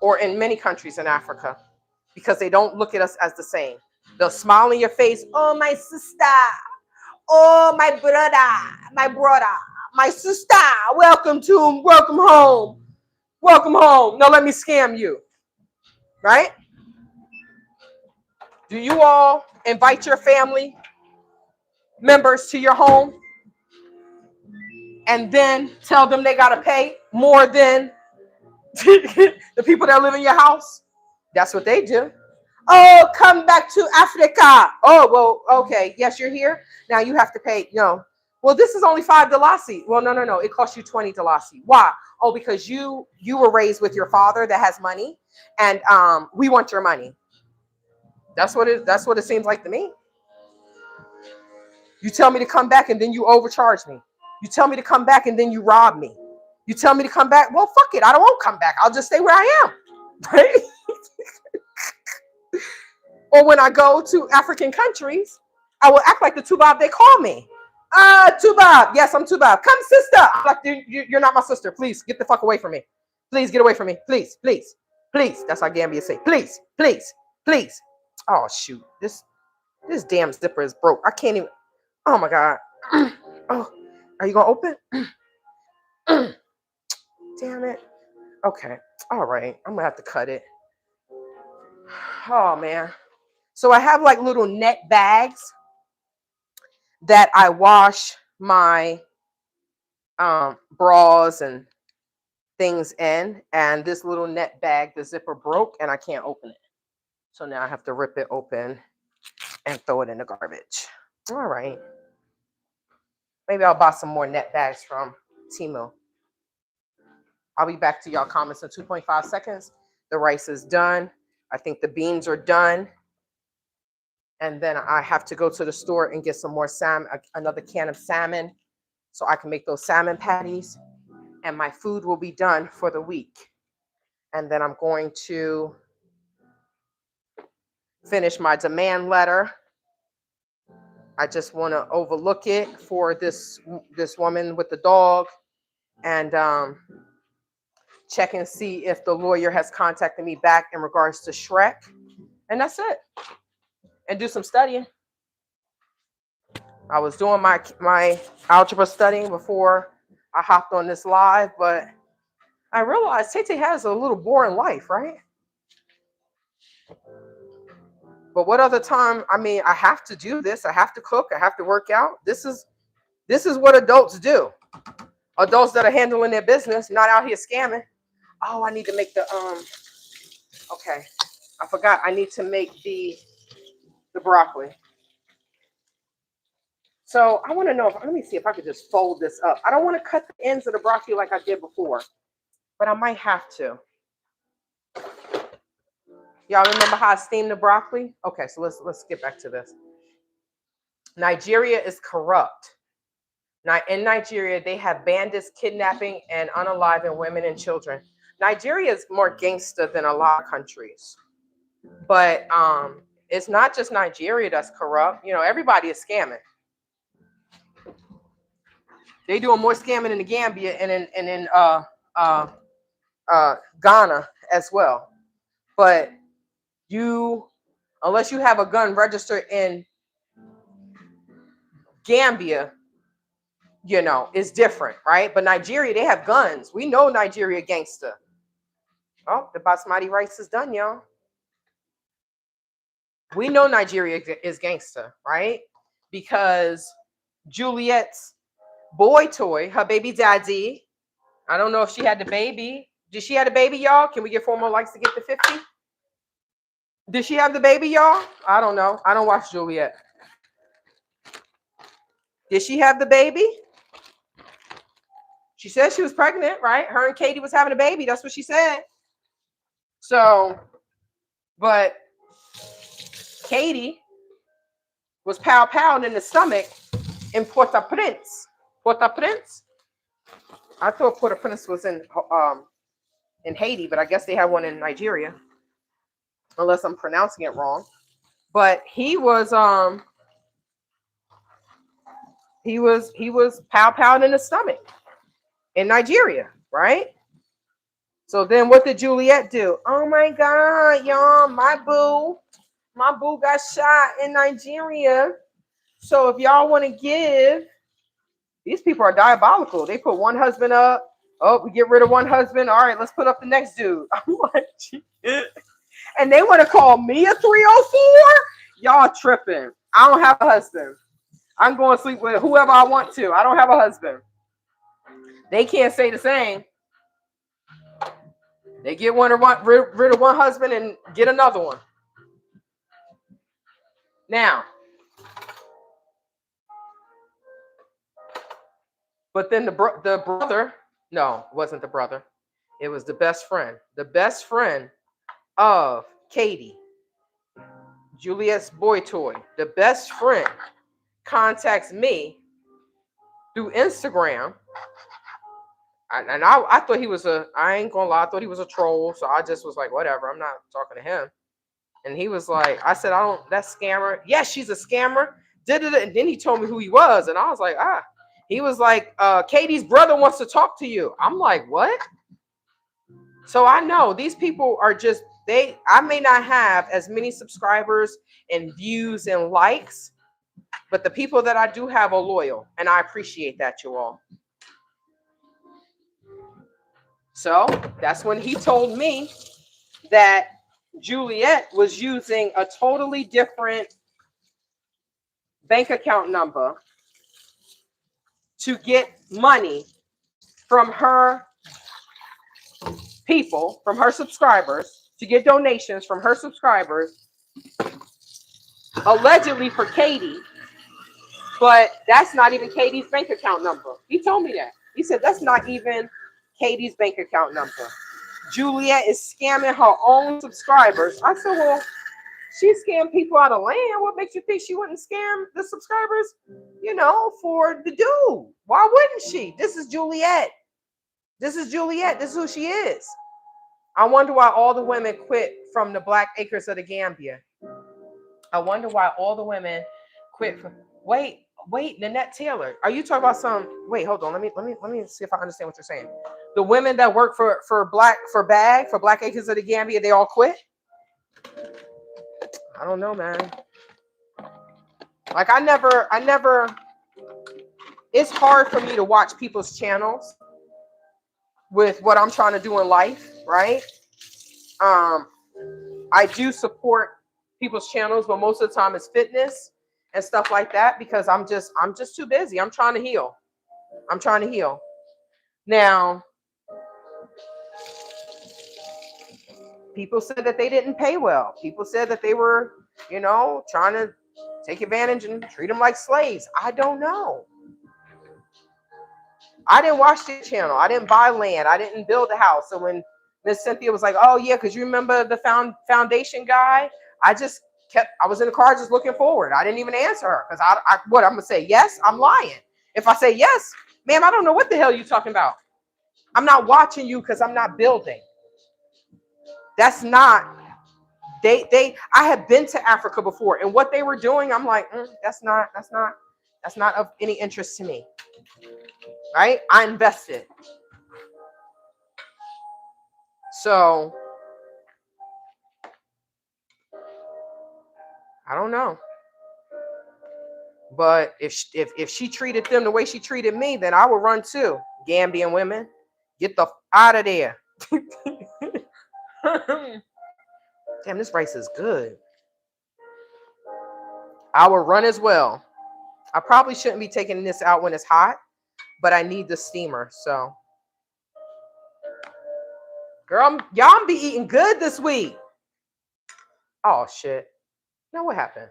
or in many countries in Africa because they don't look at us as the same. They'll smile in your face. Oh, my sister. Oh, my brother, my sister. Welcome home. Welcome home. Now let me scam you. Right? Do you all invite your family members to your home and then tell them they got to pay more than the people that live in your house? That's what they do. Oh, come back to Africa. Oh, well, okay. Yes, you're here. Now you have to pay, Well, this is only $5. Well, no. It costs you $20. Why? Oh, because you were raised with your father that has money, and we want your money. That's what it seems like to me. You tell me to come back and then you overcharge me. You tell me to come back and then you rob me. You tell me to come back. Well, fuck it. I don't want to come back. I'll just stay where I am. Right? Or when I go to African countries, I will act like the Tubab they call me. Tubab. Yes, I'm Tubab. Come, sister. I'm like, you're not my sister. Please get the fuck away from me. Please get away from me. Please, please, please. That's how Gambia say. Please, please, please. Oh shoot. This damn zipper is broke. I can't even. Oh my god. Oh, are you gonna open? Damn it. Okay. All right. I'm gonna have to cut it. Oh man. So I have like little net bags that I wash my bras and things in, and this little net bag, the zipper broke and I can't open it. So now I have to rip it open and throw it in the garbage. All right. Maybe I'll buy some more net bags from Temu. I'll be back to y'all comments in 2.5 seconds. The rice is done. I think the beans are done. And then I have to go to the store and get some more salmon, another can of salmon, so I can make those salmon patties. And my food will be done for the week. And then I'm going to finish my demand letter. I just want to overlook it for this woman with the dog, and check and see if the lawyer has contacted me back in regards to Shrek. And that's it. And do some studying. I was doing my algebra studying before I hopped on this live, but I realized Tete has a little boring life, right? But what other time? I mean, I have to do this. I have to cook. I have to work out. This is what adults do. Adults that are handling their business, not out here scamming. Oh, I need to make the okay. I forgot. I need to make the broccoli. So I want to know let me see if I could just fold this up. I don't want to cut the ends of the broccoli like I did before, but I might have to. Y'all remember how I steamed the broccoli? Okay, so let's get back to this. Nigeria is corrupt. Now in Nigeria, they have bandits kidnapping and unaliving women and children. Nigeria is more gangster than a lot of countries. But it's not just Nigeria that's corrupt. You know, everybody is scamming. They doing more scamming in the Gambia and in Ghana as well. But unless you have a gun registered in Gambia, you know, it's different, right? But Nigeria, they have guns. We know Nigeria gangster. Oh, the basmati rice is done, y'all. We know Nigeria is gangster, right? Because Juliet's boy toy, her baby daddy, I don't know if she had the baby. Did she have the baby, y'all? Can we get 4 more likes to get to 50? Did she have the baby, y'all? I don't know. I don't watch Juliet. Did she have the baby? She said she was pregnant, right? Her and Katie was having a baby. That's what she said. So, but Katie was pound in the stomach in Port-au-Prince. Port-au-Prince? I thought Port-au-Prince was in Haiti, but I guess they have one in Nigeria, unless I'm pronouncing it wrong. But he was pound in the stomach in Nigeria, right? So then what did Juliet do? Oh my God, y'all, my boo got shot in Nigeria. So if y'all want to give, these people are diabolical. They put one husband up. Oh, we get rid of one husband. All right, let's put up the next dude. I'm like, and they want to call me a 304? Y'all tripping. I don't have a husband. I'm going to sleep with whoever I want to. I don't have a husband. They can't say the same. They get rid of one husband and get another one. Now, but then the brother, no, it wasn't the brother. It was the best friend. The best friend of Katie, Juliet's boy toy. The best friend contacts me through Instagram I thought he was I ain't gonna lie, I thought he was a troll. So I just was like, whatever, I'm not talking to him. And he was like, I said, I don't, that scammer. Yes, she's a scammer. And then he told me who he was. And I was like, ah. He was like, Katie's brother wants to talk to you. I'm like, what? So I know these people are just, I may not have as many subscribers and views and likes, but the people that I do have are loyal. And I appreciate that, you all. So that's when he told me that Juliet was using a totally different bank account number to get money from her people, from her subscribers, to get donations from her subscribers, allegedly for Katie, but that's not even Katie's bank account number. He told me that. He said that's not even Katie's bank account number. Juliet is scamming her own subscribers. I said, well, she scammed people out of land. What makes you think she wouldn't scam the subscribers, for the dude? Why wouldn't she? This is Juliet. This is Juliet. This is who she is. I wonder why all the women quit from the Black Acres of the Gambia. I wonder why all the women quit from. Wait, Nanette Taylor. Are you talking about some? Wait, hold on. Let me see if I understand what you're saying. The women that work for Black Acres of the Gambia, they all quit. I don't know, man. Like I never. It's hard for me to watch people's channels with what I'm trying to do in life, right? I do support people's channels, but most of the time it's fitness and stuff like that because I'm just too busy. I'm trying to heal. Now, people said that they didn't pay well. People said that they were, trying to take advantage and treat them like slaves. I don't know. I didn't watch the channel. I didn't buy land. I didn't build a house. So when Miss Cynthia was like, oh, yeah, because you remember the foundation guy? I was in the car just looking forward. I didn't even answer her because I'm going to say yes? I'm lying. If I say yes, ma'am, I don't know what the hell you're talking about. I'm not watching you because I'm not building. That's not, I have been to Africa before and what they were doing, I'm like, that's not of any interest to me. Right? I invested. So I don't know. But if she treated them the way she treated me, then I would run too. Gambian women, get the out of there. Damn, this rice is good. I would run as well. I probably shouldn't be taking this out when it's hot, but I need the steamer. So, girl, y'all be eating good this week. Oh shit! Now what happened?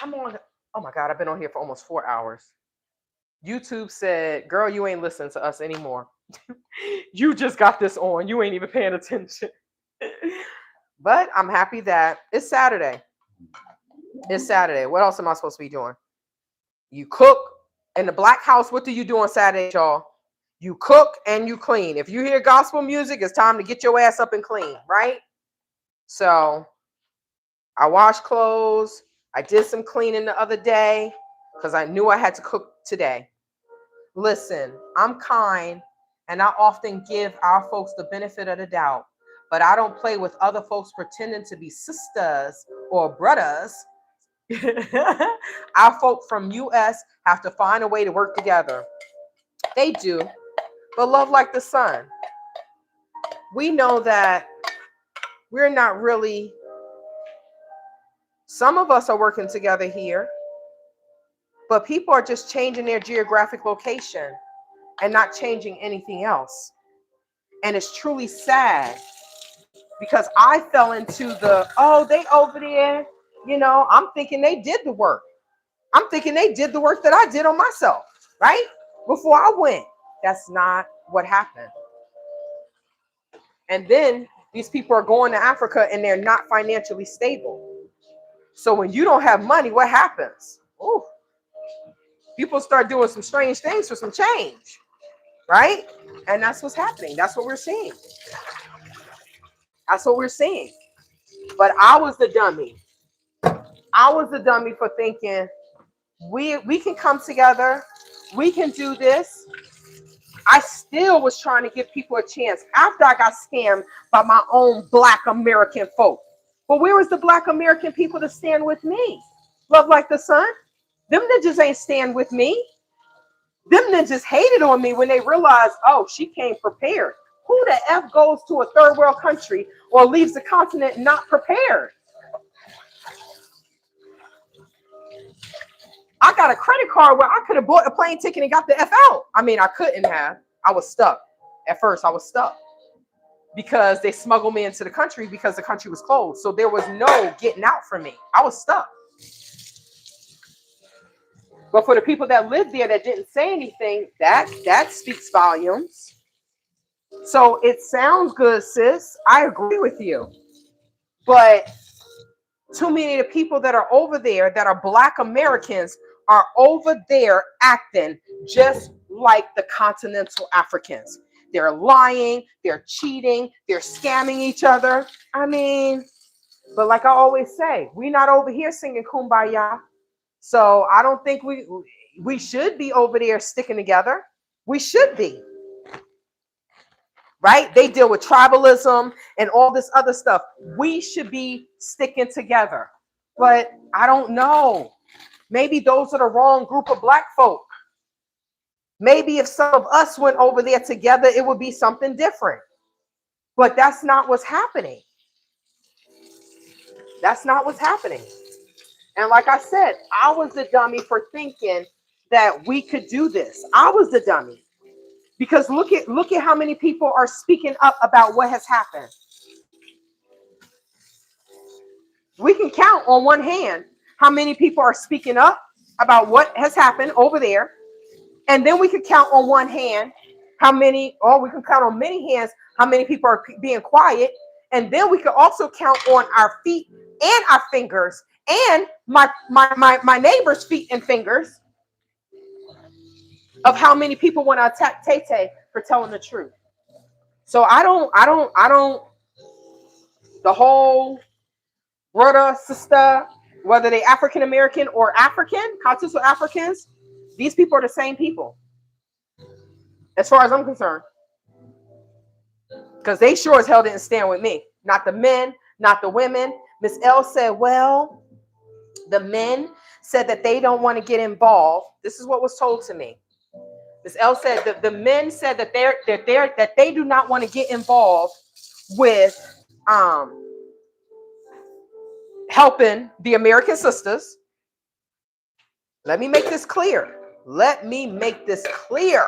I'm on. Oh my god, I've been on here for almost 4 hours. YouTube said, "Girl, you ain't listening to us anymore. You just got this on. You ain't even paying attention." But I'm happy that it's Saturday. It's Saturday. What else am I supposed to be doing? You cook in the Black house. What do you do on Saturday, y'all? You cook and you clean. If you hear gospel music, it's time to get your ass up and clean, right? So I washed clothes. I did some cleaning the other day because I knew I had to cook today. Listen, I'm kind and I often give our folks the benefit of the doubt, but I don't play with other folks pretending to be sisters or brothers. Our folk from US have to find a way to work together. They do, but love like the sun. We know that we're not really, some of us are working together here, but people are just changing their geographic location and not changing anything else. And it's truly sad because I fell into they over there, I'm thinking they did the work. I'm thinking they did the work that I did on myself, right? Before I went. That's not what happened. And then these people are going to Africa and they're not financially stable. So when you don't have money, what happens? Ooh, people start doing some strange things for some change. right? And that's what's happening. That's what we're seeing. That's what we're seeing. But I was the dummy. I was the dummy for thinking we can come together. We can do this. I still was trying to give people a chance after I got scammed by my own Black American folk. But where was the Black American people to stand with me? Love like the sun. Them ninjas ain't stand with me. Them ninjas hated on me when they realized, oh, she came prepared. Who the F goes to a third world country or leaves the continent not prepared? I got a credit card where I could have bought a plane ticket and got the F out. I mean, I couldn't have. I was stuck. At first, I was stuck because they smuggled me into the country because the country was closed. So there was no getting out for me. I was stuck. But for the people that lived there that didn't say anything, that speaks volumes. So it sounds good, sis. I agree with you. But too many of the people that are over there that are Black Americans are over there acting just like the continental Africans. They're lying, they're cheating, they're scamming each other. I mean, but like I always say, we're not over here singing Kumbaya. So I don't think we should be over there sticking together. We should be. Right? They deal with tribalism and all this other stuff. We should be sticking together. But I don't know. Maybe those are the wrong group of Black folk. Maybe if some of us went over there together, it would be something different. But that's not what's happening. That's not what's happening. And like I said, I was the dummy for thinking that we could do this. I was the dummy. Because look at how many people are speaking up about what has happened. We can count on one hand how many people are speaking up about what has happened over there. And then we could count on one hand how many, or we can count on many hands how many people are being quiet. And then we could also count on our feet and our fingers and my neighbor's feet and fingers of how many people want to attack Tay for telling the truth. So I don't, the whole brother, sister, whether they African American or African, continental Africans, these people are the same people. As far as I'm concerned. Because they sure as hell didn't stand with me. Not the men, not the women. Miss L said, well, the men said that they don't want to get involved. This is what was told to me. Ms. L said that the men said that they do not want to get involved with helping the American sisters. Let me make this clear. Let me make this clear.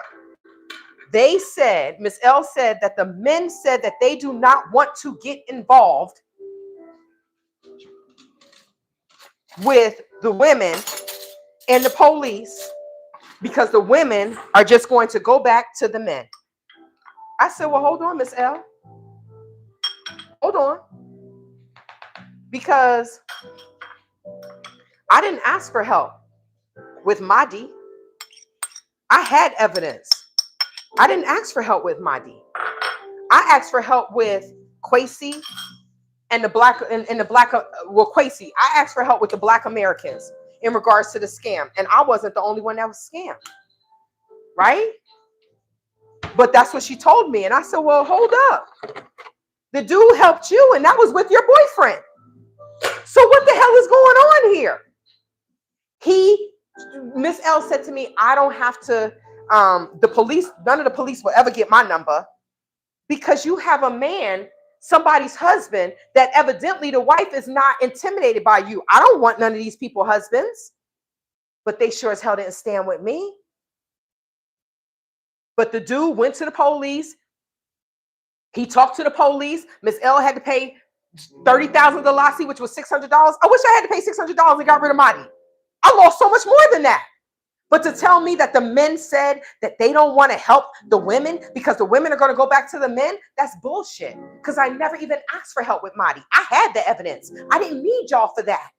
They said, Ms. L said that the men said that they do not want to get involved with the women and the police because the women are just going to go back to the men. I said, well, hold on, Miss L. Hold on. Because I didn't ask for help with Mahdi. I had evidence. I didn't ask for help with Mahdi. I asked for help with Kwesi and the Black, Kwesi. I asked for help with the Black Americans in regards to the scam. And I wasn't the only one that was scammed. Right? But that's what she told me. And I said, well, hold up. The dude helped you and that was with your boyfriend. So what the hell is going on here? Miss L said to me, I don't have to, the police, none of the police will ever get my number because you have a man, somebody's husband, that evidently the wife is not intimidated by you. I don't want none of these people husbands, but they sure as hell didn't stand with me. But the dude went to the police. He talked to the police. Miss L had to pay $30,000 to Lassie, which was $600. I wish I had to pay $600 and got rid of Mahdi. I lost so much more than that. But to tell me that the men said that they don't want to help the women because the women are going to go back to the men, that's bullshit. Because I never even asked for help with Mahdi. I had the evidence. I didn't need y'all for that.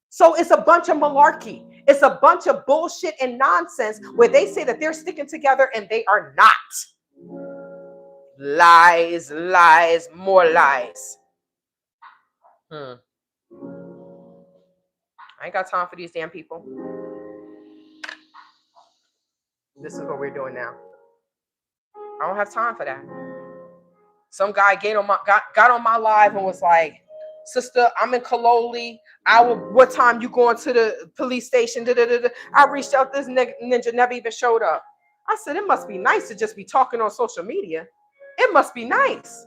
So it's a bunch of malarkey. It's a bunch of bullshit and nonsense where they say that they're sticking together and they are not. Lies, lies, more lies. I ain't got time for these damn people. This is what we're doing now. I don't have time for that. Some guy got on my live and was like, sister, I'm in Kaloli. What time you going to the police station? Da, da, da, da. I reached out, this ninja never even showed up. I said, it must be nice to just be talking on social media. It must be nice.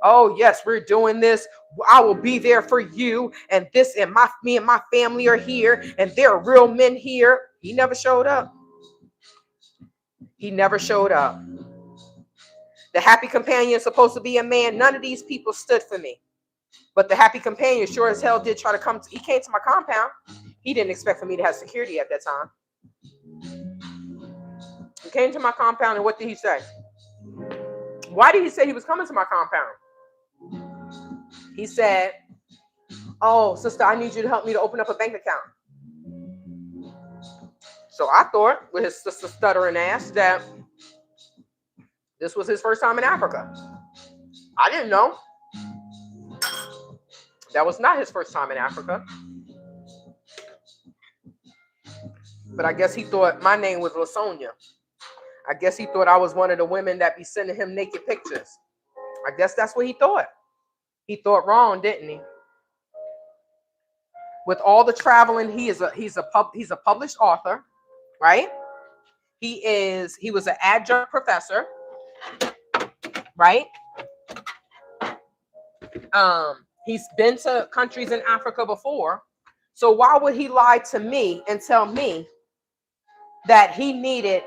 Oh, yes, we're doing this. I will be there for you. And this and me and my family are here. And there are real men here. He never showed up. He never showed up. The happy companion is supposed to be a man. None of these people stood for me. But the happy companion sure as hell did try to come. He came to my compound. He didn't expect for me to have security at that time. He came to my compound, and what did he say? Why did he say he was coming to my compound? He said, oh, sister, I need you to help me to open up a bank account. So I thought, with his sister stuttering ass, that this was his first time in Africa. I didn't know. That was not his first time in Africa. But I guess he thought my name was LaSonia. I guess he thought I was one of the women that be sending him naked pictures. I guess that's what he thought. He thought wrong, didn't he? With all the traveling, he's a published author, right? He was an adjunct professor, right? He's been to countries in Africa before. So why would he lie to me and tell me that he needed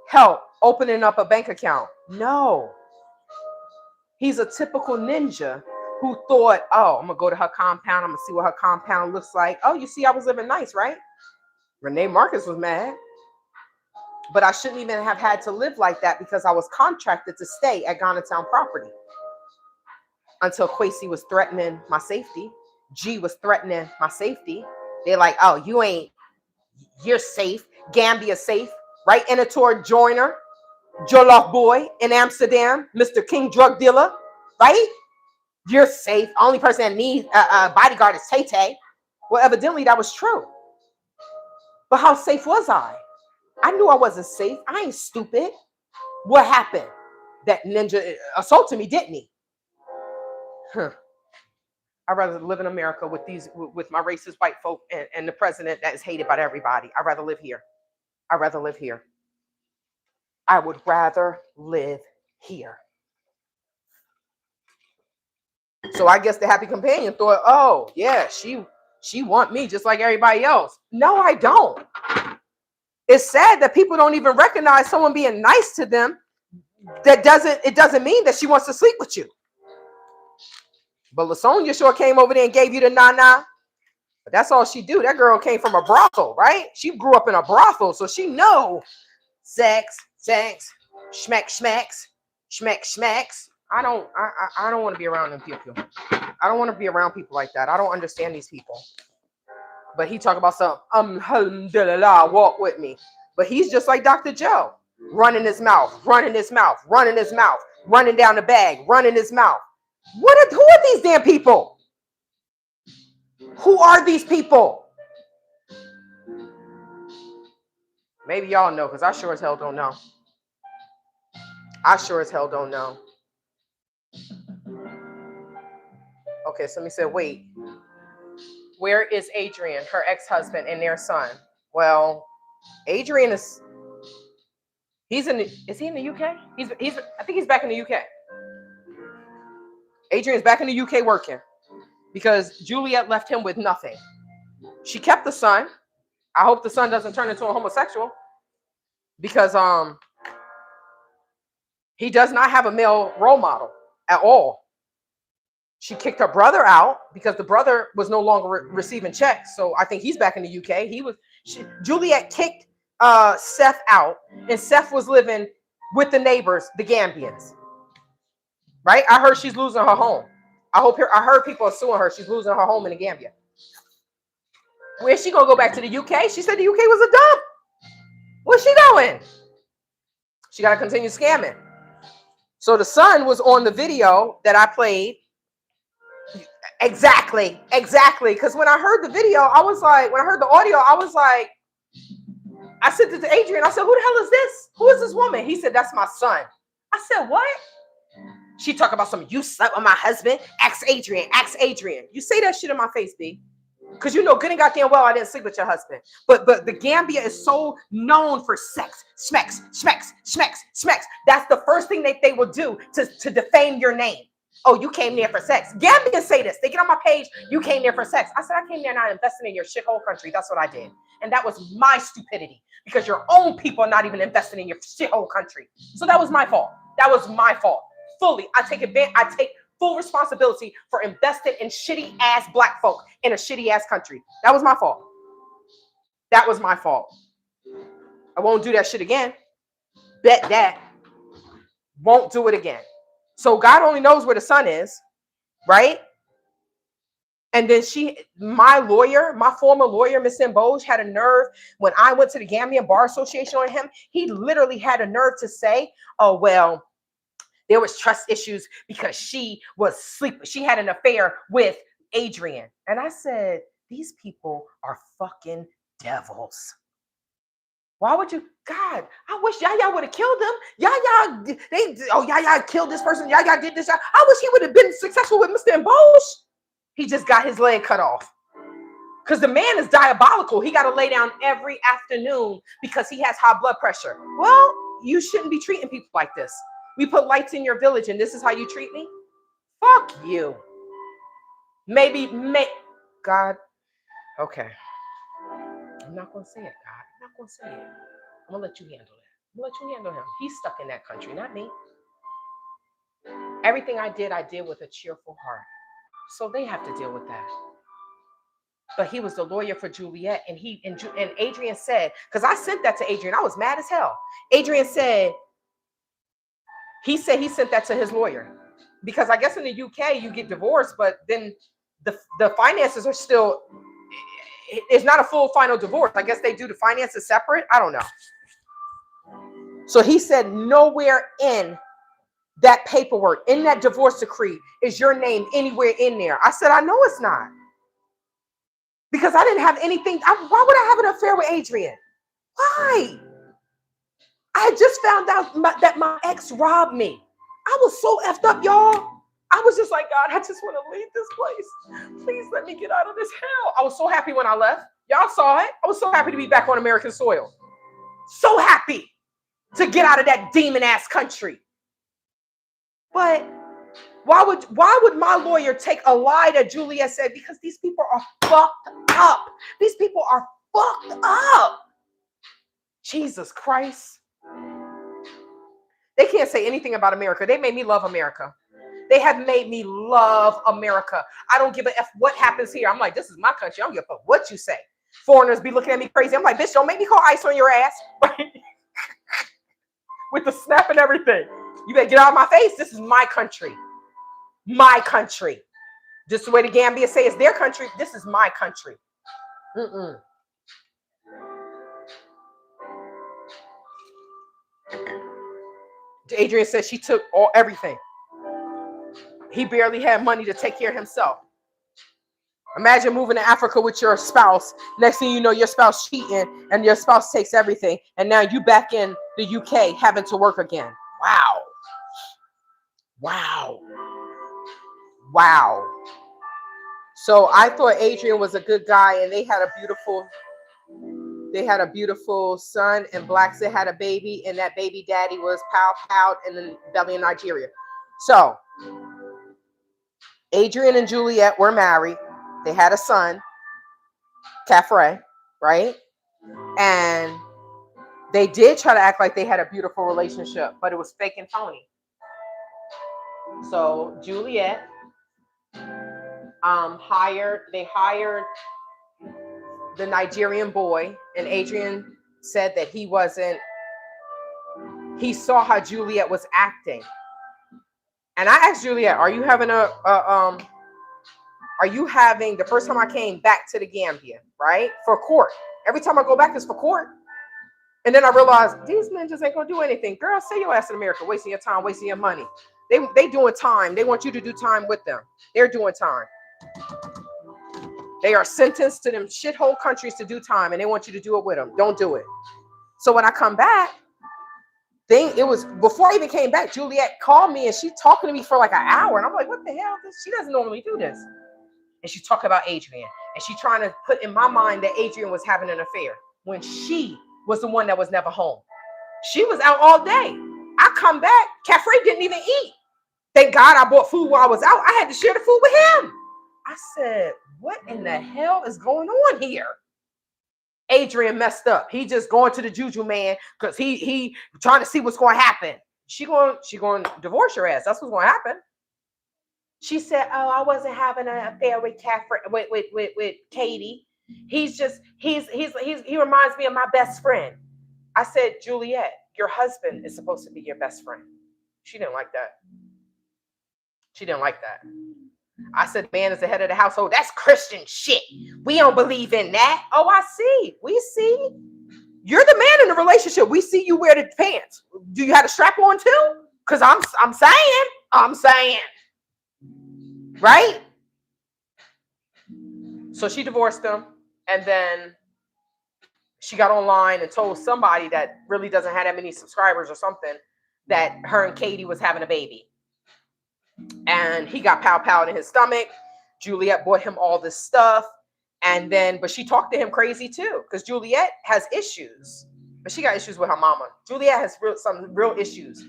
help opening up a bank account? No. He's a typical ninja who thought, oh, I'm going to go to her compound. I'm going to see what her compound looks like. Oh, you see, I was living nice, right? Renee Marcus was mad. But I shouldn't even have had to live like that because I was contracted to stay at Ghana Town property. Until Kwesi was threatening my safety. G was threatening my safety. They're like, oh, you're safe. Gambia safe, right? Enator Joyner, Jollof Boy in Amsterdam, Mr. King drug dealer, right? You're safe. Only person that needs a bodyguard is Tay Tay. Well, evidently that was true. But how safe was I? I knew I wasn't safe. I ain't stupid. What happened? That ninja assaulted me, didn't he? I'd rather live in America with my racist white folk and the president that is hated by everybody. I'd rather live here. I would rather live here. So I guess the happy companion thought, oh, yeah, she want me just like everybody else. No, I don't. It's sad that people don't even recognize someone being nice to them. It doesn't mean that she wants to sleep with you. But LaSonia sure came over there and gave you the na-na. But that's all she do. That girl came from a brothel, right? She grew up in a brothel, so she know sex, schmacks. I don't want to be around them people. I don't want to be around people like that. I don't understand these people. But he talk about some alhamdulillah, walk with me. But he's just like Dr. Joe, running his mouth, running down the bag, running his mouth. Who are these damn people? Who are these people? Maybe y'all know, because I sure as hell don't know. Okay, somebody said, wait. Where is Adrian, her ex-husband, and their son? Well, Adrian is he in the UK? I think he's back in the UK. Adrian's back in the UK working because Juliet left him with nothing. She kept the son. I hope the son doesn't turn into a homosexual because he does not have a male role model at all. She kicked her brother out because the brother was no longer receiving checks. So I think he's back in the UK. Juliet kicked Seth out, and Seth was living with the neighbors, the Gambians. Right? I heard she's losing her home. I heard people are suing her. She's losing her home in the Gambia. Where's she gonna go back to the UK? She said the UK was a dump. Where's she going? She gotta continue scamming. So the son was on the video that I played. Exactly. Because when I heard the video, I was like, when I heard the audio, I was like, I sent it to Adrian. I said, who the hell is this? Who is this woman? He said, that's my son. I said, what? She talk about something. You slept with my husband. Ask Adrian. You say that shit in my face, B. Because you know good and goddamn well I didn't sleep with your husband. But the Gambia is so known for sex. Smecks. That's the first thing that they will do to defame your name. Oh, you came there for sex. Gambians say this. They get on my page. You came there for sex. I said, I came there not investing in your shithole country. That's what I did. And that was my stupidity. Because your own people are not even investing in your shithole country. So that was my fault. Fully. I take full responsibility for investing in shitty ass black folk in a shitty ass country. That was my fault. I won't do that shit again. Bet that. Won't do it again. So God only knows where the son is, right? And then my former lawyer, Miss Mboj, had a nerve when I went to the Gambian Bar Association on him. He literally had a nerve to say, oh, well, there was trust issues because she had an affair with Adrian. And I said, these people are fucking devils. Why would you? God, I wish Yaya would have killed them. Yaya killed this person. Yaya did this. I wish he would have been successful with Mr. Mboj. He just got his leg cut off. Because the man is diabolical. He got to lay down every afternoon because he has high blood pressure. Well, you shouldn't be treating people like this. We put lights in your village and this is how you treat me? Fuck you. God. Okay. I'm not going to say it, God. I'm not going to say it. I'm going to let you handle it. I'm going to let you handle him. He's stuck in that country, not me. Everything I did with a cheerful heart. So they have to deal with that. But he was the lawyer for Juliet. And Adrian said, because I sent that to Adrian. I was mad as hell. Adrian said, he sent that to his lawyer. Because I guess in the UK, you get divorced, but then the finances are still, it's not a full final divorce. I guess they do the finances separate. I don't know. So he said nowhere in that paperwork, in that divorce decree, is your name anywhere in there. I said, I know it's not. Because I didn't have anything. Why would I have an affair with Adrian? Why? I had just found out that my ex robbed me. I was so effed up, y'all. I was just like, God, I just want to leave this place. Please let me get out of this hell. I was so happy when I left. Y'all saw it. I was so happy to be back on American soil. So happy to get out of that demon-ass country. But why would my lawyer take a lie that Juliet said? Because these people are fucked up. These people are fucked up. Jesus Christ. They can't say anything about America. They made me love America. They have made me love America. I don't give a F what happens here. I'm like, this is my country. I don't give a fuck what you say. Foreigners be looking at me crazy. I'm like, bitch, don't make me call ICE on your ass. With the snap and everything. You better get out of my face. This is my country. My country. Just the way the Gambia say it's their country. This is my country. Adrian said she took everything. He barely had money to take care of himself. Imagine moving to Africa with your spouse. Next thing you know, your spouse cheating and your spouse takes everything. And now you back in the UK having to work again. Wow. So I thought Adrian was a good guy and they had a beautiful son, and blacks that had a baby, and that baby daddy was pow in the belly of Nigeria. So Adrian and Juliet were married. They had a son, Caffrey, right? And they did try to act like they had a beautiful relationship, but it was fake and phony. So Juliet hired the Nigerian boy, and Adrian said that he saw how Juliet was acting. And I asked Juliet, are you having are you having, the first time I came back to the Gambia, right, for court. Every time I go back is for court. And then I realized these men just ain't gonna do anything. Girl, stay your ass in America, wasting your time, wasting your money. They doing time. They want you to do time with them. They're doing time. They are sentenced to them shithole countries to do time, and they want you to do it with them. Don't do it. So when I come back, it was before I even came back. Juliet called me and she talking to me for like an hour, and I'm like, what the hell? She doesn't normally do this. And she's talking about Adrian, and she's trying to put in my mind that Adrian was having an affair when she was the one that was never home. She was out all day. I come back, Cafe didn't even eat. Thank God I bought food while I was out. I had to share the food with him. I said, what in the hell is going on here? Adrian messed up. He just going to the juju man because he trying to see what's going to happen. She going to divorce your ass. That's what's going to happen. She said, oh, I wasn't having an affair with Catherine, with Katie. He reminds me of my best friend. I said, Juliet, your husband is supposed to be your best friend. She didn't like that. She didn't like that. I said, man is the head of the household. That's Christian shit. We don't believe in that. Oh, I see. We see. You're the man in the relationship. We see you wear the pants. Do you have a strap on too? Because I'm saying. Right? So she divorced him. And then she got online and told somebody that really doesn't have that many subscribers or something that her and Katie was having a baby. And he got pow in his stomach. Juliet bought him all this stuff. And then, but she talked to him crazy too, because Juliet has issues. But she got issues with her mama. Juliet has some real issues.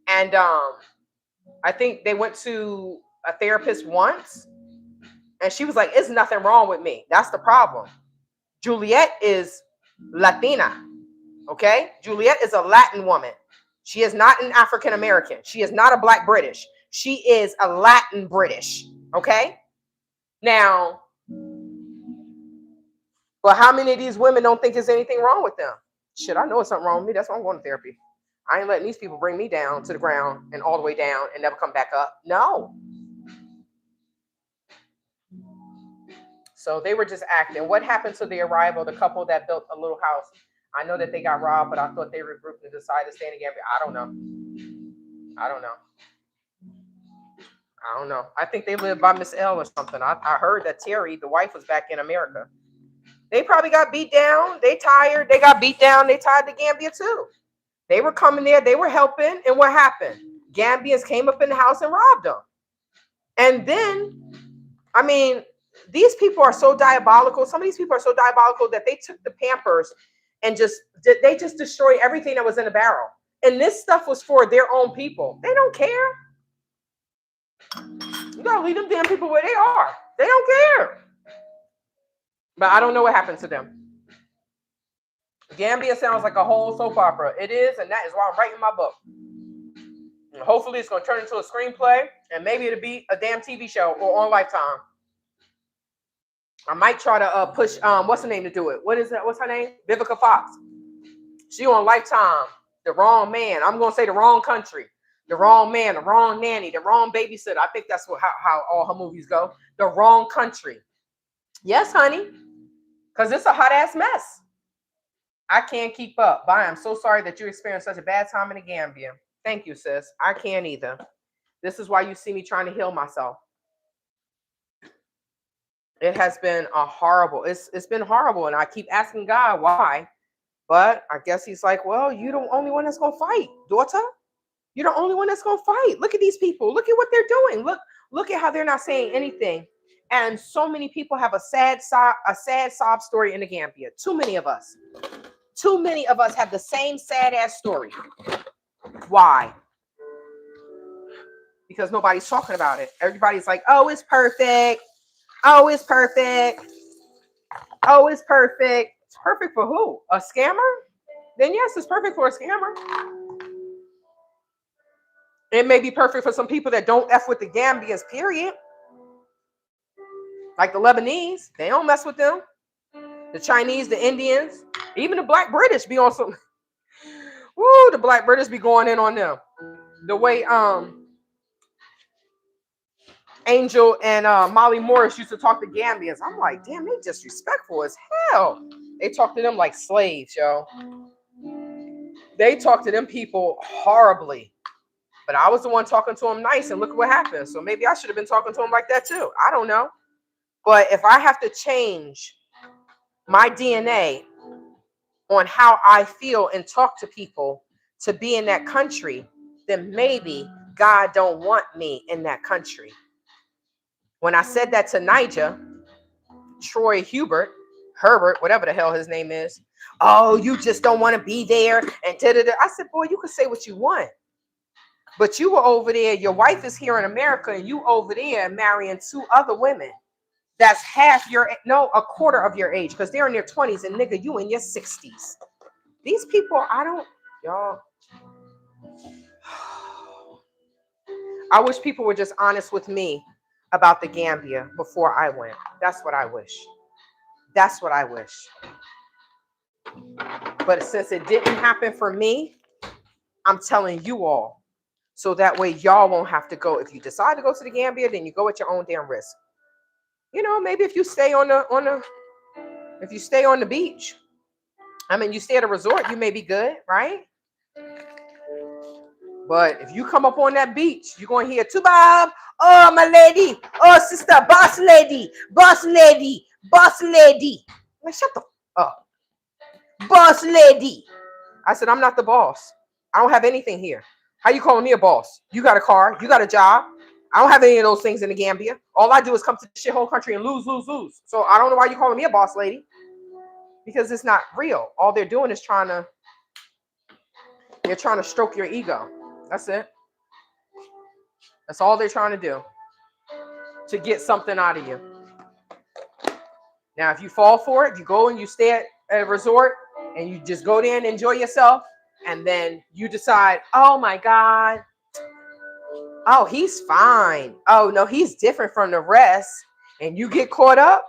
And I think they went to a therapist once. And she was like, it's nothing wrong with me. That's the problem. Juliet is Latina. Okay? Juliet is a Latin woman. She is not an African American. She is not a Black British. She is a Latin British. Okay? Now, but how many of these women don't think there's anything wrong with them? Shit, I know it's something wrong with me. That's why I'm going to therapy. I ain't letting these people bring me down to the ground and all the way down and never come back up. No. So they were just acting. What happened to the arrival, the couple that built a little house? I know that they got robbed, but I thought they regrouped and decided to stay together. I don't know. I think they live by Miss L or something. I heard that Terry, the wife, was back in America. They probably got beat down. They tired. They got beat down. They tired to Gambia too. They were coming there. They were helping. And what happened? Gambians came up in the house and robbed them. And then, I mean, these people are so diabolical. Some of these people are so diabolical that they took the Pampers and they just destroyed everything that was in the barrel. And this stuff was for their own people. They don't care. You gotta leave them damn people where they are. They don't care. But I don't know what happened to them. Gambia sounds like a whole soap opera. It is, and that is why I'm writing my book. And hopefully it's going to turn into a screenplay, and maybe it'll be a damn TV show or on Lifetime. I might try to push, what's her name to do it? What is that? What's her name? Vivica Fox. She on Lifetime. The wrong man. I'm going to say the wrong country. The wrong man, the wrong nanny, the wrong babysitter. I think that's how all her movies go. The wrong country. Yes, honey. Because it's a hot ass mess. I can't keep up. Bye. I'm so sorry that you experienced such a bad time in the Gambia. Thank you, sis. I can't either. This is why you see me trying to heal myself. It has been it's been horrible. And I keep asking God why. But I guess he's like, well, you're the only one that's going to fight, daughter. You're the only one that's going to fight. Look at these people. Look at what they're doing. Look at how they're not saying anything. And so many people have a sad sob story in the Gambia. Too many of us have the same sad ass story. Why? Because nobody's talking about it. Everybody's like, oh, it's perfect. Oh, it's perfect. Oh, it's perfect. It's perfect for who? A scammer? Then yes, it's perfect for a scammer. It may be perfect for some people that don't F with the Gambians, period. Like the Lebanese, they don't mess with them. The Chinese, the Indians, even the Black British be on some. Woo, the Black British be going in on them. The way Angel and Molly Morris used to talk to Gambians. I'm like, damn, they disrespectful as hell. They talk to them like slaves, yo. They talk to them people horribly. But I was the one talking to them nice, and look what happened. So maybe I should have been talking to them like that too. I don't know. But if I have to change my DNA on how I feel and talk to people to be in that country, then maybe God don't want me in that country. When I said that to Niger, Troy Herbert, whatever the hell his name is, oh, you just don't want to be there. And da-da-da. I said, boy, you can say what you want. But you were over there, your wife is here in America, and you over there marrying 2 other women. That's a quarter of your age, because they're in their 20s, and nigga, you in your 60s. These people, y'all. I wish people were just honest with me about the Gambia before I went. That's what I wish. That's what I wish. But since it didn't happen for me, I'm telling you all, so that way y'all won't have to go. If you decide to go to the Gambia, then you go at your own damn risk. You know, maybe if you stay on the beach, I mean, you stay at a resort, you may be good, right? But if you come up on that beach, you're going to hear Tubab, oh, my lady, oh, sister, boss lady, boss lady, boss lady. Like, shut the up. Boss lady. I said, I'm not the boss. I don't have anything here. How you calling me a boss? You got a car. You got a job. I don't have any of those things in the Gambia. All I do is come to the shithole country and lose, lose, lose. So I don't know why you're calling me a boss lady. Because it's not real. All they're doing is they're trying to stroke your ego. That's it. That's all they're trying to do. To get something out of you. Now, if you fall for it, you go and you stay at a resort and you just go there and enjoy yourself. And then you decide, oh my God, oh, he's fine. Oh no, he's different from the rest. And you get caught up,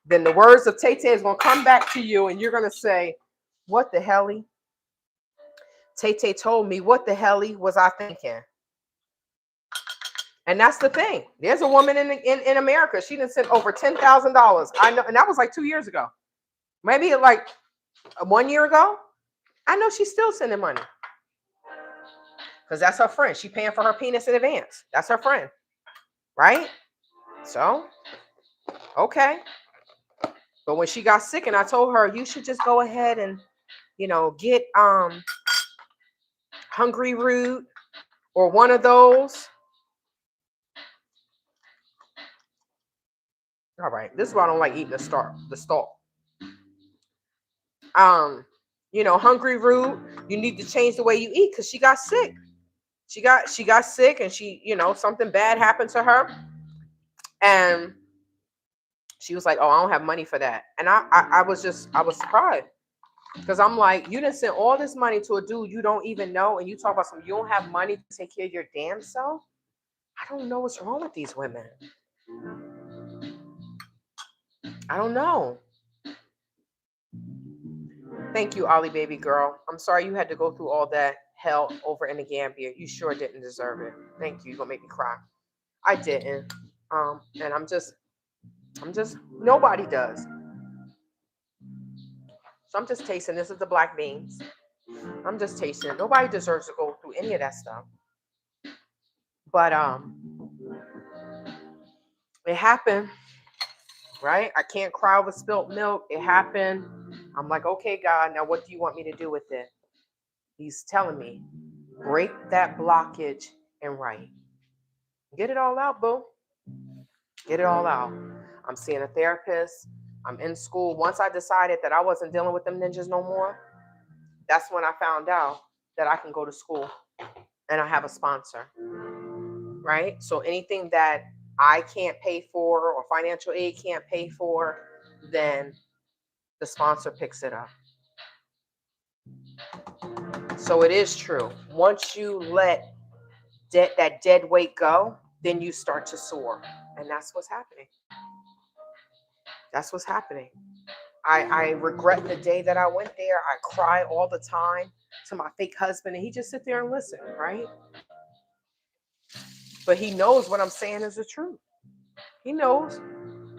then the words of Tay Tay is going to come back to you and you're going to say, what the helly? Tay Tay told me, what the helly was I thinking? And that's the thing. There's a woman in America. She done sent over $10,000. I know, and that was like 2 years ago. Maybe like 1 year ago. I know she's still sending money. Because that's her friend. She paying for her penis in advance. That's her friend. Right? So, okay. But when she got sick and I told her, you should just go ahead and, get Hungry Root or one of those. All right. This is why I don't like eating the stalk. Hungry Root, you need to change the way you eat because she got sick. She got sick and she, something bad happened to her. And she was like, oh, I don't have money for that. And I was surprised. Because I'm like, you done sent all this money to a dude you don't even know, and you talk about you don't have money to take care of your damn self? I don't know what's wrong with these women. I don't know. Thank you, Ollie baby girl. I'm sorry you had to go through all that hell over in the Gambia. You sure didn't deserve it. Thank you. You're gonna make me cry. I didn't. And I'm just nobody does. So I'm just tasting. This is the black beans. I'm just tasting it. Nobody deserves to go through any of that stuff. But it happened, right? I can't cry over spilt milk. It happened. I'm like, okay, God, now what do you want me to do with it? He's telling me, break that blockage and write. Get it all out, boo. Get it all out. I'm seeing a therapist. I'm in school. Once I decided that I wasn't dealing with them ninjas no more, that's when I found out that I can go to school and I have a sponsor, right? So anything that I can't pay for or financial aid can't pay for, then the sponsor picks it up. So it is true. Once you let that dead weight go, then you start to soar. And that's what's happening. That's what's happening. I regret the day that I went there. I cry all the time to my fake husband, and he just sit there and listen, right? But he knows what I'm saying is the truth. He knows.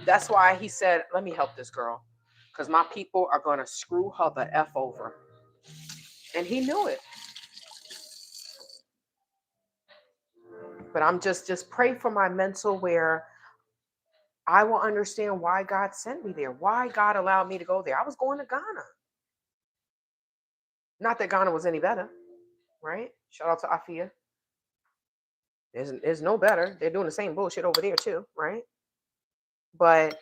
That's why he said, let me help this girl. Because my people are going to screw her the F over. And he knew it. But I'm just pray for my mental where I will understand why God sent me there, why God allowed me to go there. I was going to Ghana. Not that Ghana was any better, right? Shout out to Afia. There's no better. They're doing the same bullshit over there too, right? But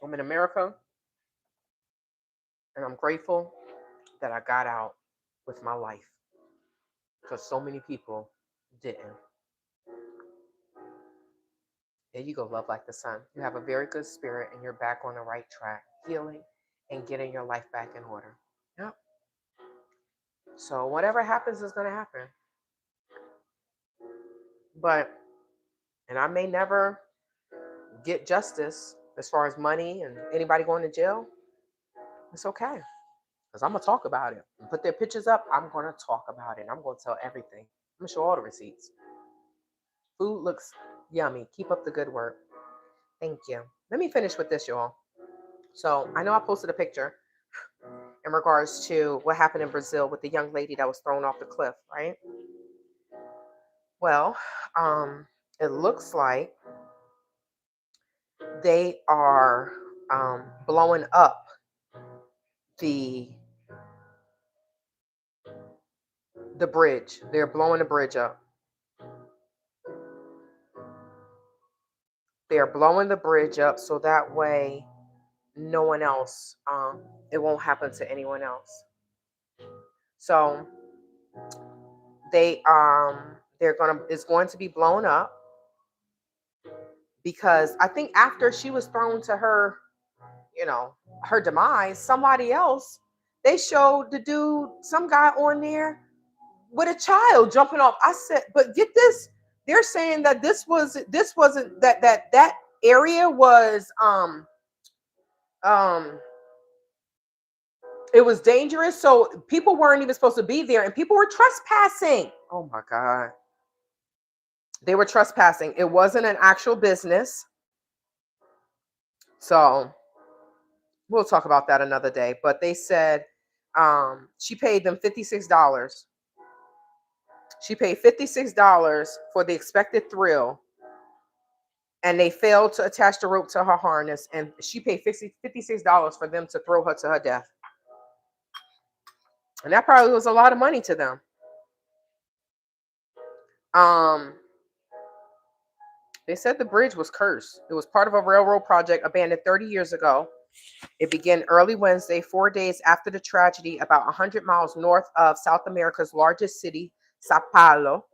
I'm in America and I'm grateful that I got out with my life because so many people didn't. There you go, love like the sun. You have a very good spirit and you're back on the right track, healing and getting your life back in order. Yep. So whatever happens is going to happen. But, and I may never get justice as far as money and anybody going to jail. It's okay. Because I'm going to talk about it. And put their pictures up. I'm going to talk about it. I'm going to tell everything. I'm going to show all the receipts. Food looks yummy. Keep up the good work. Thank you. Let me finish with this, y'all. So I know I posted a picture in regards to what happened in Brazil with the young lady that was thrown off the cliff, right? Well, it looks like they are blowing up the bridge. They're blowing the bridge up. They're blowing the bridge up so that way no one else, it won't happen to anyone else. So it's going to be blown up because I think after she was thrown to her, her demise, somebody else, they showed the dude, some guy on there with a child jumping off. I said, but get this, they're saying that this wasn't that area was it was dangerous, so people weren't even supposed to be there and people were trespassing. Oh my God. They were trespassing. It wasn't an actual business. So we'll talk about that another day. But they said she paid them $56. She paid $56 for the expected thrill, and they failed to attach the rope to her harness, and she paid $56 for them to throw her to her death. And that probably was a lot of money to them. They said the bridge was cursed. It was part of a railroad project abandoned 30 years ago. It began early Wednesday, 4 days after the tragedy, about 100 miles north of South America's largest city, Sao Paulo,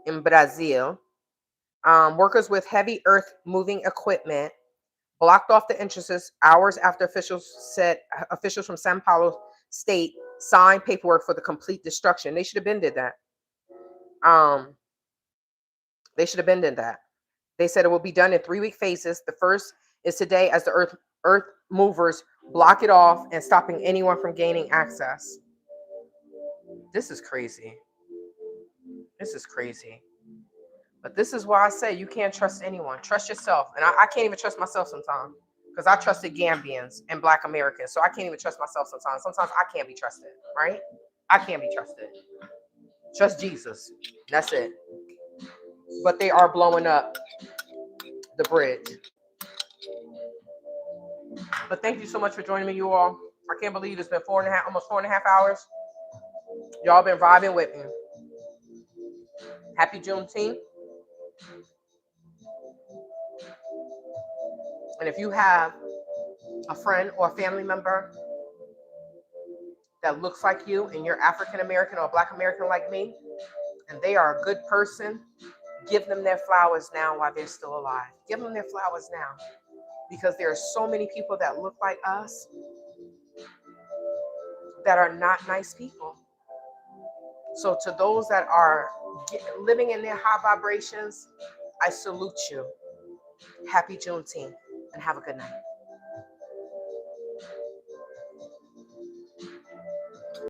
in Brazil. Workers with heavy earth-moving equipment blocked off the entrances hours after officials from Sao Paulo state signed paperwork for the complete destruction. They should have been did that. They should have been did that. They said it will be done in 3-week phases. The first is today as the earth movers block it off and stopping anyone from gaining access. This is crazy. This is crazy. But this is why I say you can't trust anyone. Trust yourself. And I can't even trust myself sometimes because I trusted Gambians and Black Americans. So I can't even trust myself sometimes. Sometimes I can't be trusted, right? I can't be trusted. Trust Jesus. That's it. But they are blowing up the bridge. But thank you so much for joining me, you all. I can't believe it's been almost 4.5 hours. Y'all been vibing with me. Happy Juneteenth. And if you have a friend or a family member that looks like you and you're African American or Black American like me, and they are a good person, give them their flowers now while they're still alive. Give them their flowers now. Because there are so many people that look like us that are not nice people. So to those that are living in their high vibrations, I salute you. Happy Juneteenth and have a good night.